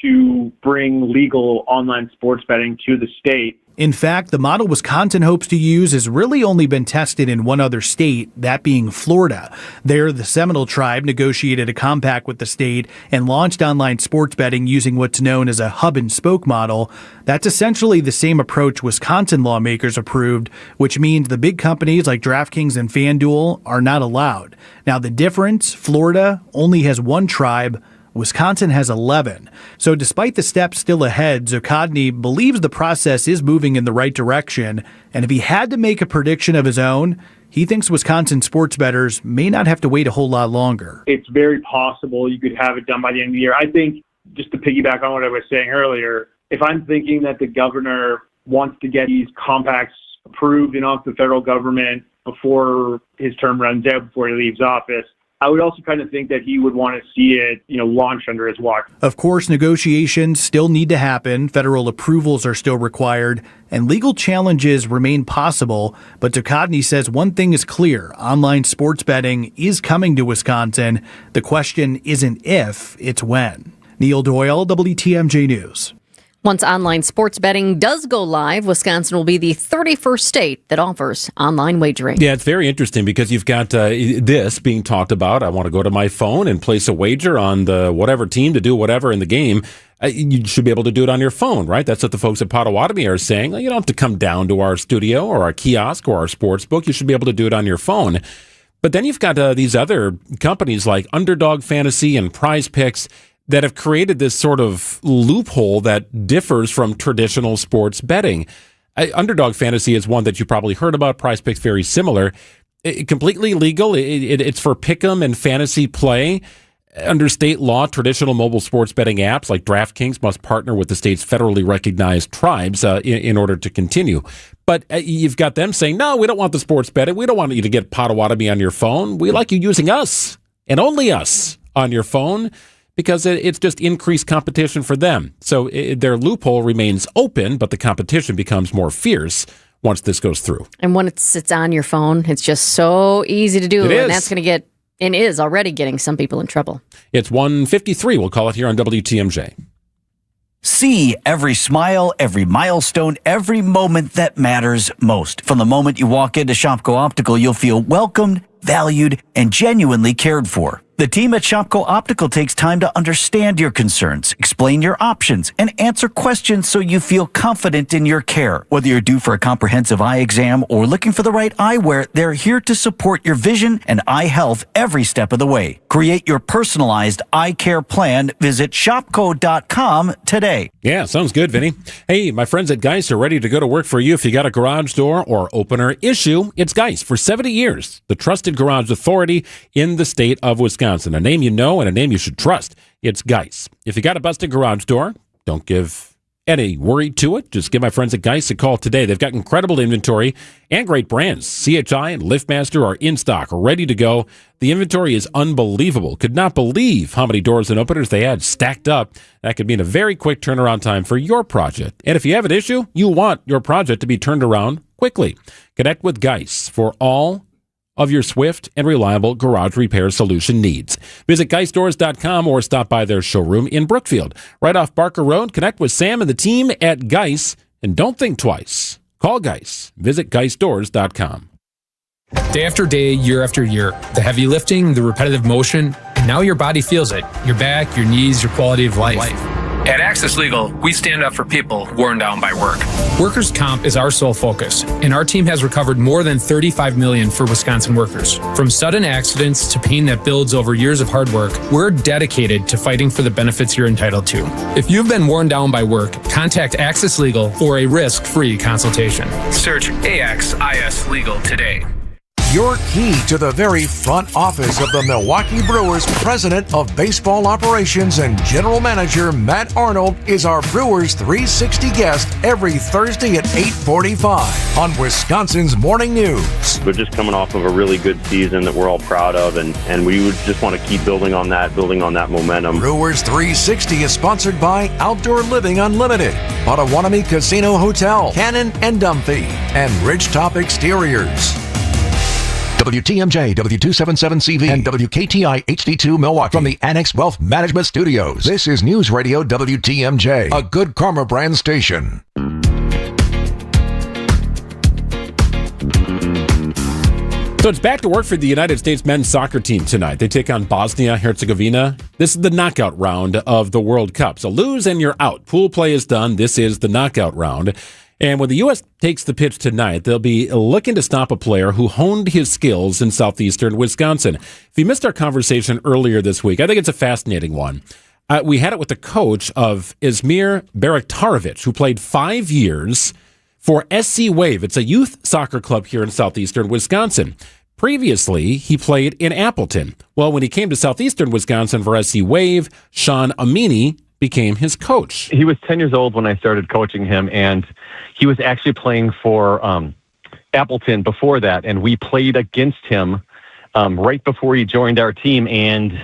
Speaker 22: to bring legal online sports betting to the state.
Speaker 3: In fact, the model Wisconsin hopes to use has really only been tested in one other state, that being Florida. There, the Seminole tribe negotiated a compact with the state and launched online sports betting using what's known as a hub and spoke model. That's essentially the same approach Wisconsin lawmakers approved, which means the big companies like DraftKings and FanDuel are not allowed. Now, the difference, Florida only has one tribe, Wisconsin has 11. So despite the steps still ahead, Zuccotti believes the process is moving in the right direction. And if he had to make a prediction of his own, he thinks Wisconsin sports bettors may not have to wait a whole lot longer.
Speaker 22: It's very possible you could have it done by the end of the year. I think, just to piggyback on what I was saying earlier, if I'm thinking that the governor wants to get these compacts approved and off the federal government before his term runs out, before he leaves office, I would also kind of think that he would want to see it, launched under his watch.
Speaker 3: Of course, negotiations still need to happen. Federal approvals are still required, and legal challenges remain possible. But Zuccotti says one thing is clear. Online sports betting is coming to Wisconsin. The question isn't if, it's when. Neil Doyle, WTMJ News.
Speaker 5: Once online sports betting does go live, Wisconsin will be the 31st state that offers online wagering.
Speaker 8: Yeah, it's very interesting because you've got this being talked about. I want to go to my phone and place a wager on the whatever team to do whatever in the game. You should be able to do it on your phone, right? That's what the folks at Potawatomi are saying. You don't have to come down to our studio or our kiosk or our sports book. You should be able to do it on your phone. But then you've got these other companies like Underdog Fantasy and Prize Picks that have created this sort of loophole that differs from traditional sports betting. Underdog Fantasy is one that you probably heard about. Prize Picks, very similar. Completely legal. It's for pick'em and fantasy play. Under state law, traditional mobile sports betting apps like DraftKings must partner with the state's federally recognized tribes in order to continue. But you've got them saying, no, we don't want the sports betting. We don't want you to get Potawatomi on your phone. We like you using us and only us on your phone, because it's just increased competition for them. So their loophole remains open, but the competition becomes more fierce once this goes through.
Speaker 5: And when it's on your phone, it's just so easy to do. And that's going to get, and is already getting some people in trouble.
Speaker 8: It's 1:53. We'll call it here on WTMJ.
Speaker 4: See every smile, every milestone, every moment that matters most. From the moment you walk into Shopko Optical, you'll feel welcomed, valued, and genuinely cared for. The team at Shopko Optical takes time to understand your concerns, explain your options, and answer questions so you feel confident in your care. Whether you're due for a comprehensive eye exam or looking for the right eyewear, they're here to support your vision and eye health every step of the way. Create your personalized eye care plan. Visit shopko.com today.
Speaker 8: Yeah, sounds good, Vinny. Hey, my friends at Geist are ready to go to work for you. If you got a garage door or opener issue, it's Geist. For 70 years, the trusted garage authority in the state of Wisconsin. A name you know and a name you should trust. It's Geist. If you got a busted garage door, don't give any worry to it. Just give my friends at Geist a call today. They've got incredible inventory and great brands. CHI and LiftMaster are in stock, ready to go. The inventory is unbelievable. Could not believe how many doors and openers they had stacked up. That could mean a very quick turnaround time for your project. And if you have an issue, you want your project to be turned around quickly. Connect with Geist for all of your swift and reliable garage repair solution needs. Visit geistdoors.com or stop by their showroom in Brookfield. Right off Barker Road, connect with Sam and the team at Geist, and don't think twice. Call Geist. Visit geistdoors.com.
Speaker 9: Day after day, year after year, the heavy lifting, the repetitive motion, and now your body feels it. Your back, your knees, your quality of life.
Speaker 18: At Access Legal, we stand up for people worn down by work.
Speaker 9: Workers' comp is our sole focus, and our team has recovered more than $35 million for Wisconsin workers. From sudden accidents to pain that builds over years of hard work, we're dedicated to fighting for the benefits you're entitled to. If you've been worn down by work, contact Access Legal for a risk-free consultation.
Speaker 18: Search AXIS Legal today.
Speaker 23: Your key to the very front office of the Milwaukee Brewers president of baseball operations and general manager Matt Arnold is our Brewers 360 guest every Thursday at 8:45 on Wisconsin's Morning News.
Speaker 24: We're just coming off of a really good season that we're all proud of, and we would just want to keep building on that momentum.
Speaker 23: Brewers 360 is sponsored by Outdoor Living Unlimited, Potawatomi Casino Hotel, Cannon and Dumphy, and Ridgetop Exteriors. WTMJ, W277CV, and WKTI HD2 Milwaukee. From the Annex Wealth Management Studios, this is News Radio WTMJ, a Good Karma brand station.
Speaker 8: So it's back to work for the United States men's soccer team tonight. They take on Bosnia-Herzegovina. This is the knockout round of the World Cup. So lose and you're out. Pool play is done. This is the knockout round. And when the U.S. takes the pitch tonight, they'll be looking to stop a player who honed his skills in southeastern Wisconsin. If you missed our conversation earlier this week, I think it's a fascinating one. We had it with the coach of Izmir Baraktarovic, who played 5 years for SC Wave. It's a youth soccer club here in southeastern Wisconsin. Previously, he played in Appleton. Well, when he came to southeastern Wisconsin for SC Wave, Sean Amini became his coach.
Speaker 2: He was 10 years old when I started coaching him, and he was actually playing for Appleton before that, and we played against him right before he joined our team, and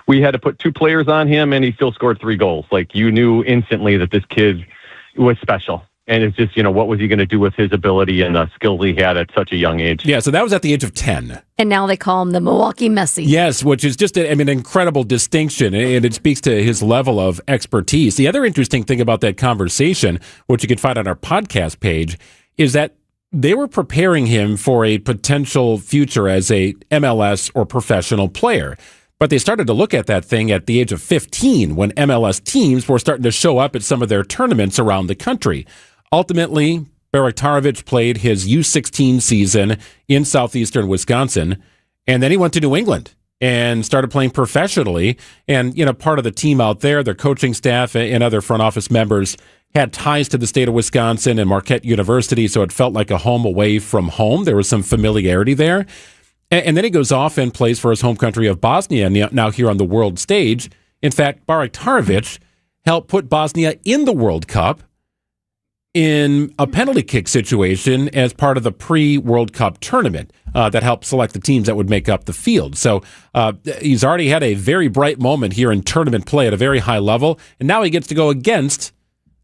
Speaker 2: we had to put 2 players on him, and he still scored 3 goals. Like, you knew instantly that this kid was special. And it's just, what was he going to do with his ability and the skills he had at such a young age?
Speaker 8: Yeah, so that was at the age of 10.
Speaker 5: And now they call him the Milwaukee Messi.
Speaker 8: Yes, which is just an incredible distinction, and it speaks to his level of expertise. The other interesting thing about that conversation, which you can find on our podcast page, is that they were preparing him for a potential future as a MLS or professional player. But they started to look at that thing at the age of 15 when MLS teams were starting to show up at some of their tournaments around the country. Ultimately, Baraktarovic played his U16 season in southeastern Wisconsin, and then he went to New England and started playing professionally. And, part of the team out there, their coaching staff and other front office members had ties to the state of Wisconsin and Marquette University, so it felt like a home away from home. There was some familiarity there. And then he goes off and plays for his home country of Bosnia, now here on the world stage. In fact, Baraktarovic helped put Bosnia in the World Cup in a penalty kick situation as part of the pre-World Cup tournament that helped select the teams that would make up the field. So he's already had a very bright moment here in tournament play at a very high level, and now he gets to go against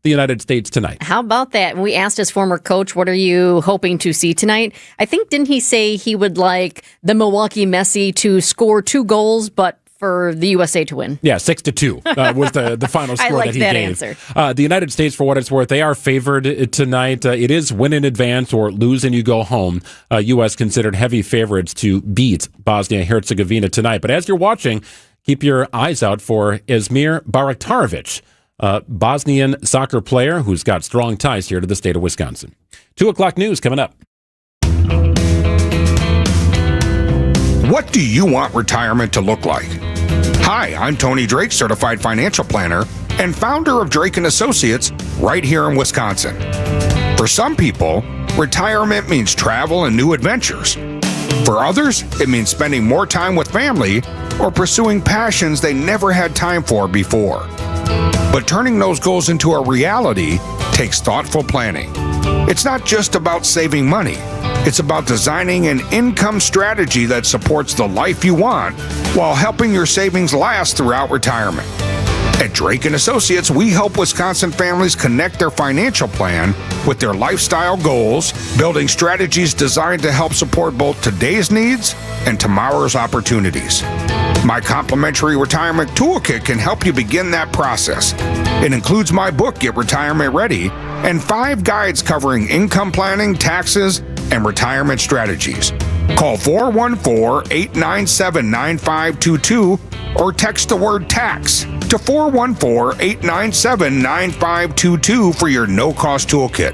Speaker 8: the United States tonight.
Speaker 5: How about that? We asked his former coach, what are you hoping to see tonight? I think, didn't he say he would like the Milwaukee Messi to score 2 goals, but for the USA to win?
Speaker 8: Yeah, 6-2 was the final score
Speaker 5: I like
Speaker 8: that he
Speaker 5: that
Speaker 8: gave.
Speaker 5: Answer.
Speaker 8: The United States, for what it's worth, they are favored tonight. It is win in advance or lose and you go home. U.S. considered heavy favorites to beat Bosnia-Herzegovina tonight. But as you're watching, keep your eyes out for Izmir Baraktarovic, Bosnian soccer player who's got strong ties here to the state of Wisconsin. 2 o'clock news coming up.
Speaker 10: What do you want retirement to look like? Hi, I'm Tony Drake, certified financial planner and founder of Drake & Associates right here in Wisconsin. For some people, retirement means travel and new adventures. For others, it means spending more time with family or pursuing passions they never had time for before. But turning those goals into a reality takes thoughtful planning. It's not just about saving money. It's about designing an income strategy that supports the life you want while helping your savings last throughout retirement. At Drake & Associates, we help Wisconsin families connect their financial plan with their lifestyle goals, building strategies designed to help support both today's needs and tomorrow's opportunities. My complimentary retirement toolkit can help you begin that process. It includes my book, Get Retirement Ready, and 5 guides covering income planning, taxes, and retirement strategies. Call 414-897-9522 or text the word tax to 414-897-9522 for your no-cost toolkit.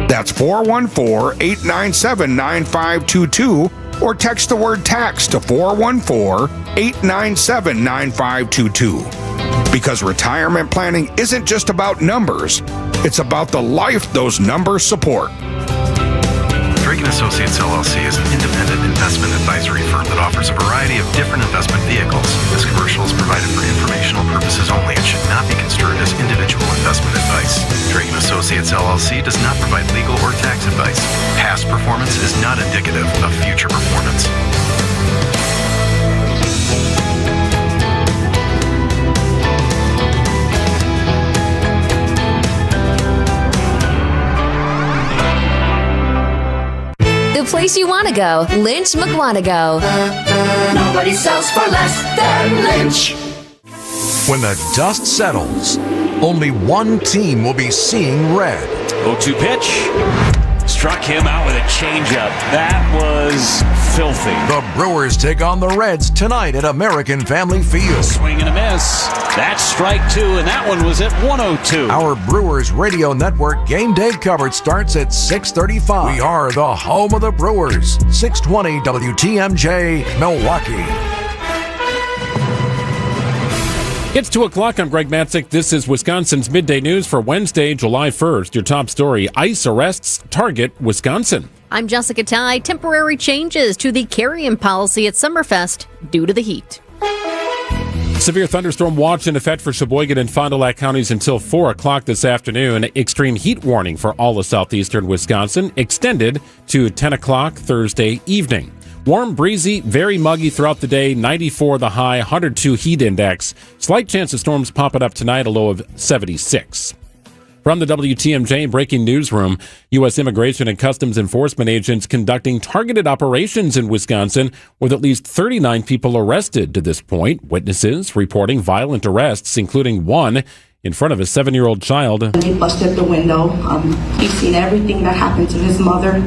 Speaker 10: That's 414-897-9522 or text the word tax to 414-897-9522. Because retirement planning isn't just about numbers, it's about the life those numbers support.
Speaker 11: Drake & Associates LLC is an independent investment advisory firm that offers a variety of different investment vehicles. This commercial is provided for informational purposes only and should not be construed as individual investment advice. Drake & Associates LLC does not provide legal or tax advice. Past performance is not indicative of future performance.
Speaker 5: The place
Speaker 7: place you want to go. Lynch McWanago.
Speaker 6: Nobody sells for less than Lynch.
Speaker 23: When the dust settles, only one team will be seeing red.
Speaker 12: 0-2 pitch. Struck him out with a changeup. That was filthy.
Speaker 23: The Brewers take on the Reds tonight at American Family Field.
Speaker 12: Swing and a miss. That's strike two, and that one was at 102.
Speaker 23: Our Brewers Radio Network game day coverage starts at 6:35. We are the home of the Brewers. 620 WTMJ, Milwaukee.
Speaker 8: It's 2 o'clock. I'm Greg Matzik. This is Wisconsin's Midday News for Wednesday, July 1st. Your top story, ICE arrests target Wisconsin.
Speaker 5: I'm Jessica Ty. Temporary changes to the carry-in policy at Summerfest due to the heat.
Speaker 8: Severe thunderstorm watch in effect for Sheboygan and Fond du Lac counties until 4 o'clock this afternoon. Extreme heat warning for all of southeastern Wisconsin extended to 10 o'clock Thursday evening. Warm, breezy, very muggy throughout the day. 94 the high, 102 heat index. Slight chance of storms popping up tonight, a low of 76. From the WTMJ breaking newsroom, U.S. Immigration and Customs Enforcement agents conducting targeted operations in Wisconsin with at least 39 people arrested to this point. Witnesses reporting violent arrests, including one in front of a 7-year-old child.
Speaker 14: They busted the window. He's seen everything that happened to his mother,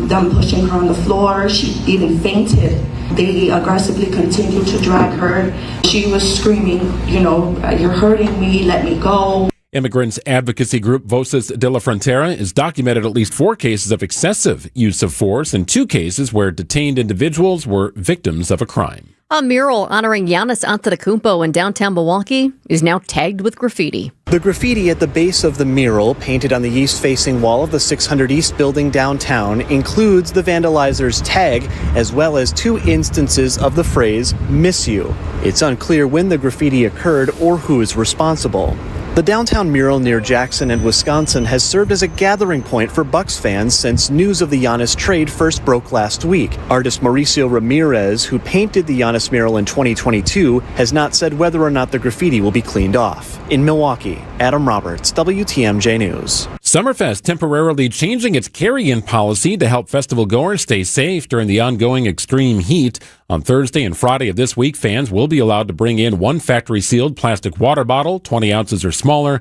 Speaker 14: them pushing her on the floor. She even fainted. They aggressively continued to drag her. She was screaming, you're hurting me, let me go.
Speaker 8: Immigrants advocacy group Voces de la Frontera has documented at least 4 cases of excessive use of force and 2 cases where detained individuals were victims of a crime.
Speaker 5: A mural honoring Giannis Antetokounmpo in downtown Milwaukee is now tagged with graffiti.
Speaker 16: The graffiti at the base of the mural, painted on the east-facing wall of the 600 East building downtown, includes the vandalizer's tag, as well as 2 instances of the phrase, "miss you." It's unclear when the graffiti occurred or who is responsible. The downtown mural near Jackson and Wisconsin has served as a gathering point for Bucks fans since news of the Giannis trade first broke last week. Artist Mauricio Ramirez, who painted the Giannis mural in 2022, has not said whether or not the graffiti will be cleaned off. In Milwaukee, Adam Roberts, WTMJ News.
Speaker 8: Summerfest temporarily changing its carry-in policy to help festival goers stay safe during the ongoing extreme heat. On Thursday and Friday of this week, fans will be allowed to bring in 1 factory-sealed plastic water bottle, 20 ounces or smaller.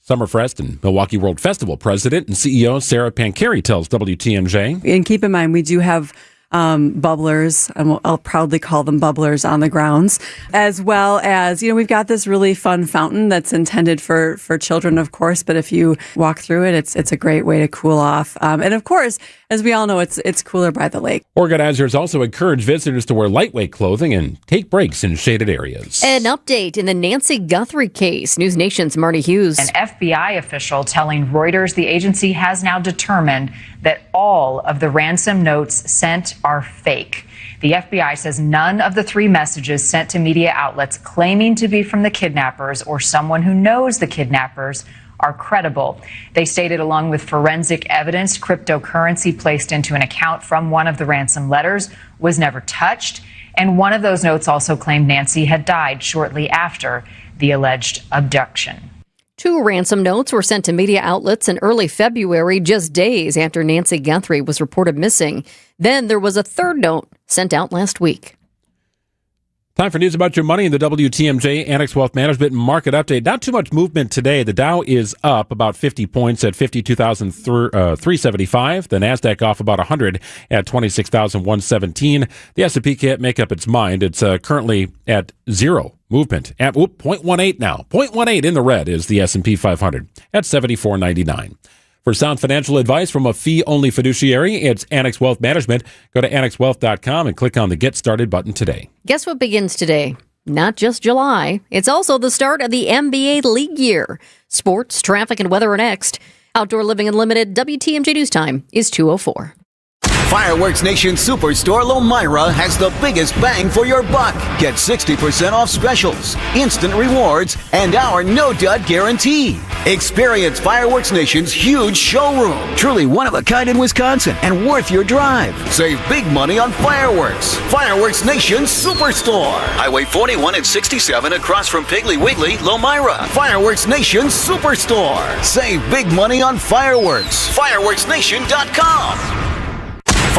Speaker 8: Summerfest and Milwaukee World Festival President and CEO Sarah Pancari tells WTMJ.
Speaker 25: And keep in mind, we do have bubblers, and I'll proudly call them bubblers on the grounds, as well as, we've got this really fun fountain that's intended for children, of course, but if you walk through it, it's a great way to cool off. And of course, as we all know, it's cooler by the lake.
Speaker 8: Organizers also encourage visitors to wear lightweight clothing and take breaks in shaded areas.
Speaker 5: An update in the Nancy Guthrie case. News Nation's Marty Hughes.
Speaker 26: An FBI official telling Reuters the agency has now determined that all of the ransom notes sent are fake. The FBI says none of the 3 messages sent to media outlets claiming to be from the kidnappers or someone who knows the kidnappers are credible. They stated along with forensic evidence, cryptocurrency placed into an account from one of the ransom letters was never touched. And one of those notes also claimed Nancy had died shortly after the alleged abduction.
Speaker 5: 2 ransom notes were sent to media outlets in early February, just days after Nancy Guthrie was reported missing. Then there was a 3rd note sent out last week.
Speaker 8: Time for news about your money in the WTMJ Annex Wealth Management Market Update. Not too much movement today. The Dow is up about 50 points at 52,375. The NASDAQ off about 100 at 26,117. The S&P can't make up its mind. It's currently at 0 movement. At 0.18 now. 0.18 in the red is the S&P 500 at 74.99. For sound financial advice from a fee-only fiduciary, it's Annex Wealth Management. Go to annexwealth.com and click on the Get Started button today.
Speaker 5: Guess what begins today? Not just July. It's also the start of the NBA league year. Sports, traffic, and weather are next. Outdoor Living Unlimited, WTMJ News Time is 2:04.
Speaker 27: Fireworks Nation Superstore Lomira has the biggest bang for your buck. Get 60% off specials, instant rewards, and our no-dud guarantee. Experience Fireworks Nation's huge showroom. Truly one of a kind in Wisconsin and worth your drive. Save big money on fireworks. Fireworks Nation Superstore. Highway 41 and 67 across from Piggly Wiggly, Lomira. Fireworks Nation Superstore. Save big money on fireworks. Fireworksnation.com.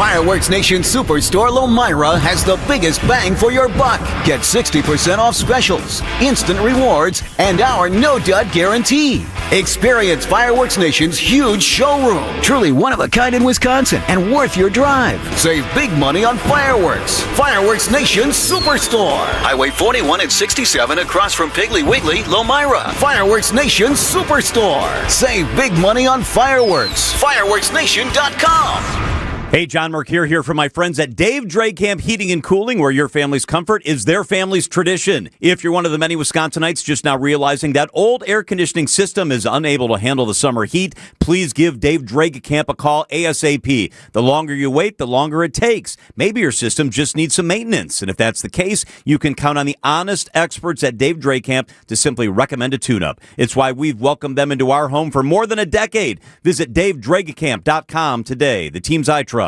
Speaker 27: Fireworks Nation Superstore Lomira has the biggest bang for your buck. Get 60% off specials, instant rewards, and our no-dud guarantee. Experience Fireworks Nation's huge showroom. Truly one of a kind in Wisconsin and worth your drive. Save big money on fireworks. Fireworks Nation Superstore. Highway 41 and 67 across from Piggly Wiggly, Lomira. Fireworks Nation Superstore. Save big money on fireworks. Fireworksnation.com.
Speaker 1: Hey, John Mercure here from my friends at Dave Drakamp Heating and Cooling, where your family's comfort is their family's tradition. If you're one of the many Wisconsinites just now realizing that old air conditioning system is unable to handle the summer heat, please give Dave Drakamp a call ASAP. The longer you wait, the longer it takes. Maybe your system just needs some maintenance. And if that's the case, you can count on the honest experts at Dave Drakamp to simply recommend a tune-up. It's why we've welcomed them into our home for more than a decade. Visit DaveDrakamp.com today. The teams I trust.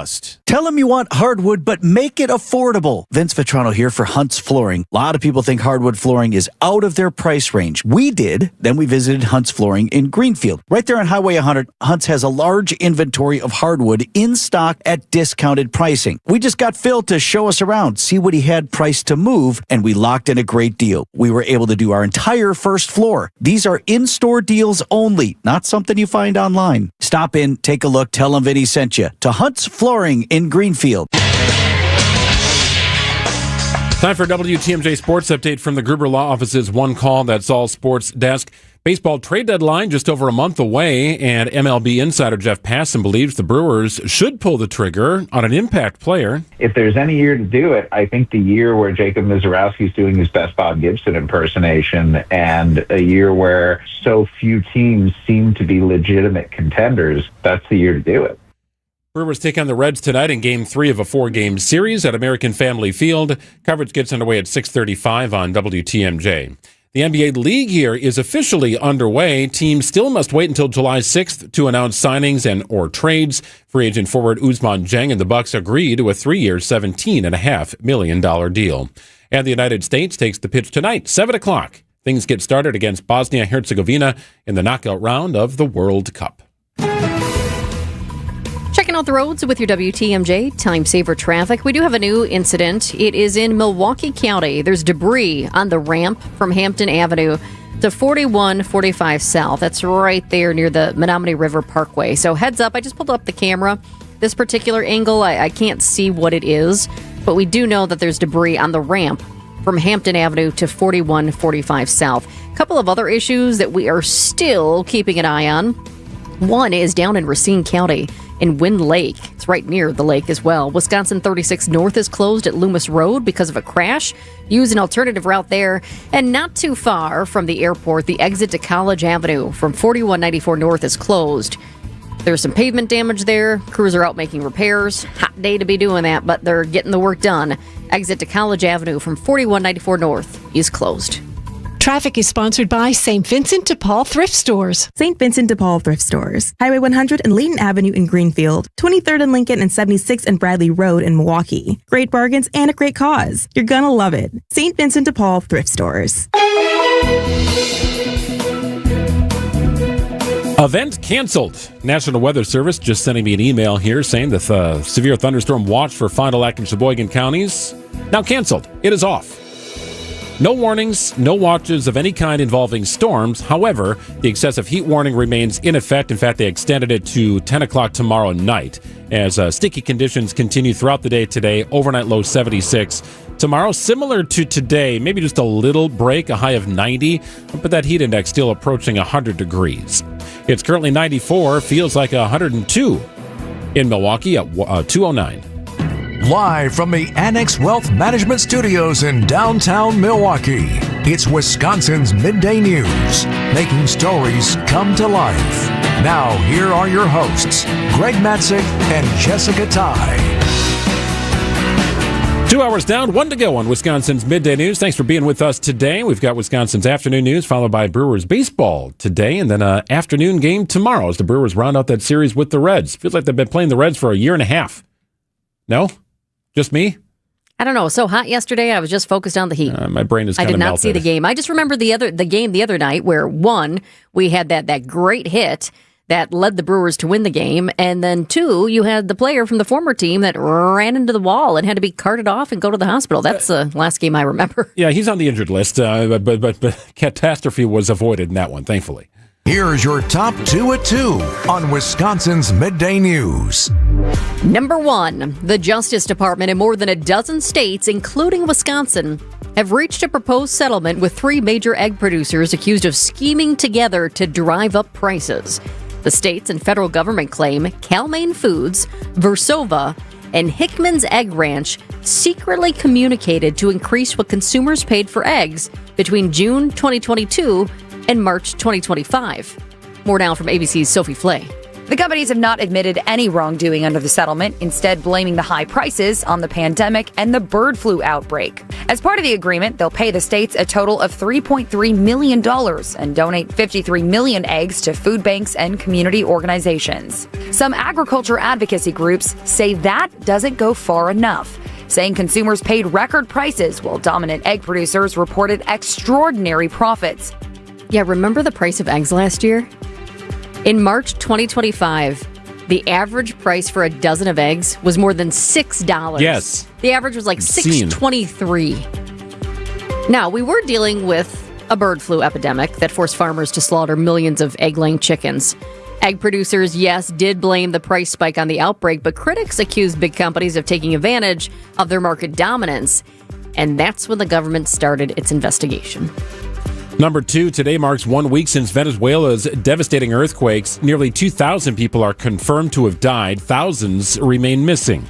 Speaker 4: Tell them you want hardwood, but make it affordable. Vince Vitrano here for Hunt's Flooring. A lot of people think hardwood flooring is out of their price range. We did. Then we visited Hunt's Flooring in Greenfield. Right there on Highway 100, Hunt's has a large inventory of hardwood in stock at discounted pricing. We just got Phil to show us around, see what he had priced to move, and we locked in a great deal. We were able to do our entire first floor. These are in-store deals only, not something you find online. Stop in, take a look, tell them Vinny sent you to Hunt's Flooring in Greenfield.
Speaker 8: Time for WTMJ Sports Update from the Gruber Law Office's One Call, That's All Sports Desk. Baseball trade deadline just over a month away, and MLB insider Jeff Passan believes the Brewers should pull the trigger on an impact player.
Speaker 13: If there's any year to do it, I think the year where Jacob Mizorowski's doing his best Bob Gibson impersonation, and a year where so few teams seem to be legitimate contenders, that's the year to do it.
Speaker 8: Brewers take on the Reds tonight in Game 3 of a 4-game series at American Family Field. Coverage gets underway at 6:35 on WTMJ. The NBA League here is officially underway. Teams still must wait until July 6th to announce signings and or trades. Free agent forward Ousmane Dieng and the Bucks agreed to a 3-year, $17.5 million deal. And the United States takes the pitch tonight, 7 o'clock. Things get started against Bosnia-Herzegovina in the knockout round of the World Cup.
Speaker 5: Checking out the roads with your WTMJ Time Saver Traffic. We do have a new incident. It is in Milwaukee County. There's debris on the ramp from Hampton Avenue to 4145 South. That's right there near the Menominee River Parkway. So heads up, I just pulled up the camera. This particular angle, I can't see what it is, but we do know that there's debris on the ramp from Hampton Avenue to 4145 South. A couple of other issues that we are still keeping an eye on. One is down in Racine County in Wind Lake. It's right near the lake as well. Wisconsin 36 North is closed at Loomis Road because of a crash. Use an alternative route there. And not too far from the airport, the exit to College Avenue from 4194 North is closed. There's some pavement damage there. Crews are out making repairs. Hot day to be doing that, but they're getting the work done. Exit to College Avenue from 4194 North is closed.
Speaker 15: Traffic is sponsored by St. Vincent de Paul Thrift Stores.
Speaker 17: St. Vincent de Paul Thrift Stores. Highway 100 and Layton Avenue in Greenfield. 23rd and Lincoln and 76th and Bradley Road in Milwaukee. Great bargains and a great cause. You're gonna love it. St. Vincent de Paul Thrift Stores.
Speaker 8: Event canceled. National Weather Service just sending me an email here saying that the severe thunderstorm watch for Fond du Lac and Sheboygan counties now canceled. It is off. No warnings, no watches of any kind involving storms. However, the excessive heat warning remains in effect. In fact, they extended it to 10 o'clock tomorrow night as sticky conditions continue throughout the day today. Overnight low 76. Tomorrow, similar to today, maybe just a little break, a high of 90, but that heat index still approaching 100 degrees. It's currently 94, feels like 102 in Milwaukee at 209.
Speaker 23: Live from the Annex Wealth Management Studios in downtown Milwaukee, it's Wisconsin's Midday News, making stories come to life. Now, here are your hosts, Greg Matzik and Jessica Ty.
Speaker 8: 2 hours down, 1 to go on Wisconsin's Midday News. Thanks for being with us today. We've got Wisconsin's afternoon news, followed by Brewers baseball today, and then an afternoon game tomorrow as the Brewers round out that series with the Reds. Feels like they've been playing the Reds for a year and a half. No? Just me?
Speaker 5: I don't know. It was so hot yesterday, I was just focused on the heat.
Speaker 8: My brain is kind of melted.
Speaker 5: I did not see the game. I just remember the game the other night where, one, we had that great hit that led the Brewers to win the game. And then 2, you had the player from the former team that ran into the wall and had to be carted off and go to the hospital. That's the last game I remember.
Speaker 8: Yeah, he's on the injured list, but catastrophe was avoided in that one, thankfully.
Speaker 23: Here's your top 2 at 2 on Wisconsin's Midday News.
Speaker 5: Number 1, the Justice Department in more than a dozen states, including Wisconsin, have reached a proposed settlement with 3 major egg producers accused of scheming together to drive up prices. The states and federal government claim Cal-Maine Foods, Versova, and Hickman's Egg Ranch secretly communicated to increase what consumers paid for eggs between June 2022 and March 2025. More now from ABC's Sophie Flay.
Speaker 3: The companies have not admitted any wrongdoing under the settlement, instead blaming the high prices on the pandemic and the bird flu outbreak. As part of the agreement, they'll pay the states a total of $3.3 million and donate 53 million eggs to food banks and community organizations. Some agriculture advocacy groups say that doesn't go far enough, saying consumers paid record prices while dominant egg producers reported extraordinary profits.
Speaker 5: Yeah, remember the price of eggs last year? In March 2025, the average price for a dozen of eggs was more than $6.
Speaker 8: Yes.
Speaker 5: The average was like $6.23. Now, we were dealing with a bird flu epidemic that forced farmers to slaughter millions of egg-laying chickens. Egg producers, yes, did blame the price spike on the outbreak, but critics accused big companies of taking advantage of their market dominance. And that's when the government started its investigation.
Speaker 8: Number 2, today marks 1 week since Venezuela's devastating earthquakes. Nearly 2,000 people are confirmed to have died. Thousands remain missing.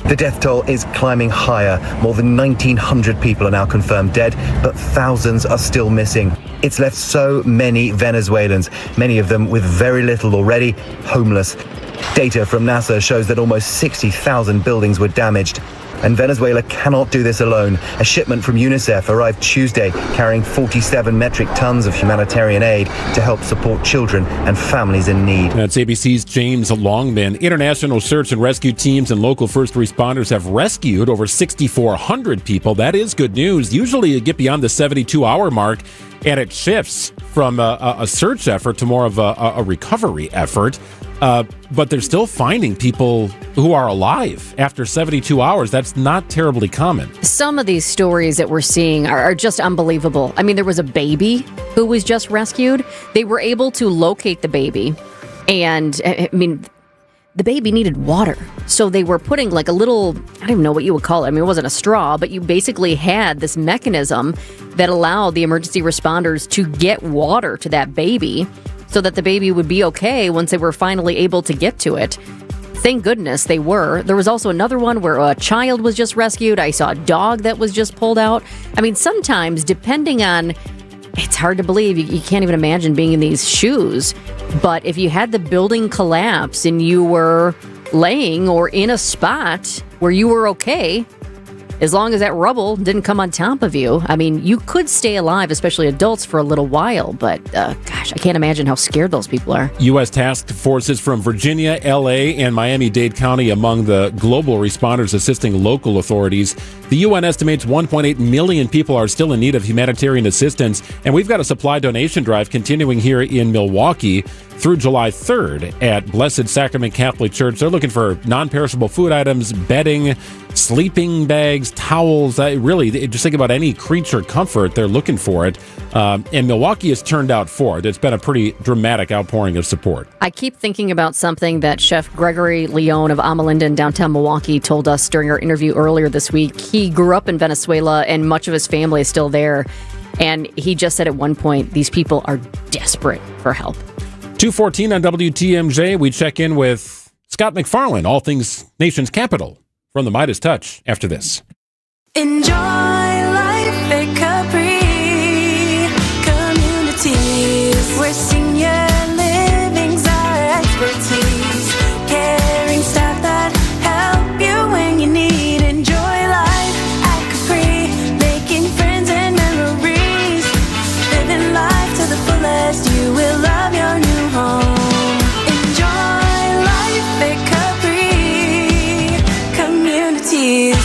Speaker 9: The death toll is climbing higher. More than 1,900 people are now confirmed dead, but thousands are still missing. It's left so many Venezuelans, many of them with very little already, homeless. Data from NASA shows that almost 60,000 buildings were damaged. And Venezuela cannot do this alone. A shipment from UNICEF arrived Tuesday carrying 47 metric tons of humanitarian aid to help support children and families in need.
Speaker 8: That's ABC's James Longman. International search and rescue teams and local first responders have rescued over 6,400 people. That is good news. Usually you get beyond the 72-hour mark, and it shifts from a search effort to more of a recovery effort. But they're still finding people who are alive after 72 hours. That's not terribly common.
Speaker 5: Some of these stories that we're seeing are just unbelievable. I mean, there was a baby who was just rescued. They were able to locate the baby. And, I mean, the baby needed water. So they were putting like a little, I don't even know what you would call it. I mean, it wasn't a straw, but you basically had this mechanism that allowed the emergency responders to get water to that baby, so that the baby would be okay once they were finally able to get to it. Thank goodness they were. There was also another one where a child was just rescued. I saw a dog that was just pulled out. I mean, sometimes, depending on, it's hard to believe. You can't even imagine being in these shoes. But if you had the building collapse and you were laying or in a spot where you were okay, as long as that rubble didn't come on top of you, I mean, you could stay alive, especially adults, for a little while. But, gosh, I can't imagine how scared those people are.
Speaker 8: U.S. task forces from Virginia, L.A., and Miami-Dade County among the global responders assisting local authorities. The UN estimates 1.8 million people are still in need of humanitarian assistance. And we've got a supply donation drive continuing here in Milwaukee through July 3rd at Blessed Sacrament Catholic Church. They're looking for non-perishable food items, bedding, sleeping bags, towels. Really, just think about any creature comfort. They're looking for it. And Milwaukee has turned out for it. It's been a pretty dramatic outpouring of support.
Speaker 5: I keep thinking about something that Chef Gregory Leone of Amalinda in downtown Milwaukee told us during our interview earlier this week. He grew up in Venezuela, and much of his family is still there. And he just said at one point, these people are desperate for help.
Speaker 8: 2:14 on WTMJ. We check in with Scott McFarland, all things nation's capital, from the Midas Touch after this.
Speaker 18: Enjoy life at Capri Communities, where senior living's our expertise. Caring staff that help you when you need. Enjoy life at Capri, making friends and memories. Living life to the fullest, you will love your new home. Enjoy life at Capri Communities.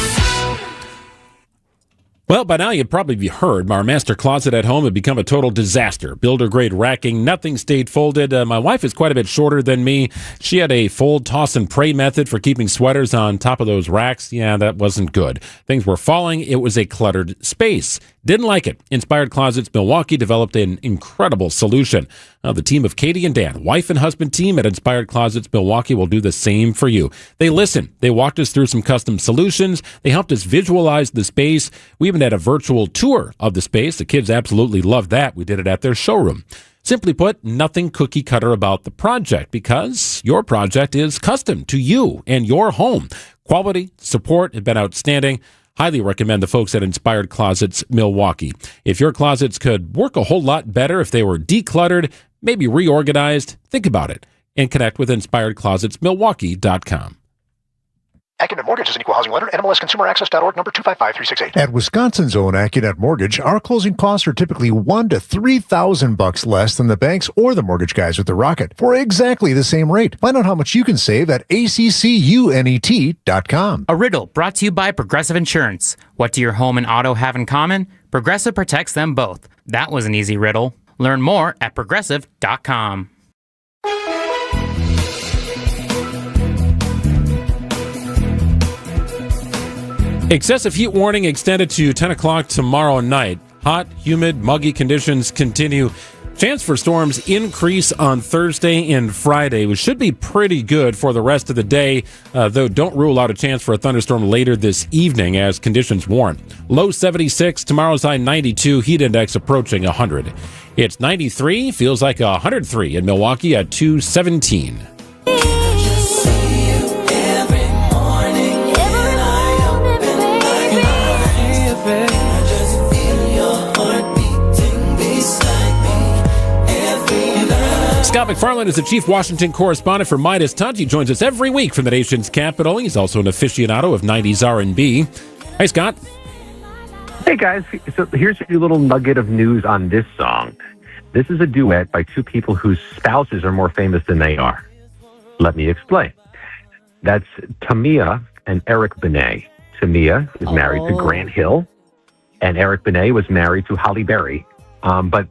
Speaker 8: Well, by now you've probably heard our master closet at home had become a total disaster. Builder-grade racking, nothing stayed folded. My wife is quite a bit shorter than me. She had a fold, toss, and pray method for keeping sweaters on top of those racks. Yeah, that wasn't good. Things were falling. It was a cluttered space. Didn't like it. Inspired Closets Milwaukee developed an incredible solution. The team of Katie and Dan, wife and husband team at Inspired Closets Milwaukee, will do the same for you. They listened. They walked us through some custom solutions. They helped us visualize the space. We even had a virtual tour of the space. The kids absolutely loved that. We did it at their showroom. Simply put, nothing cookie cutter about the project because your project is custom to you and your home. Quality, support have been outstanding. Highly recommend the folks at Inspired Closets Milwaukee. If your closets could work a whole lot better if they were decluttered, maybe reorganized, think about it and connect with InspiredCloset.Milwaukee.com.
Speaker 2: AccuNet Mortgage is an equal housing lender. NMLSConsumerAccess.org, number 255368.
Speaker 10: At Wisconsin's own AccuNet Mortgage, our closing costs are typically $1,000 to $3,000 less than the banks or the mortgage guys with the Rocket for exactly the same rate. Find out how much you can save at ACCUNET.com.
Speaker 19: A riddle brought to you by Progressive Insurance. What do your home and auto have in common? Progressive protects them both. That was an easy riddle. Learn more at Progressive.com.
Speaker 8: Excessive heat warning extended to 10 o'clock tomorrow night. Hot, humid, muggy conditions continue. Chance for storms increase on Thursday and Friday, which should be pretty good for the rest of the day, though don't rule out a chance for a thunderstorm later this evening as conditions warrant. Low 76, tomorrow's high 92, heat index approaching 100. It's 93, feels like 103 in Milwaukee at 217. Scott McFarland is the chief Washington correspondent for Midas Touch. He joins us every week from the nation's capital. He's also an aficionado of 90s R&B. Hey, Scott.
Speaker 20: Hey, guys. So here's a little nugget of news on this song. This is a duet by two people whose spouses are more famous than they are. Let me explain. That's Tamia and Eric Benet. Tamia is married to Grant Hill, and Eric Benet was married to Halle Berry. But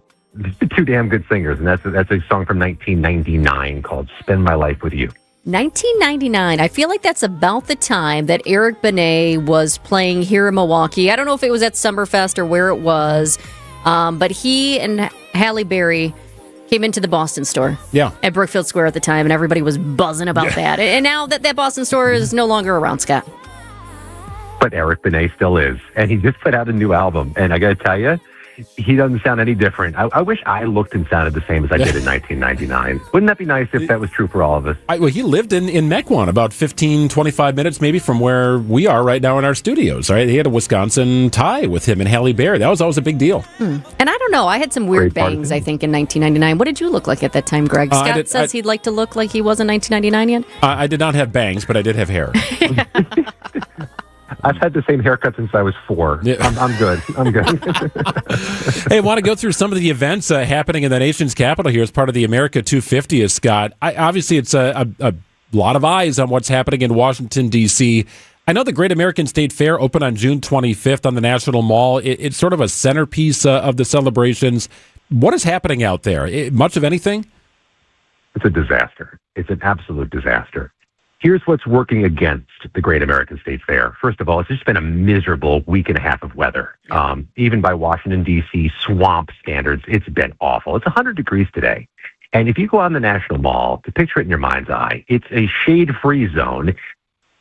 Speaker 20: two damn good singers, and that's a song from 1999 called Spend My Life With You.
Speaker 5: 1999. I feel like that's about the time that Eric Benet was playing here in Milwaukee. I don't know if it was at Summerfest or where it was, but he and Halle Berry came into the Boston store at Brookfield Square at the time, and everybody was buzzing about that. And now that Boston store is no longer around, Scott.
Speaker 20: But Eric Benet still is, and he just put out a new album, and I got to tell you, he doesn't sound any different. I wish I looked and sounded the same as I did in 1999. Wouldn't that be nice if that was true for all of us?
Speaker 8: Well, he lived in Mequon, about 15, 25 minutes maybe from where we are right now in our studios. Right? He had a Wisconsin tie with him and Halle Berry. That was always a big deal.
Speaker 5: And I don't know. I had some weird bangs, I think, in 1999. What did you look like at that time, Greg? Scott says he'd like to look like he was in 1999 yet?
Speaker 8: I did not have bangs, but I did have hair.
Speaker 20: I've had the same haircut since I was 4. Yeah. I'm good.
Speaker 8: Hey, I want to go through some of the events happening in the nation's capital here as part of the America 250th, Scott. Obviously, it's a lot of eyes on what's happening in Washington, D.C. I know the Great American State Fair opened on June 25th on the National Mall. It's sort of a centerpiece of the celebrations. What is happening out there? Much of anything?
Speaker 20: It's a disaster. It's an absolute disaster. Here's what's working against the Great American State Fair. First of all, it's just been a miserable week and a half of weather. Even by Washington, D.C. swamp standards, it's been awful. It's 100 degrees today. And if you go out in the National Mall, to picture it in your mind's eye, it's a shade-free zone.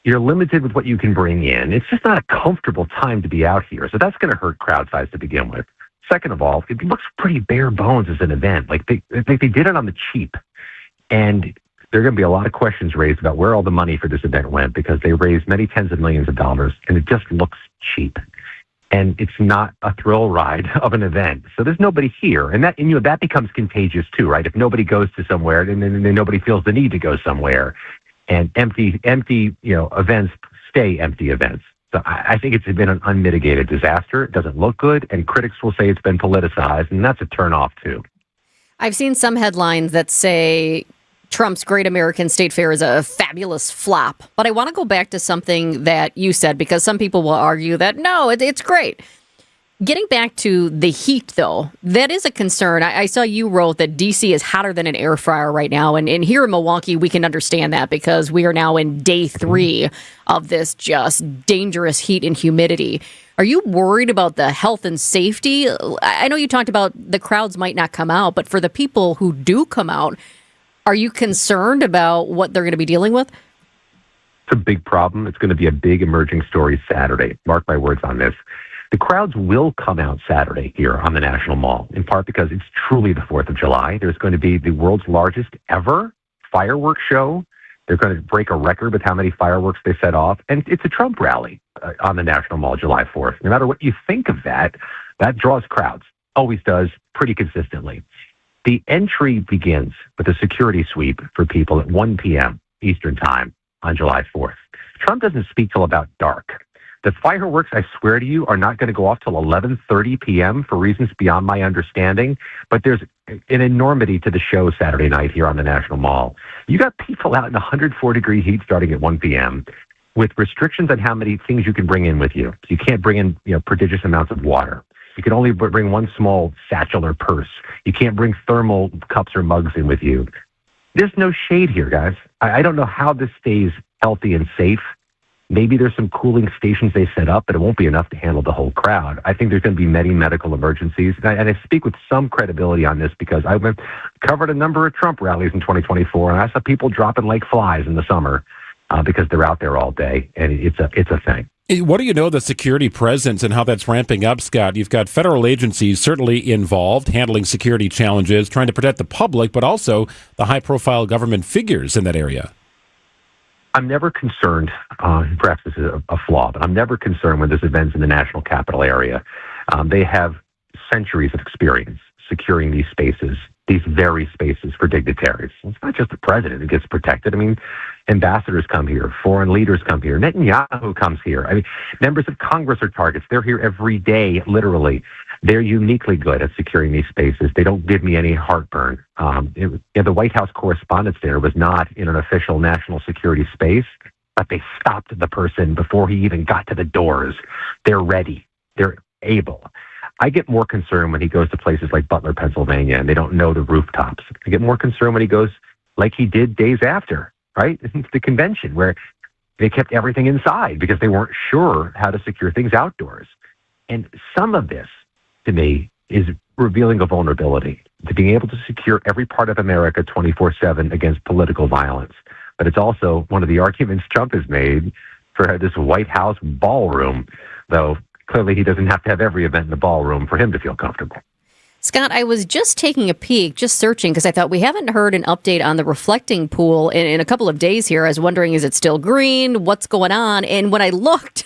Speaker 20: You're limited with what you can bring in. It's just not a comfortable time to be out here. So that's going to hurt crowd size to begin with. Second of all, it looks pretty bare bones as an event. Like they did it on the cheap. And there are going to be a lot of questions raised about where all the money for this event went because they raised many tens of millions of dollars, and it just looks cheap. And it's not a thrill ride of an event. So there's nobody here. And that becomes contagious too, right? If nobody goes to somewhere, then nobody feels the need to go somewhere. And empty events stay empty events. So I think it's been an unmitigated disaster. It doesn't look good, and critics will say it's been politicized, and that's a turnoff too.
Speaker 5: I've seen some headlines that say Trump's Great American State Fair is a fabulous flop. But I want to go back to something that you said, because some people will argue that, no, it's great. Getting back to the heat, though, that is a concern. I saw you wrote that D.C. is hotter than an air fryer right now. And here in Milwaukee, we can understand that because we are now in day 3 of this just dangerous heat and humidity. Are you worried about the health and safety? I know you talked about the crowds might not come out, but for the people who do come out, are you concerned about what they're going to be dealing with?
Speaker 20: It's a big problem. It's going to be a big emerging story Saturday. Mark my words on this. The crowds will come out Saturday here on the National Mall, in part because it's truly the 4th of July. There's going to be the world's largest ever fireworks show. They're going to break a record with how many fireworks they set off. And it's a Trump rally on the National Mall July 4th. No matter what you think of that, that draws crowds. Always does, pretty consistently. The entry begins with a security sweep for people at 1 p.m. Eastern Time on July 4th. Trump doesn't speak till about dark. The fireworks, I swear to you, are not going to go off till 11:30 p.m. for reasons beyond my understanding. But there's an enormity to the show Saturday night here on the National Mall. You got people out in 104-degree heat starting at 1 p.m. with restrictions on how many things you can bring in with you. So you can't bring in, prodigious amounts of water. You can only bring one small satchel or purse. You can't bring thermal cups or mugs in with you. There's no shade here, guys. I don't know how this stays healthy and safe. Maybe there's some cooling stations they set up, but it won't be enough to handle the whole crowd. I think there's going to be many medical emergencies. And I speak with some credibility on this because I've covered a number of Trump rallies in 2024, and I saw people dropping like flies in the summer because they're out there all day, and it's a thing.
Speaker 8: What do you know the security presence and how that's ramping up, Scott? You've got federal agencies certainly involved, handling security challenges, trying to protect the public, but also the high-profile government figures in that area.
Speaker 20: I'm never concerned, perhaps this is a flaw, but I'm never concerned when there's events in the national capital area. They have centuries of experience securing these spaces, these very spaces for dignitaries. It's not just the president who gets protected. I mean, ambassadors come here, foreign leaders come here, Netanyahu comes here. I mean, members of Congress are targets. They're here every day, literally. They're uniquely good at securing these spaces. They don't give me any heartburn. The White House Correspondents' Dinner was not in an official national security space, but they stopped the person before he even got to the doors. They're ready. They're able. I get more concerned when he goes to places like Butler, Pennsylvania, and they don't know the rooftops. I get more concerned when he goes like he did days after, right? The convention where they kept everything inside because they weren't sure how to secure things outdoors. And some of this, to me, is revealing a vulnerability to being able to secure every part of America 24/7 against political violence. But it's also one of the arguments Trump has made for this White House ballroom, though clearly he doesn't have to have every event in the ballroom for him to feel comfortable.
Speaker 5: Scott, I was just taking a peek, just searching, because I thought we haven't heard an update on the reflecting pool in a couple of days here. I was wondering, is it still green? What's going on? And when I looked,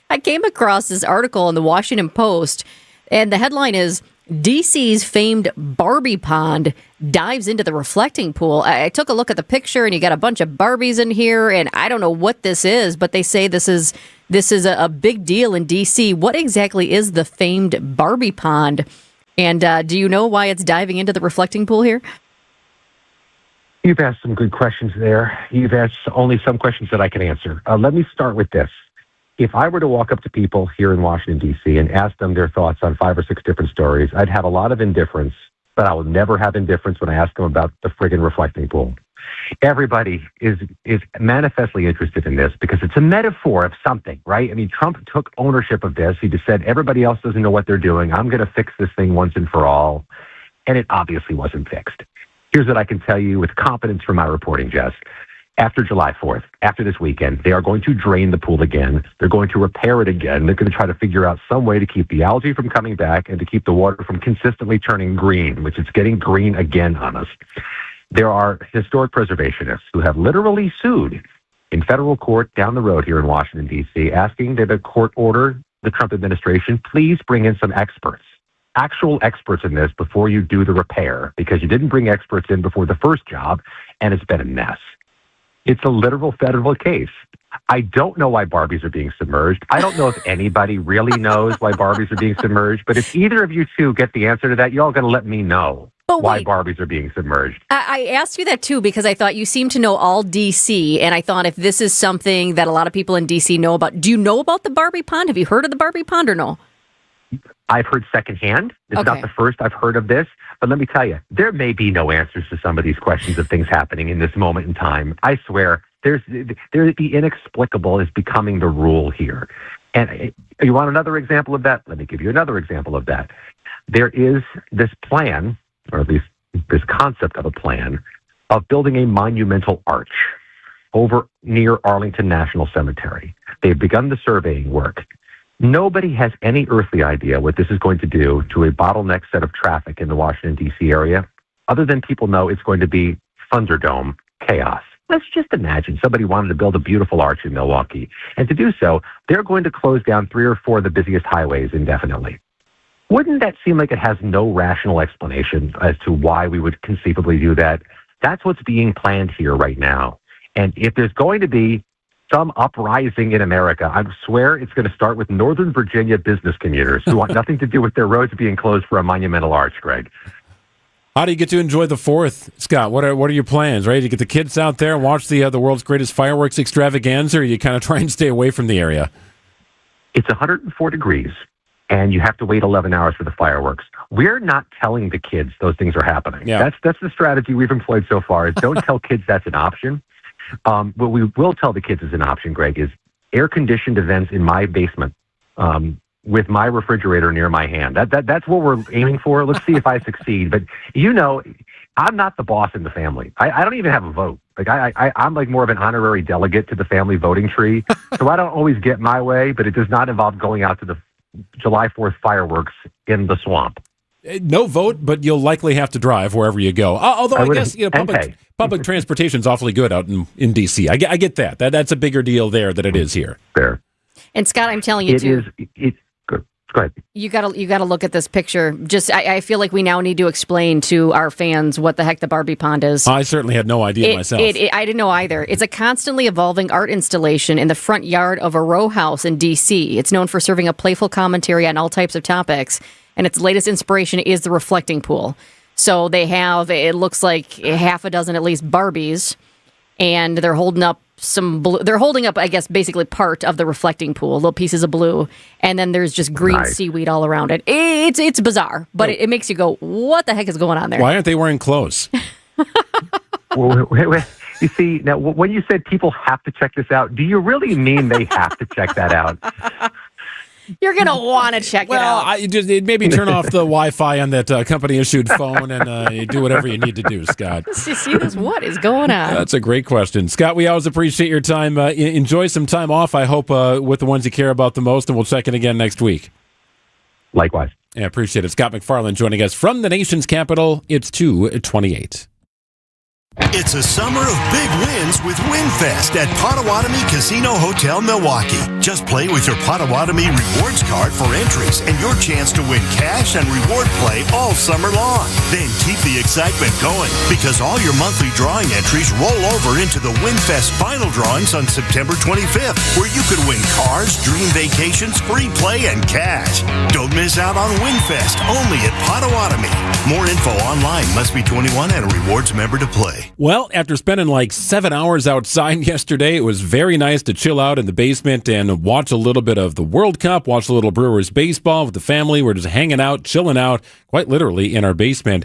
Speaker 5: I came across this article in the Washington Post, and the headline is, DC's famed Barbie pond dives into the reflecting pool. I took a look at the picture, and you got a bunch of Barbies in here, and I don't know what this is, but they say this is a big deal in DC. What exactly is the famed Barbie pond? And do you know why it's diving into the reflecting pool here?
Speaker 20: You've asked some good questions there. You've asked only some questions that I can answer. Let me start with this. If I were to walk up to people here in Washington, D.C. and ask them their thoughts on 5 or 6 different stories, I'd have a lot of indifference, but I will never have indifference when I ask them about the friggin' reflecting pool. Everybody is manifestly interested in this because it's a metaphor of something, right? I mean, Trump took ownership of this. He just said, everybody else doesn't know what they're doing. I'm going to fix this thing once and for all. And it obviously wasn't fixed. Here's what I can tell you with confidence from my reporting, Jess. After July 4th, after this weekend, they are going to drain the pool again. They're going to repair it again. They're going to try to figure out some way to keep the algae from coming back and to keep the water from consistently turning green, which it's getting green again on us. There are historic preservationists who have literally sued in federal court down the road here in Washington, D.C., asking that the court order the Trump administration, please bring in some experts, actual experts in this before you do the repair, because you didn't bring experts in before the first job, and it's been a mess. It's a literal federal case. I don't know why Barbies are being submerged. I don't know if anybody really knows why Barbies are being submerged, but if either of you two get the answer to that, you're all going to let me know why Barbies are being submerged.
Speaker 5: I asked you that too because I thought you seem to know all DC, and I thought if this is something that a lot of people in DC know about. Do you know about the Barbie pond? Have you heard of the Barbie pond or no?
Speaker 20: I've heard secondhand. It's not the first I've heard of this. But let me tell you, there may be no answers to some of these questions of things happening in this moment in time. I swear, the inexplicable is becoming the rule here. And you want another example of that? Let me give you another example of that. There is this plan, or at least this concept of a plan, of building a monumental arch over near Arlington National Cemetery. They've begun the surveying work. Nobody has any earthly idea what this is going to do to a bottleneck set of traffic in the Washington, D.C. area, other than people know it's going to be Thunderdome chaos. Let's just imagine somebody wanted to build a beautiful arch in Milwaukee. And to do so, they're going to close down 3 or 4 of the busiest highways indefinitely. Wouldn't that seem like it has no rational explanation as to why we would conceivably do that? That's what's being planned here right now. And if there's going to be some uprising in America, I swear it's going to start with Northern Virginia business commuters who want nothing to do with their roads being closed for a monumental arch, Greg.
Speaker 8: How do you get to enjoy the 4th, Scott? What are your plans, right? You get the kids out there and watch the world's greatest fireworks extravaganza, or you kind of try and stay away from the area?
Speaker 20: It's 104 degrees, and you have to wait 11 hours for the fireworks. We're not telling the kids those things are happening.
Speaker 8: Yeah.
Speaker 20: That's the strategy we've employed so far, is don't tell kids that's an option. What we will tell the kids is an option, Greg, is air-conditioned events in my basement with my refrigerator near my hand. That's what we're aiming for. Let's see if I succeed. But, I'm not the boss in the family. I don't even have a vote. Like I'm like more of an honorary delegate to the family voting tree. So I don't always get my way, but it does not involve going out to the July 4th fireworks in the swamp.
Speaker 8: No vote, but you'll likely have to drive wherever you go. Although I guess public transportation's awfully good out in D.C. I get that. That's a bigger deal there than it is here.
Speaker 20: Fair.
Speaker 5: And Scott, I'm telling you,
Speaker 20: It's good. Go ahead.
Speaker 5: You gotta look at this picture. I feel like we now need to explain to our fans what the heck the Barbie Pond is.
Speaker 8: I certainly had no idea myself.
Speaker 5: I didn't know either. It's a constantly evolving art installation in the front yard of a row house in D.C. It's known for serving a playful commentary on all types of topics, and its latest inspiration is the reflecting pool. So they have, it looks like half a dozen at least Barbies, and they're holding up some blue. They're holding up, I guess, basically part of the reflecting pool, little pieces of blue, and then there's just green seaweed all around it. It's bizarre, but it makes you go, what the heck is going on there?
Speaker 8: Why aren't they wearing clothes?
Speaker 20: Wait. You see, now, when you said people have to check this out, do you really mean they have to check that out?
Speaker 5: You're going to want to check it out.
Speaker 8: Well, maybe turn off the Wi-Fi on that company-issued phone and you do whatever you need to do, Scott.
Speaker 5: See this? What is going on?
Speaker 8: That's a great question. Scott, we always appreciate your time. Enjoy some time off, I hope, with the ones you care about the most, and we'll check in again next week.
Speaker 20: Likewise.
Speaker 8: Yeah, appreciate it. Scott McFarland joining us from the nation's capital. It's 2:28.
Speaker 6: It's a summer of big wins with WinFest at Potawatomi Casino Hotel, Milwaukee. Just play with your Potawatomi Rewards card for entries and your chance to win cash and reward play all summer long. Then keep the excitement going because all your monthly drawing entries roll over into the WinFest final drawings on September 25th, where you could win cars, dream vacations, free play, and cash. Don't miss out on WinFest, only at Potawatomi. More info online. Must be 21 and a rewards member to play.
Speaker 8: Well, after spending like 7 hours outside yesterday, it was very nice to chill out in the basement and watch a little bit of the World Cup, watch a little Brewers baseball with the family. We're just hanging out, chilling out, quite literally in our basement.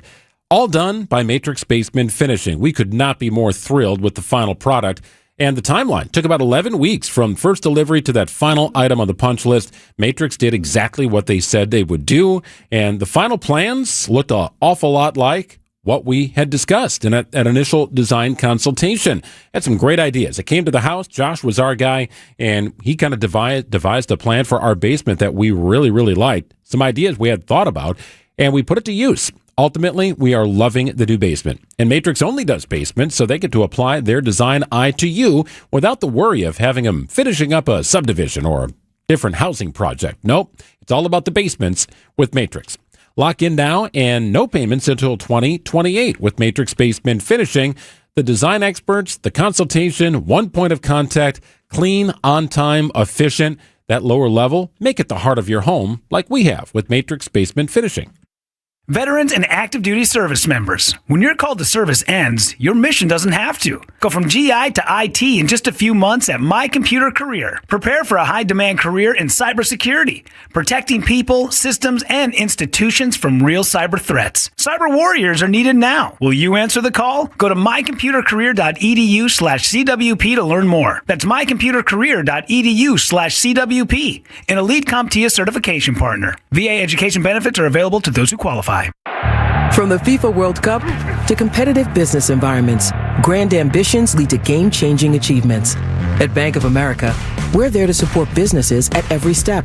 Speaker 8: All done by Matrix Basement Finishing. We could not be more thrilled with the final product. And the timeline took about 11 weeks from first delivery to that final item on the punch list. Matrix did exactly what they said they would do. And the final plans looked an awful lot like what we had discussed in an initial design consultation. Had some great ideas. It came to the house. Josh was our guy, and he kind of devised a plan for our basement that we really, really liked. Some ideas we had thought about, and we put it to use. Ultimately, we are loving the new basement. And Matrix only does basements, so they get to apply their design eye to you without the worry of having them finishing up a subdivision or a different housing project. Nope, it's all about the basements with Matrix. Lock in now and no payments until 2028 with Matrix Basement Finishing. The design experts, the consultation, one point of contact, clean, on time, efficient. That lower level, make it the heart of your home like we have with Matrix Basement Finishing.
Speaker 7: Veterans and active duty service members, when your call to service ends, your mission doesn't have to. Go from GI to IT in just a few months at My Computer Career. Prepare for a high-demand career in cybersecurity, protecting people, systems, and institutions from real cyber threats. Cyber warriors are needed now. Will you answer the call? Go to mycomputercareer.edu/CWP to learn more. That's mycomputercareer.edu/CWP, an elite CompTIA certification partner. VA education benefits are available to those who qualify.
Speaker 11: From the FIFA World Cup to competitive business environments, grand ambitions lead to game-changing achievements. At Bank of America, we're there to support businesses at every step,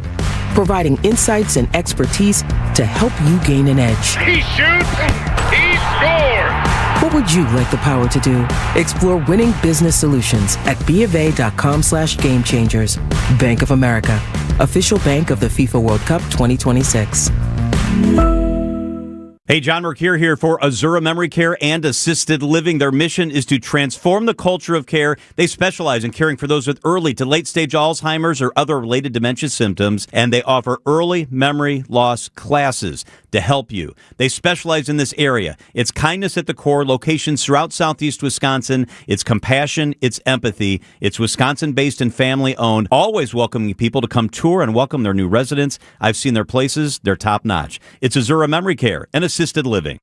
Speaker 11: providing insights and expertise to help you gain an edge.
Speaker 12: He shoots, he scores!
Speaker 11: What would you like the power to do? Explore winning business solutions at BofA.com/gamechangers. Bank of America, official bank of the FIFA World Cup 2026.
Speaker 1: Hey, John Mercure here for Azura Memory Care and Assisted Living. Their mission is to transform the culture of care. They specialize in caring for those with early to late-stage Alzheimer's or other related dementia symptoms, and they offer early memory loss classes to help you. They specialize in this area. It's kindness at the core, locations throughout southeast Wisconsin. It's compassion, it's empathy. It's Wisconsin-based and family-owned, always welcoming people to come tour and welcome their new residents. I've seen their places. They're top-notch. It's Azura Memory Care and Assisted Living.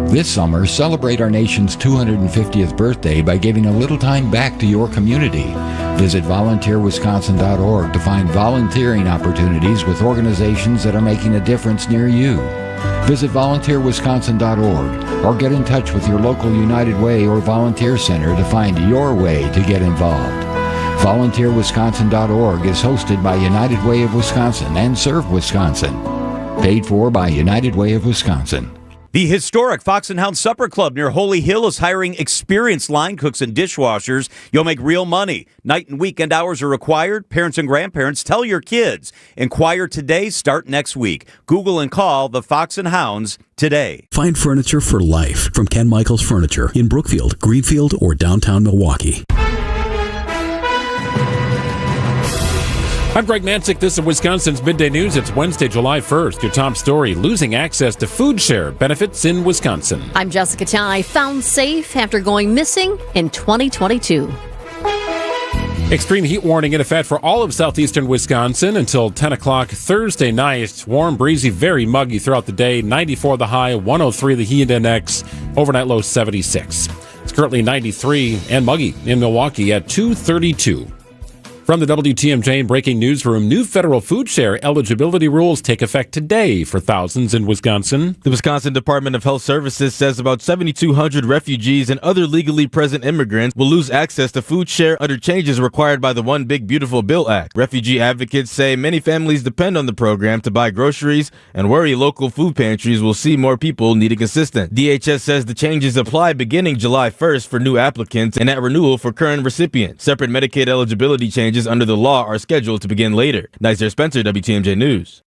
Speaker 14: This summer, celebrate our nation's 250th birthday by giving a little time back to your community. Visit volunteerwisconsin.org to find volunteering opportunities with organizations that are making a difference near you. Visit volunteerwisconsin.org or get in touch with your local United Way or volunteer center to find your way to get involved. Volunteerwisconsin.org is hosted by United Way of Wisconsin and Serve Wisconsin. Paid for by United Way of Wisconsin.
Speaker 1: The historic Fox and Hound Supper Club near Holy Hill is hiring experienced line cooks and dishwashers. You'll make real money. Night and weekend hours are required. Parents and grandparents, tell your kids. Inquire today, start next week. Google and call the Fox and Hounds today.
Speaker 21: Find furniture for life from Ken Michaels Furniture in Brookfield, Greenfield, or downtown Milwaukee.
Speaker 8: I'm Greg Mansick. This is Wisconsin's Midday News. It's Wednesday, July 1st. Your top story, losing access to food share benefits in Wisconsin.
Speaker 5: I'm Jessica Ty, found safe after going missing in 2022.
Speaker 8: Extreme heat warning in effect for all of southeastern Wisconsin until 10 o'clock Thursday night. Warm, breezy, very muggy throughout the day. 94 the high, 103 the heat index. Overnight low 76. It's currently 93 and muggy in Milwaukee at 232. From the WTMJ Breaking Newsroom, new federal food share eligibility rules take effect today for thousands in Wisconsin.
Speaker 22: The Wisconsin Department of Health Services says about 7,200 refugees and other legally present immigrants will lose access to food share under changes required by the One Big Beautiful Bill Act. Refugee advocates say many families depend on the program to buy groceries and worry local food pantries will see more people needing assistance. DHS says the changes apply beginning July 1st for new applicants and at renewal for current recipients. Separate Medicaid eligibility changes under the law are scheduled to begin later. Nizer Spencer, WTMJ News.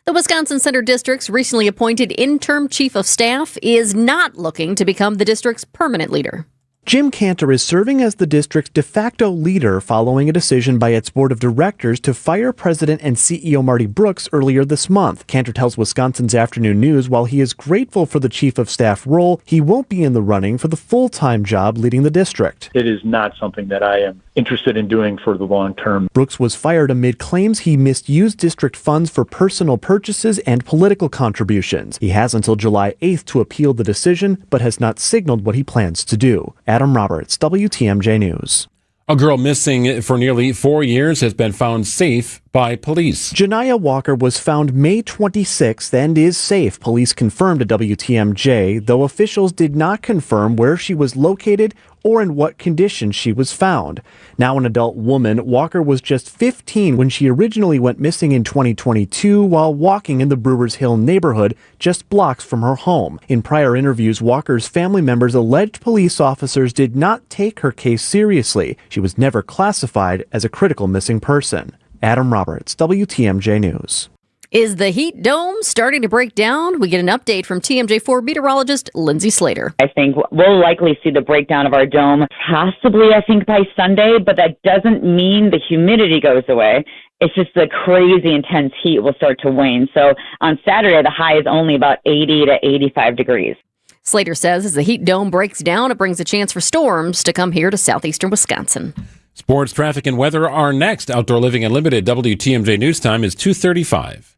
Speaker 5: The Wisconsin Center District's recently appointed interim chief of staff is not looking to become the district's permanent leader.
Speaker 16: Jim Cantor is serving as the district's de facto leader following a decision by its board of directors to fire President and CEO Marty Brooks earlier this month. Cantor tells Wisconsin's Afternoon News while he is grateful for the chief of staff role, he won't be in the running for the full-time job leading the district.
Speaker 24: It is not something that I am interested in doing for the long term.
Speaker 16: Brooks was fired amid claims he misused district funds for personal purchases and political contributions. He has until July 8th to appeal the decision, but has not signaled what he plans to do. Adam Roberts, WTMJ News.
Speaker 8: A girl missing for nearly 4 years has been found safe by police.
Speaker 16: Janiyah Walker was found May 26th and is safe, police confirmed to WTMJ, though officials did not confirm where she was located or in what condition she was found. Now an adult woman, Walker was just 15 when she originally went missing in 2022 while walking in the Brewers Hill neighborhood just blocks from her home. In prior interviews, Walker's family members alleged police officers did not take her case seriously. She was never classified as a critical missing person. Adam Roberts, WTMJ News.
Speaker 5: Is the heat dome starting to break down? We get an update from TMJ4 meteorologist Lindsay Slater.
Speaker 4: I think we'll likely see the breakdown of our dome possibly, I think, by Sunday, but that doesn't mean the humidity goes away. It's just the crazy intense heat will start to wane. So on Saturday, the high is only about 80 to 85 degrees.
Speaker 5: Slater says as the heat dome breaks down, it brings a chance for storms to come here to southeastern Wisconsin.
Speaker 8: Sports, traffic, and weather are next. Outdoor Living Unlimited WTMJ News Time is 2:35.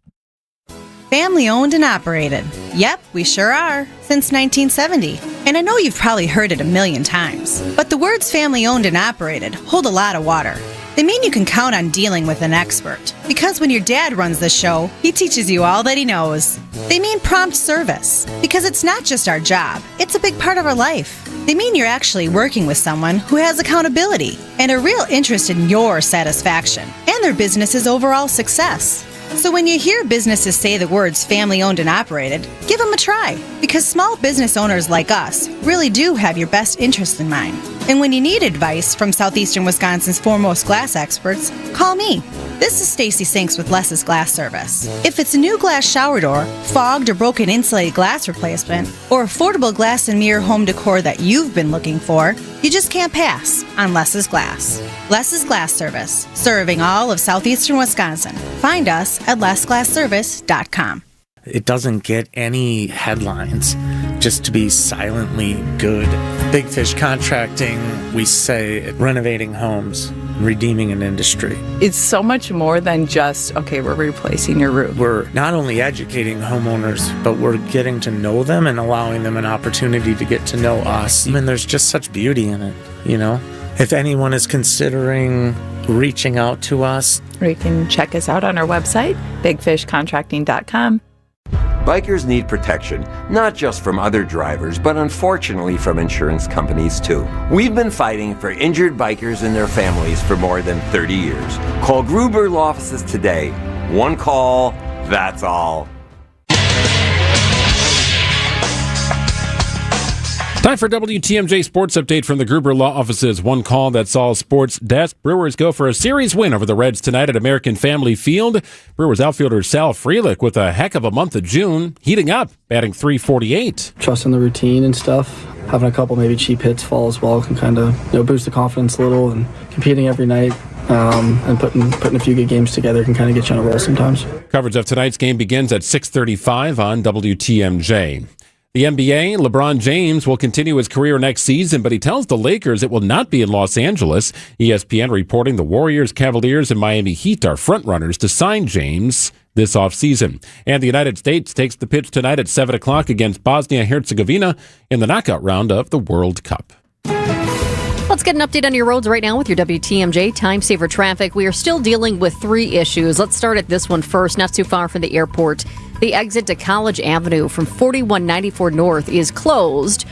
Speaker 13: Family owned and operated. Yep, we sure are. Since 1970. And I know you've probably heard it a million times. But the words family owned and operated hold a lot of water. They mean you can count on dealing with an expert. Because when your dad runs the show, he teaches you all that he knows. They mean prompt service. Because it's not just our job, it's a big part of our life. They mean you're actually working with someone who has accountability and a real interest in your satisfaction and their business's overall success. So when you hear businesses say the words family-owned and operated, give them a try, because small business owners like us really do have your best interest in mind. And when you need advice from southeastern Wisconsin's foremost glass experts, call me. This is Stacy Sinks with Less's Glass Service. If it's a new glass shower door, fogged or broken insulated glass replacement, or affordable glass and mirror home decor that you've been looking for, you just can't pass on Less's Glass. Less's Glass Service, serving all of southeastern Wisconsin. Find us at lessglassservice.com.
Speaker 15: It doesn't get any headlines just to be silently good. Big Fish Contracting, we say renovating homes, redeeming an industry.
Speaker 17: It's so much more than just, okay, we're replacing your roof.
Speaker 15: We're not only educating homeowners, but we're getting to know them and allowing them an opportunity to get to know us. And there's just such beauty in it, you know? If anyone is considering reaching out to us,
Speaker 17: or you can check us out on our website, bigfishcontracting.com.
Speaker 25: Bikers need protection, not just from other drivers, but unfortunately from insurance companies too. We've been fighting for injured bikers and their families for more than 30 years. Call Gruber Law Offices today. One call, that's all.
Speaker 8: Time for WTMJ Sports Update from the Gruber Law Office's One Call, That's All Sports Desk. Brewers go for a series win over the Reds tonight at American Family Field. Brewers outfielder Sal Frelick with a heck of a month of June, heating up, batting .348.
Speaker 26: Trusting the routine and stuff. Having a couple maybe cheap hits fall as well can kind of boost the confidence a little, and competing every night and putting a few good games together can kind of get you on a roll sometimes.
Speaker 8: Coverage of tonight's game begins at 6:35 on WTMJ. The NBA, LeBron James will continue his career next season, but he tells the Lakers it will not be in Los Angeles. ESPN reporting the Warriors, Cavaliers, and Miami Heat are frontrunners to sign James this offseason. And the United States takes the pitch tonight at 7 o'clock against Bosnia-Herzegovina in the knockout round of the World Cup.
Speaker 5: Let's get an update on your roads right now with your WTMJ Time Saver Traffic. We are still dealing with 3 issues. Let's start at this one first, not too far from the airport. The exit to College Avenue from 4194 North is closed.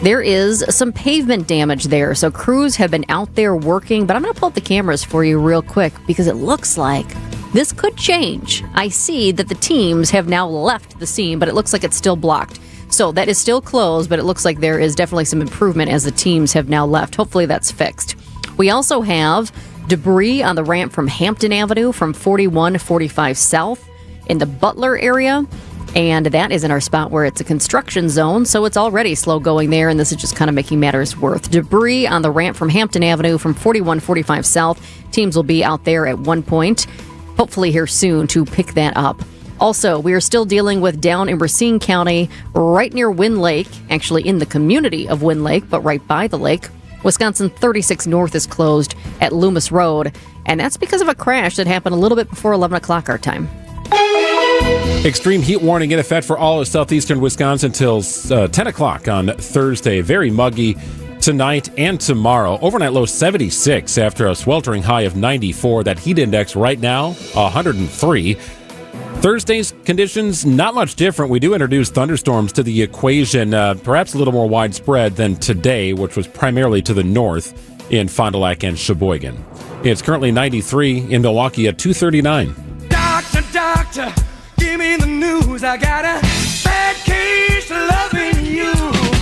Speaker 5: There is some pavement damage there, so crews have been out there working, but I'm going to pull up the cameras for you real quick because it looks like this could change. I see that the teams have now left the scene, but it looks like it's still blocked. So that is still closed, but it looks like there is definitely some improvement as the teams have now left. Hopefully that's fixed. We also have debris on the ramp from Hampton Avenue from 4145 South in the Butler area, and that is in our spot where it's a construction zone, so it's already slow going there, and this is just kind of making matters worse. Debris on the ramp from Hampton Avenue from 4145 South. Teams will be out there at one point, hopefully here soon, to pick that up. Also, we are still dealing with down in Racine County, right near Wind Lake, actually in the community of Wind Lake, but right by the lake. Wisconsin 36 North is closed at Loomis Road, and that's because of a crash that happened a little bit before 11 o'clock our time.
Speaker 8: Extreme heat warning in effect for all of southeastern Wisconsin till 10 o'clock on Thursday. Very muggy tonight and tomorrow. Overnight low 76 after a sweltering high of 94. That heat index right now, 103. Thursday's conditions, not much different. We do introduce thunderstorms to the equation, perhaps a little more widespread than today, which was primarily to the north in Fond du Lac and Sheboygan. It's currently 93 in Milwaukee at 239.
Speaker 27: Doctor, give me the news. I got a bad case of loving you.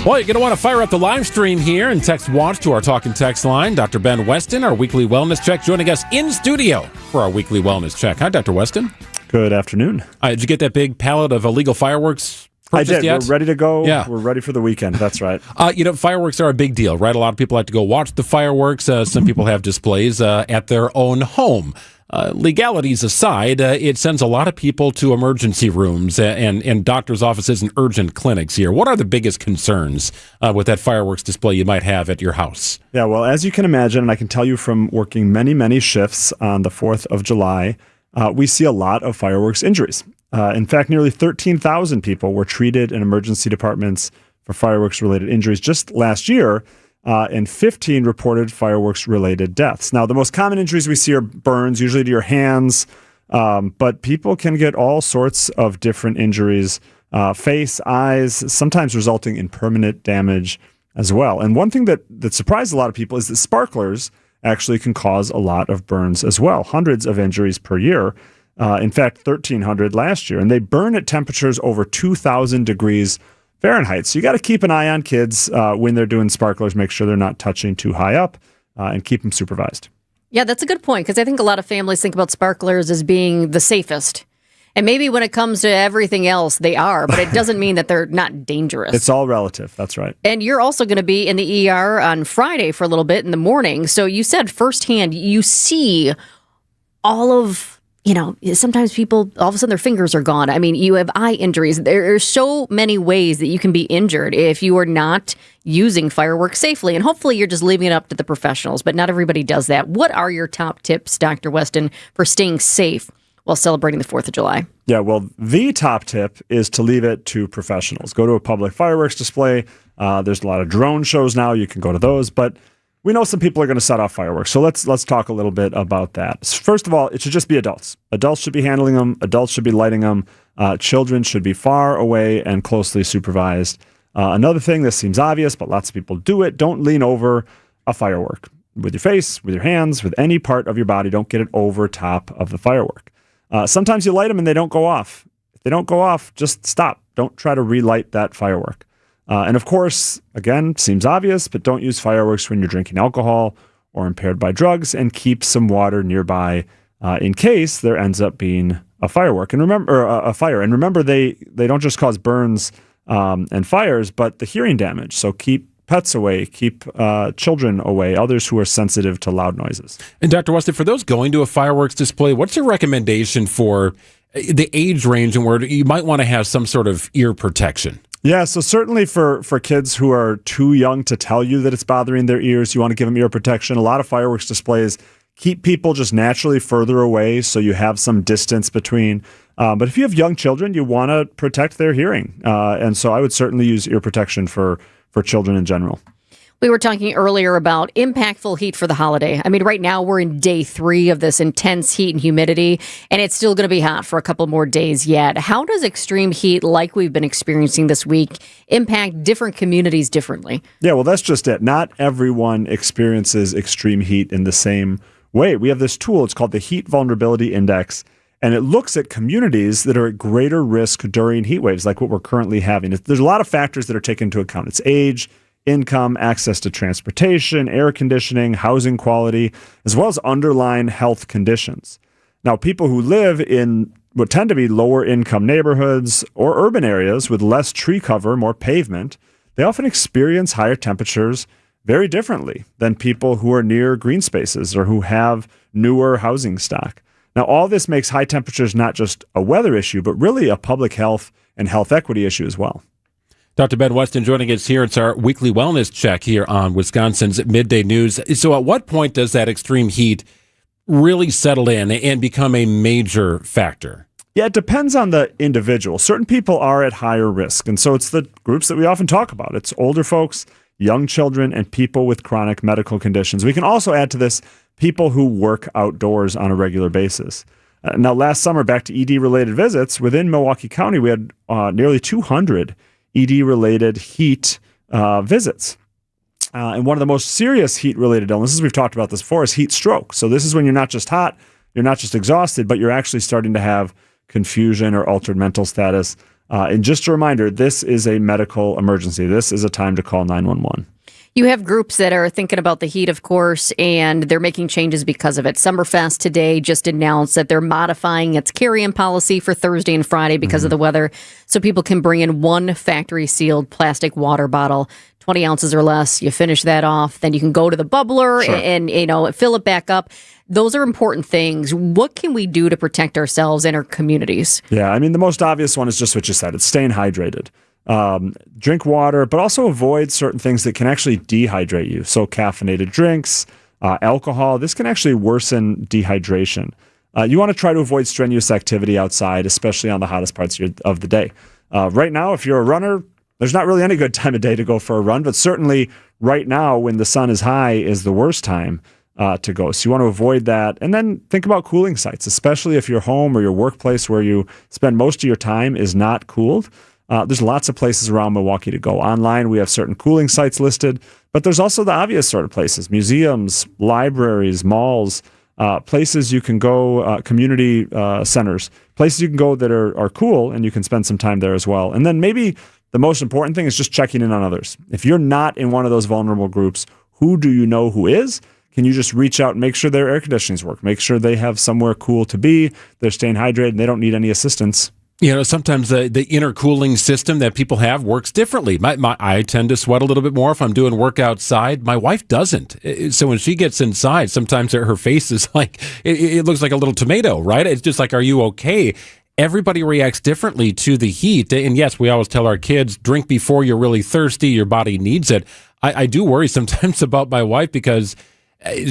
Speaker 8: Well, you're going to want to fire up the live stream here and text WATCH to our talk and text line. Dr. Ben Weston, our weekly wellness check, joining us in studio for our weekly wellness check. Hi, Dr. Weston.
Speaker 2: Good afternoon.
Speaker 8: Did you get that big pallet of illegal fireworks?
Speaker 2: I did.
Speaker 8: Yet?
Speaker 2: We're ready to go.
Speaker 8: Yeah.
Speaker 2: We're ready for the weekend. That's right.
Speaker 8: Fireworks are a big deal, right? A lot of people like to go watch the fireworks. Some people have displays at their own home. Legalities aside, it sends a lot of people to emergency rooms and doctors' offices and urgent clinics here. What are the biggest concerns with that fireworks display you might have at your house?
Speaker 2: Yeah, well, as you can imagine, and I can tell you from working many, many shifts on the 4th of July, we see a lot of fireworks injuries. In fact, nearly 13,000 people were treated in emergency departments for fireworks-related injuries just last year, and 15 reported fireworks-related deaths. Now, the most common injuries we see are burns, usually to your hands, but people can get all sorts of different injuries, face, eyes, sometimes resulting in permanent damage as well. And one thing that surprised a lot of people is that sparklers actually can cause a lot of burns as well, hundreds of injuries per year. In fact, 1,300 last year, and they burn at temperatures over 2,000 degrees Fahrenheit. So you got to keep an eye on kids when they're doing sparklers, make sure they're not touching too high up, and keep them supervised.
Speaker 5: Yeah, that's a good point, because I think a lot of families think about sparklers as being the safest. And maybe when it comes to everything else, they are, but it doesn't mean that they're not dangerous.
Speaker 2: It's all relative. That's right.
Speaker 5: And you're also going to be in the ER on Friday for a little bit in the morning. So you said firsthand, you see all of... sometimes people, all of a sudden their fingers are gone. I mean, you have eye injuries. There are so many ways that you can be injured if you are not using fireworks safely. And hopefully you're just leaving it up to the professionals, but not everybody does that. What are your top tips, Dr. Weston, for staying safe while celebrating the 4th of July?
Speaker 2: Yeah, well, the top tip is to leave it to professionals. Go to a public fireworks display. There's a lot of drone shows now. You can go to those, but we know some people are going to set off fireworks, so let's talk a little bit about that. First of all, it should just be adults. Adults should be handling them. Adults should be lighting them. Children should be far away and closely supervised. Another thing, this seems obvious, but lots of people do it. Don't lean over a firework with your face, with your hands, with any part of your body. Don't get it over top of the firework. Sometimes you light them and they don't go off. If they don't go off, just stop. Don't try to relight that firework. And of course, again, seems obvious, but don't use fireworks when you're drinking alcohol or impaired by drugs, and keep some water nearby in case there ends up being a firework. And remember, a fire. And remember, they don't just cause burns and fires, but the hearing damage. So keep pets away, keep children away, others who are sensitive to loud noises.
Speaker 8: And Dr. Weston, for those going to a fireworks display, what's your recommendation for the age range and where you might want to have some sort of ear protection?
Speaker 2: Yeah, so certainly for kids who are too young to tell you that it's bothering their ears, you want to give them ear protection. A lot of fireworks displays keep people just naturally further away, so you have some distance between. But if you have young children, you want to protect their hearing. And so I would certainly use ear protection for children in general.
Speaker 5: We were talking earlier about impactful heat for the holiday. I mean, right now we're in day 3 of this intense heat and humidity, and it's still going to be hot for a couple more days yet. How does extreme heat, like we've been experiencing this week, impact different communities differently?
Speaker 2: Yeah, well, that's just it. Not everyone experiences extreme heat in the same way. We have this tool. It's called the Heat Vulnerability Index, and it looks at communities that are at greater risk during heat waves, like what we're currently having. There's a lot of factors that are taken into account. It's age, income, access to transportation, air conditioning, housing quality, as well as underlying health conditions. Now, people who live in what tend to be lower income neighborhoods or urban areas with less tree cover, more pavement, they often experience higher temperatures very differently than people who are near green spaces or who have newer housing stock. Now, all this makes high temperatures not just a weather issue, but really a public health and health equity issue as well.
Speaker 8: Dr. Ben Weston joining us here. It's our weekly wellness check here on Wisconsin's Midday News. So at what point does that extreme heat really settle in and become a major factor?
Speaker 2: Yeah, it depends on the individual. Certain people are at higher risk, and so it's the groups that we often talk about. It's older folks, young children, and people with chronic medical conditions. We can also add to this people who work outdoors on a regular basis. Now, last summer, back to ED-related visits, within Milwaukee County, we had nearly 200 ED-related heat visits. And one of the most serious heat-related illnesses, we've talked about this before, is heat stroke. So this is when you're not just hot, you're not just exhausted, but you're actually starting to have confusion or altered mental status. And just a reminder, this is a medical emergency. This is a time to call 911.
Speaker 5: You have groups that are thinking about the heat, of course, and they're making changes because of it. Summerfest today just announced that they're modifying its carry-in policy for Thursday and Friday because of the weather, so people can bring in one factory-sealed plastic water bottle, 20 ounces or less. You finish that off, then you can go to the bubbler and fill it back up. Those are important things. What can we do to protect ourselves and our communities?
Speaker 2: Yeah, I mean, the most obvious one is just what you said. It's staying hydrated. Drink water, but also avoid certain things that can actually dehydrate you. So caffeinated drinks, alcohol, this can actually worsen dehydration. You want to try to avoid strenuous activity outside, especially on the hottest parts of the day. Right now, if you're a runner, there's not really any good time of day to go for a run, but certainly right now when the sun is high is the worst time to go. So you want to avoid that. And then think about cooling sites, especially if your home or your workplace where you spend most of your time is not cooled. There's lots of places around Milwaukee to go. Online, we have certain cooling sites listed, but there's also the obvious sort of places, museums, libraries, malls, places you can go, community centers, places you can go that are cool, and you can spend some time there as well. And then maybe the most important thing is just checking in on others. If you're not in one of those vulnerable groups, who do you know who is? Can you just reach out and make sure their air conditionings work? Make sure they have somewhere cool to be, they're staying hydrated, and they don't need any assistance.
Speaker 8: Sometimes the intercooling system that people have works differently. I tend to sweat a little bit more if I'm doing work outside. My wife doesn't. So when she gets inside, sometimes her face is like, it looks like a little tomato, right? It's just like, are you okay? Everybody reacts differently to the heat. And yes, we always tell our kids, drink before you're really thirsty. Your body needs it. I do worry sometimes about my wife because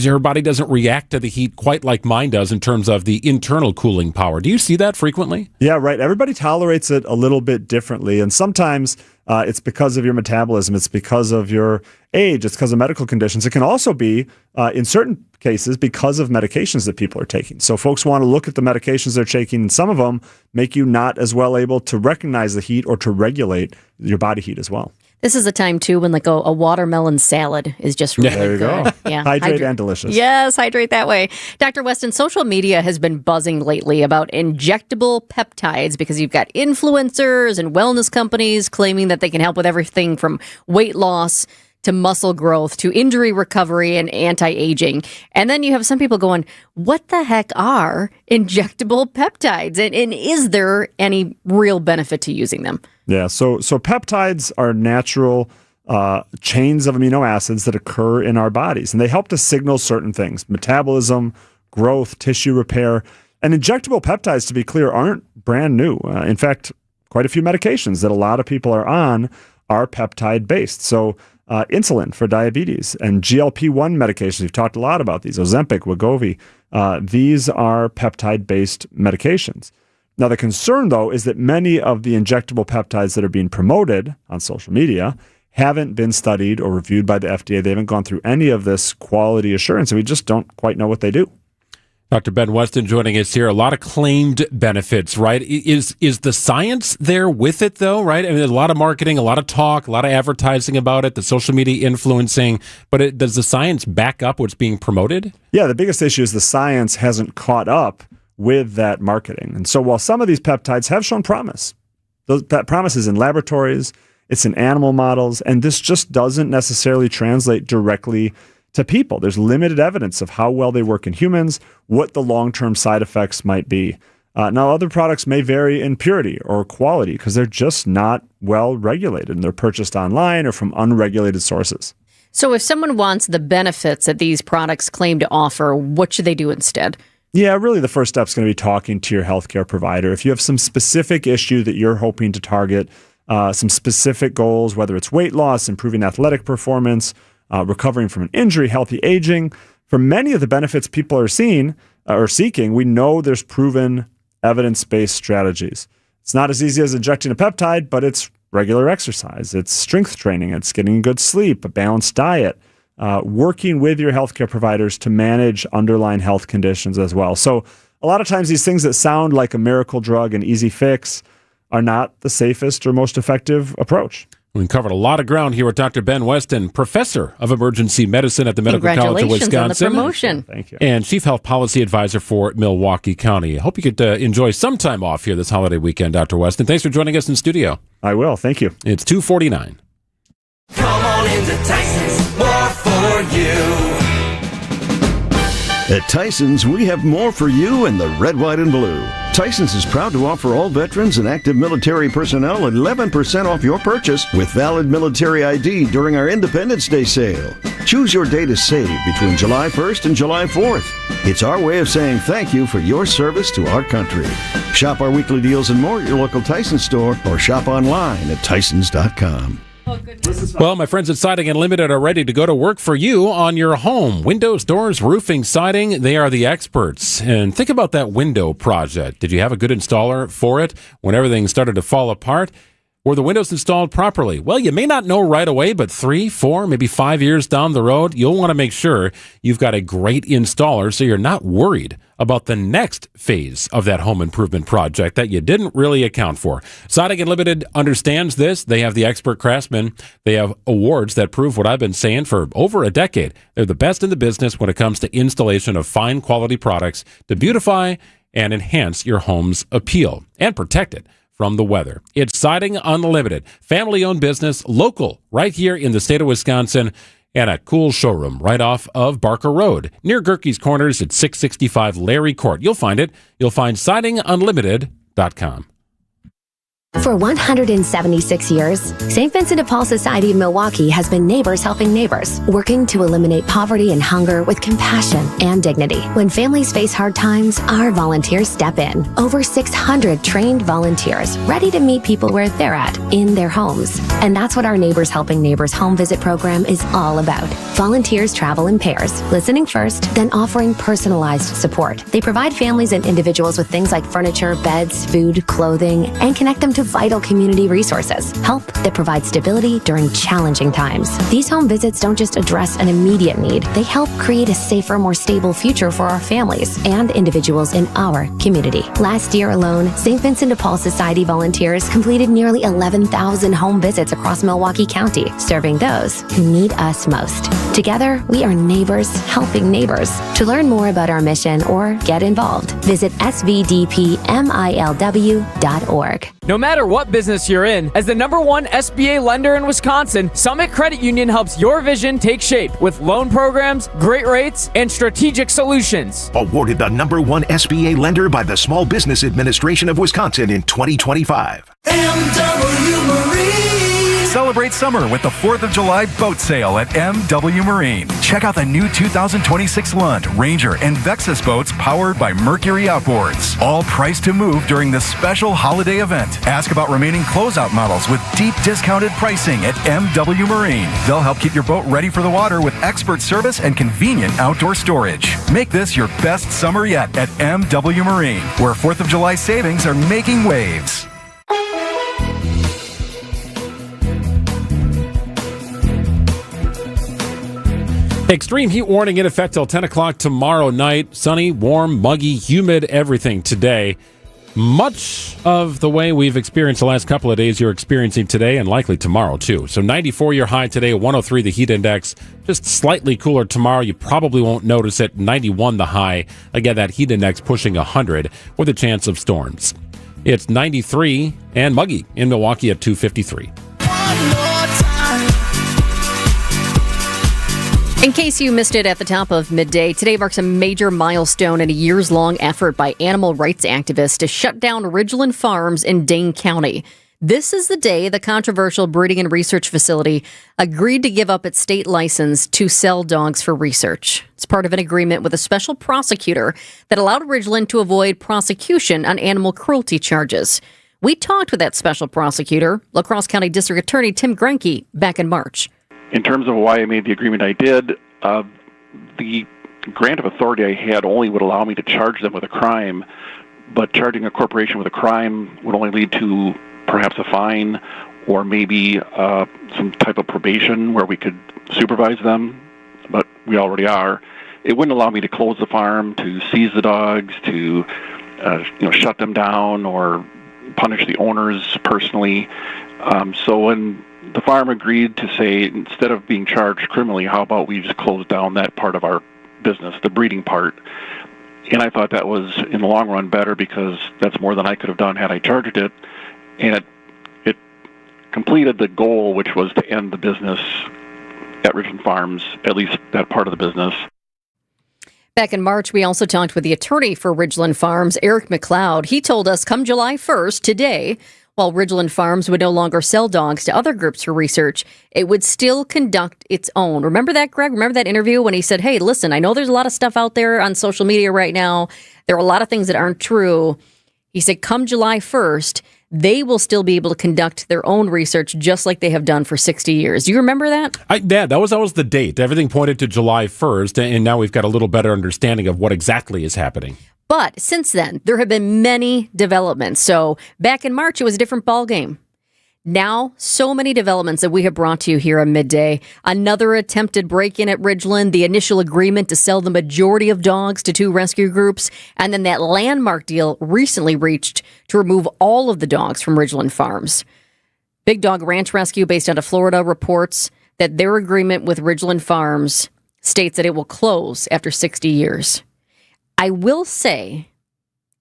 Speaker 8: her body doesn't react to the heat quite like mine does in terms of the internal cooling power. Do you see that frequently?
Speaker 2: Yeah, right. Everybody tolerates it a little bit differently. And sometimes it's because of your metabolism. It's because of your age. It's because of medical conditions. It can also be, in certain cases, because of medications that people are taking. So folks want to look at the medications they're taking, and some of them make you not as well able to recognize the heat or to regulate your body heat as well.
Speaker 5: This is a time, too, when like a watermelon salad is just really
Speaker 2: there you
Speaker 5: good.
Speaker 2: Go.
Speaker 5: Yeah.
Speaker 2: Hydrate and delicious.
Speaker 5: Yes, hydrate that way. Dr. Weston, social media has been buzzing lately about injectable peptides because you've got influencers and wellness companies claiming that they can help with everything from weight loss to muscle growth to injury recovery and anti-aging. And then you have some people going, what the heck are injectable peptides? And is there any real benefit to using them?
Speaker 2: Yeah, so peptides are natural chains of amino acids that occur in our bodies, and they help to signal certain things: metabolism, growth, tissue repair. And injectable peptides, to be clear, aren't brand new. In fact, quite a few medications that a lot of people are on are peptide-based. So insulin for diabetes and GLP-1 medications, we've talked a lot about these, Ozempic, Wegovy, these are peptide-based medications. Now, the concern, though, is that many of the injectable peptides that are being promoted on social media haven't been studied or reviewed by the FDA. They haven't gone through any of this quality assurance, and we just don't quite know what they do.
Speaker 8: Dr. Ben Weston joining us here. A lot of claimed benefits, right? Is the science there with it, though, right? I mean, a lot of marketing, a lot of talk, a lot of advertising about it, the social media influencing, but does the science back up what's being promoted?
Speaker 2: Yeah, the biggest issue is the science hasn't caught up with that marketing. And so while some of these peptides have shown promise, that promise is in laboratories, it's in animal models, and this just doesn't necessarily translate directly to people. There's limited evidence of how well they work in humans, what the long-term side effects might be. Now, other products may vary in purity or quality because they're just not well regulated, and they're purchased online or from unregulated sources.
Speaker 5: So if someone wants the benefits that these products claim to offer, what should they do instead?
Speaker 2: Yeah, really the first step is going to be talking to your healthcare provider. If you have some specific issue that you're hoping to target, some specific goals, whether it's weight loss, improving athletic performance, recovering from an injury, healthy aging, for many of the benefits people are seeking, we know there's proven evidence-based strategies. It's not as easy as injecting a peptide, but it's regular exercise, it's strength training, it's getting good sleep, a balanced diet, working with your healthcare providers to manage underlying health conditions as well. So a lot of times these things that sound like a miracle drug, an easy fix, are not the safest or most effective approach.
Speaker 8: We covered a lot of ground here with Dr. Ben Weston, professor of emergency medicine at the Medical College of Wisconsin.
Speaker 5: Congratulations on the promotion.
Speaker 2: Thank you.
Speaker 8: And chief health policy advisor for Milwaukee County. I hope you could enjoy some time off here this holiday weekend, Dr. Weston. Thanks for joining us in studio.
Speaker 2: I will. Thank you.
Speaker 8: It's 2:49.
Speaker 27: Come on. on into Tyson's, more for you.
Speaker 3: At Tyson's, we have more for you in the red, white, and blue. Tyson's is proud to offer all veterans and active military personnel 11% off your purchase with valid military ID during our Independence Day sale. Choose your day to save between July 1st and July 4th. It's our way of saying thank you for your service to our country. Shop our weekly deals and more at your local Tyson's store or shop online at tysons.com.
Speaker 8: Well, my friends at Siding Unlimited are ready to go to work for you on your home. Windows, doors, roofing, siding, they are the experts. And think about that window project. Did you have a good installer for it when everything started to fall apart? Were the windows installed properly? Well, you may not know right away, but 3, 4, maybe 5 years down the road, you'll want to make sure you've got a great installer so you're not worried about the next phase of that home improvement project that you didn't really account for. Siding Unlimited understands this. They have the expert craftsmen. They have awards that prove what I've been saying for over a decade. They're the best in the business when it comes to installation of fine quality products to beautify and enhance your home's appeal and protect it from the weather. It's Siding Unlimited, family-owned business, local, right here in the state of Wisconsin, and a cool showroom right off of Barker Road, near Gerke's Corners at 665 Larry Court. You'll find it. You'll find sidingunlimited.com.
Speaker 9: For 176 years, St. Vincent de Paul Society of Milwaukee has been neighbors helping neighbors, working to eliminate poverty and hunger with compassion and dignity. When families face hard times, our volunteers step in. Over 600 trained volunteers ready to meet people where they're at, in their homes. And that's what our Neighbors Helping Neighbors home visit program is all about. Volunteers travel in pairs, listening first, then offering personalized support. They provide families and individuals with things like furniture, beds, food, clothing, and connect them to vital community resources, help that provides stability during challenging times. These home visits don't just address an immediate need, they help create a safer, more stable future for our families and individuals in our community. Last year alone, St. Vincent de Paul Society volunteers completed nearly 11,000 home visits across Milwaukee County, serving those who need us most. Together, we are neighbors helping neighbors. To learn more about our mission or get involved, visit svdpmilw.org.
Speaker 10: No matter what business you're in, as the #1 SBA lender in Wisconsin, Summit Credit Union helps your vision take shape with loan programs, great rates, and strategic solutions.
Speaker 18: Awarded the #1 SBA lender by the Small Business Administration of Wisconsin in 2025.
Speaker 27: MW Marine.
Speaker 19: Celebrate summer with the 4th of July boat sale at MW Marine. Check out the new 2026 Lund, Ranger, and Vexus boats powered by Mercury Outboards. All priced to move during this special holiday event. Ask about remaining closeout models with deep discounted pricing at MW Marine. They'll help keep your boat ready for the water with expert service and convenient outdoor storage. Make this your best summer yet at MW Marine, where 4th of July savings are making waves.
Speaker 8: Extreme heat warning in effect till 10 o'clock tomorrow night. Sunny, warm, muggy, humid, everything today. Much of the way we've experienced the last couple of days, you're experiencing today and likely tomorrow, too. So 94 your high today, 103 the heat index. Just slightly cooler tomorrow. You probably won't notice it. 91 the high. Again, that heat index pushing 100 with a chance of storms. It's 93 and muggy in Milwaukee at 253.
Speaker 5: In case you missed it at the top of Midday, today marks a major milestone in a years-long effort by animal rights activists to shut down Ridglan farms in Dane County. This is the day the controversial breeding and research facility agreed to give up its state license to sell dogs for research. It's part of an agreement with a special prosecutor that allowed Ridglan to avoid prosecution on animal cruelty charges. We talked with that special prosecutor, La Crosse County District Attorney Tim Grenke, back in March.
Speaker 24: In terms of why I made the agreement I did, the grant of authority I had only would allow me to charge them with a crime, but charging a corporation with a crime would only lead to perhaps a fine or maybe some type of probation where we could supervise them, but we already are. It wouldn't allow me to close the farm, to seize the dogs, to shut them down or punish the owners personally. So when the farm agreed to say, instead of being charged criminally, how about we just close down that part of our business, the breeding part? And I thought that was, in the long run, better because that's more than I could have done had I charged it. And it completed the goal, which was to end the business at Ridglan Farms, at least that part of the business.
Speaker 5: Back in March, we also talked with the attorney for Ridglan Farms, Eric McLeod. He told us come July 1st, today, while Ridglan Farms would no longer sell dogs to other groups for research, it would still conduct its own. Remember that, Greg? Remember that interview when he said, hey, listen, I know there's a lot of stuff out there on social media right now. There are a lot of things that aren't true. He said, come July 1st, they will still be able to conduct their own research just like they have done for 60 years. Do you remember that?
Speaker 8: That was the date. Everything pointed to July 1st, and now we've got a little better understanding of what exactly is happening.
Speaker 5: But since then, there have been many developments. So back in March, it was a different ballgame. Now, so many developments that we have brought to you here on Midday. Another attempted break-in at Ridglan, the initial agreement to sell the majority of dogs to 2 rescue groups, and then that landmark deal recently reached to remove all of the dogs from Ridglan Farms. Big Dog Ranch Rescue, based out of Florida, reports that their agreement with Ridglan Farms states that it will close after 60 years. I will say,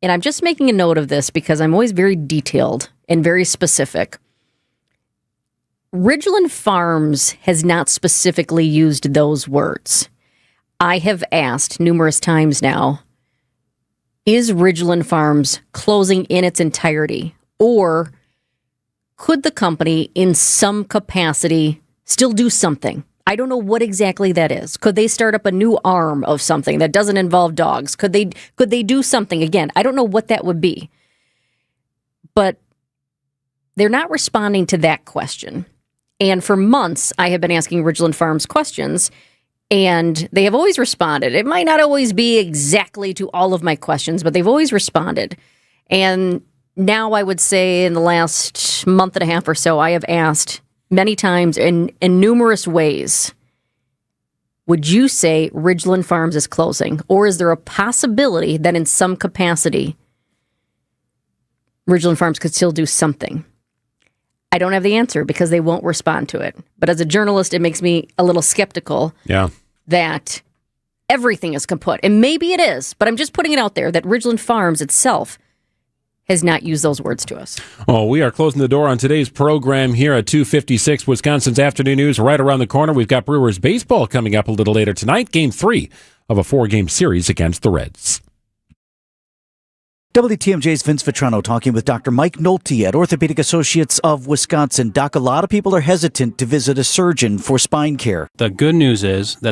Speaker 5: and I'm just making a note of this because I'm always very detailed and very specific, Ridglan Farms has not specifically used those words. I have asked numerous times now, is Ridglan Farms closing in its entirety? Or could the company in some capacity still do something? I don't know what exactly that is. Could they start up a new arm of something that doesn't involve dogs? Could they do something? Again, I don't know what that would be. But they're not responding to that question. And for months, I have been asking Ridglan Farms questions, and they have always responded. It might not always be exactly to all of my questions, but they've always responded. And now I would say in the last month and a half or so, I have asked many times in numerous ways, would you say Ridglan Farms is closing? Or is there a possibility that in some capacity, Ridglan Farms could still do something? I don't have the answer because they won't respond to it. But as a journalist, it makes me a little skeptical that everything is kaput. And maybe it is, but I'm just putting it out there that Ridglan Farms itself has not used those words to us.
Speaker 8: Oh, we are closing the door on today's program here at 2:56. Wisconsin's Afternoon News right around the corner. We've got Brewers baseball coming up a little later tonight. Game 3 of a 4-game series against the Reds.
Speaker 6: WTMJ's Vince Vitrano talking with Dr. Mike Nolte at Orthopedic Associates of Wisconsin. Doc, a lot of people are hesitant to visit a surgeon for spine care.
Speaker 7: The good news is that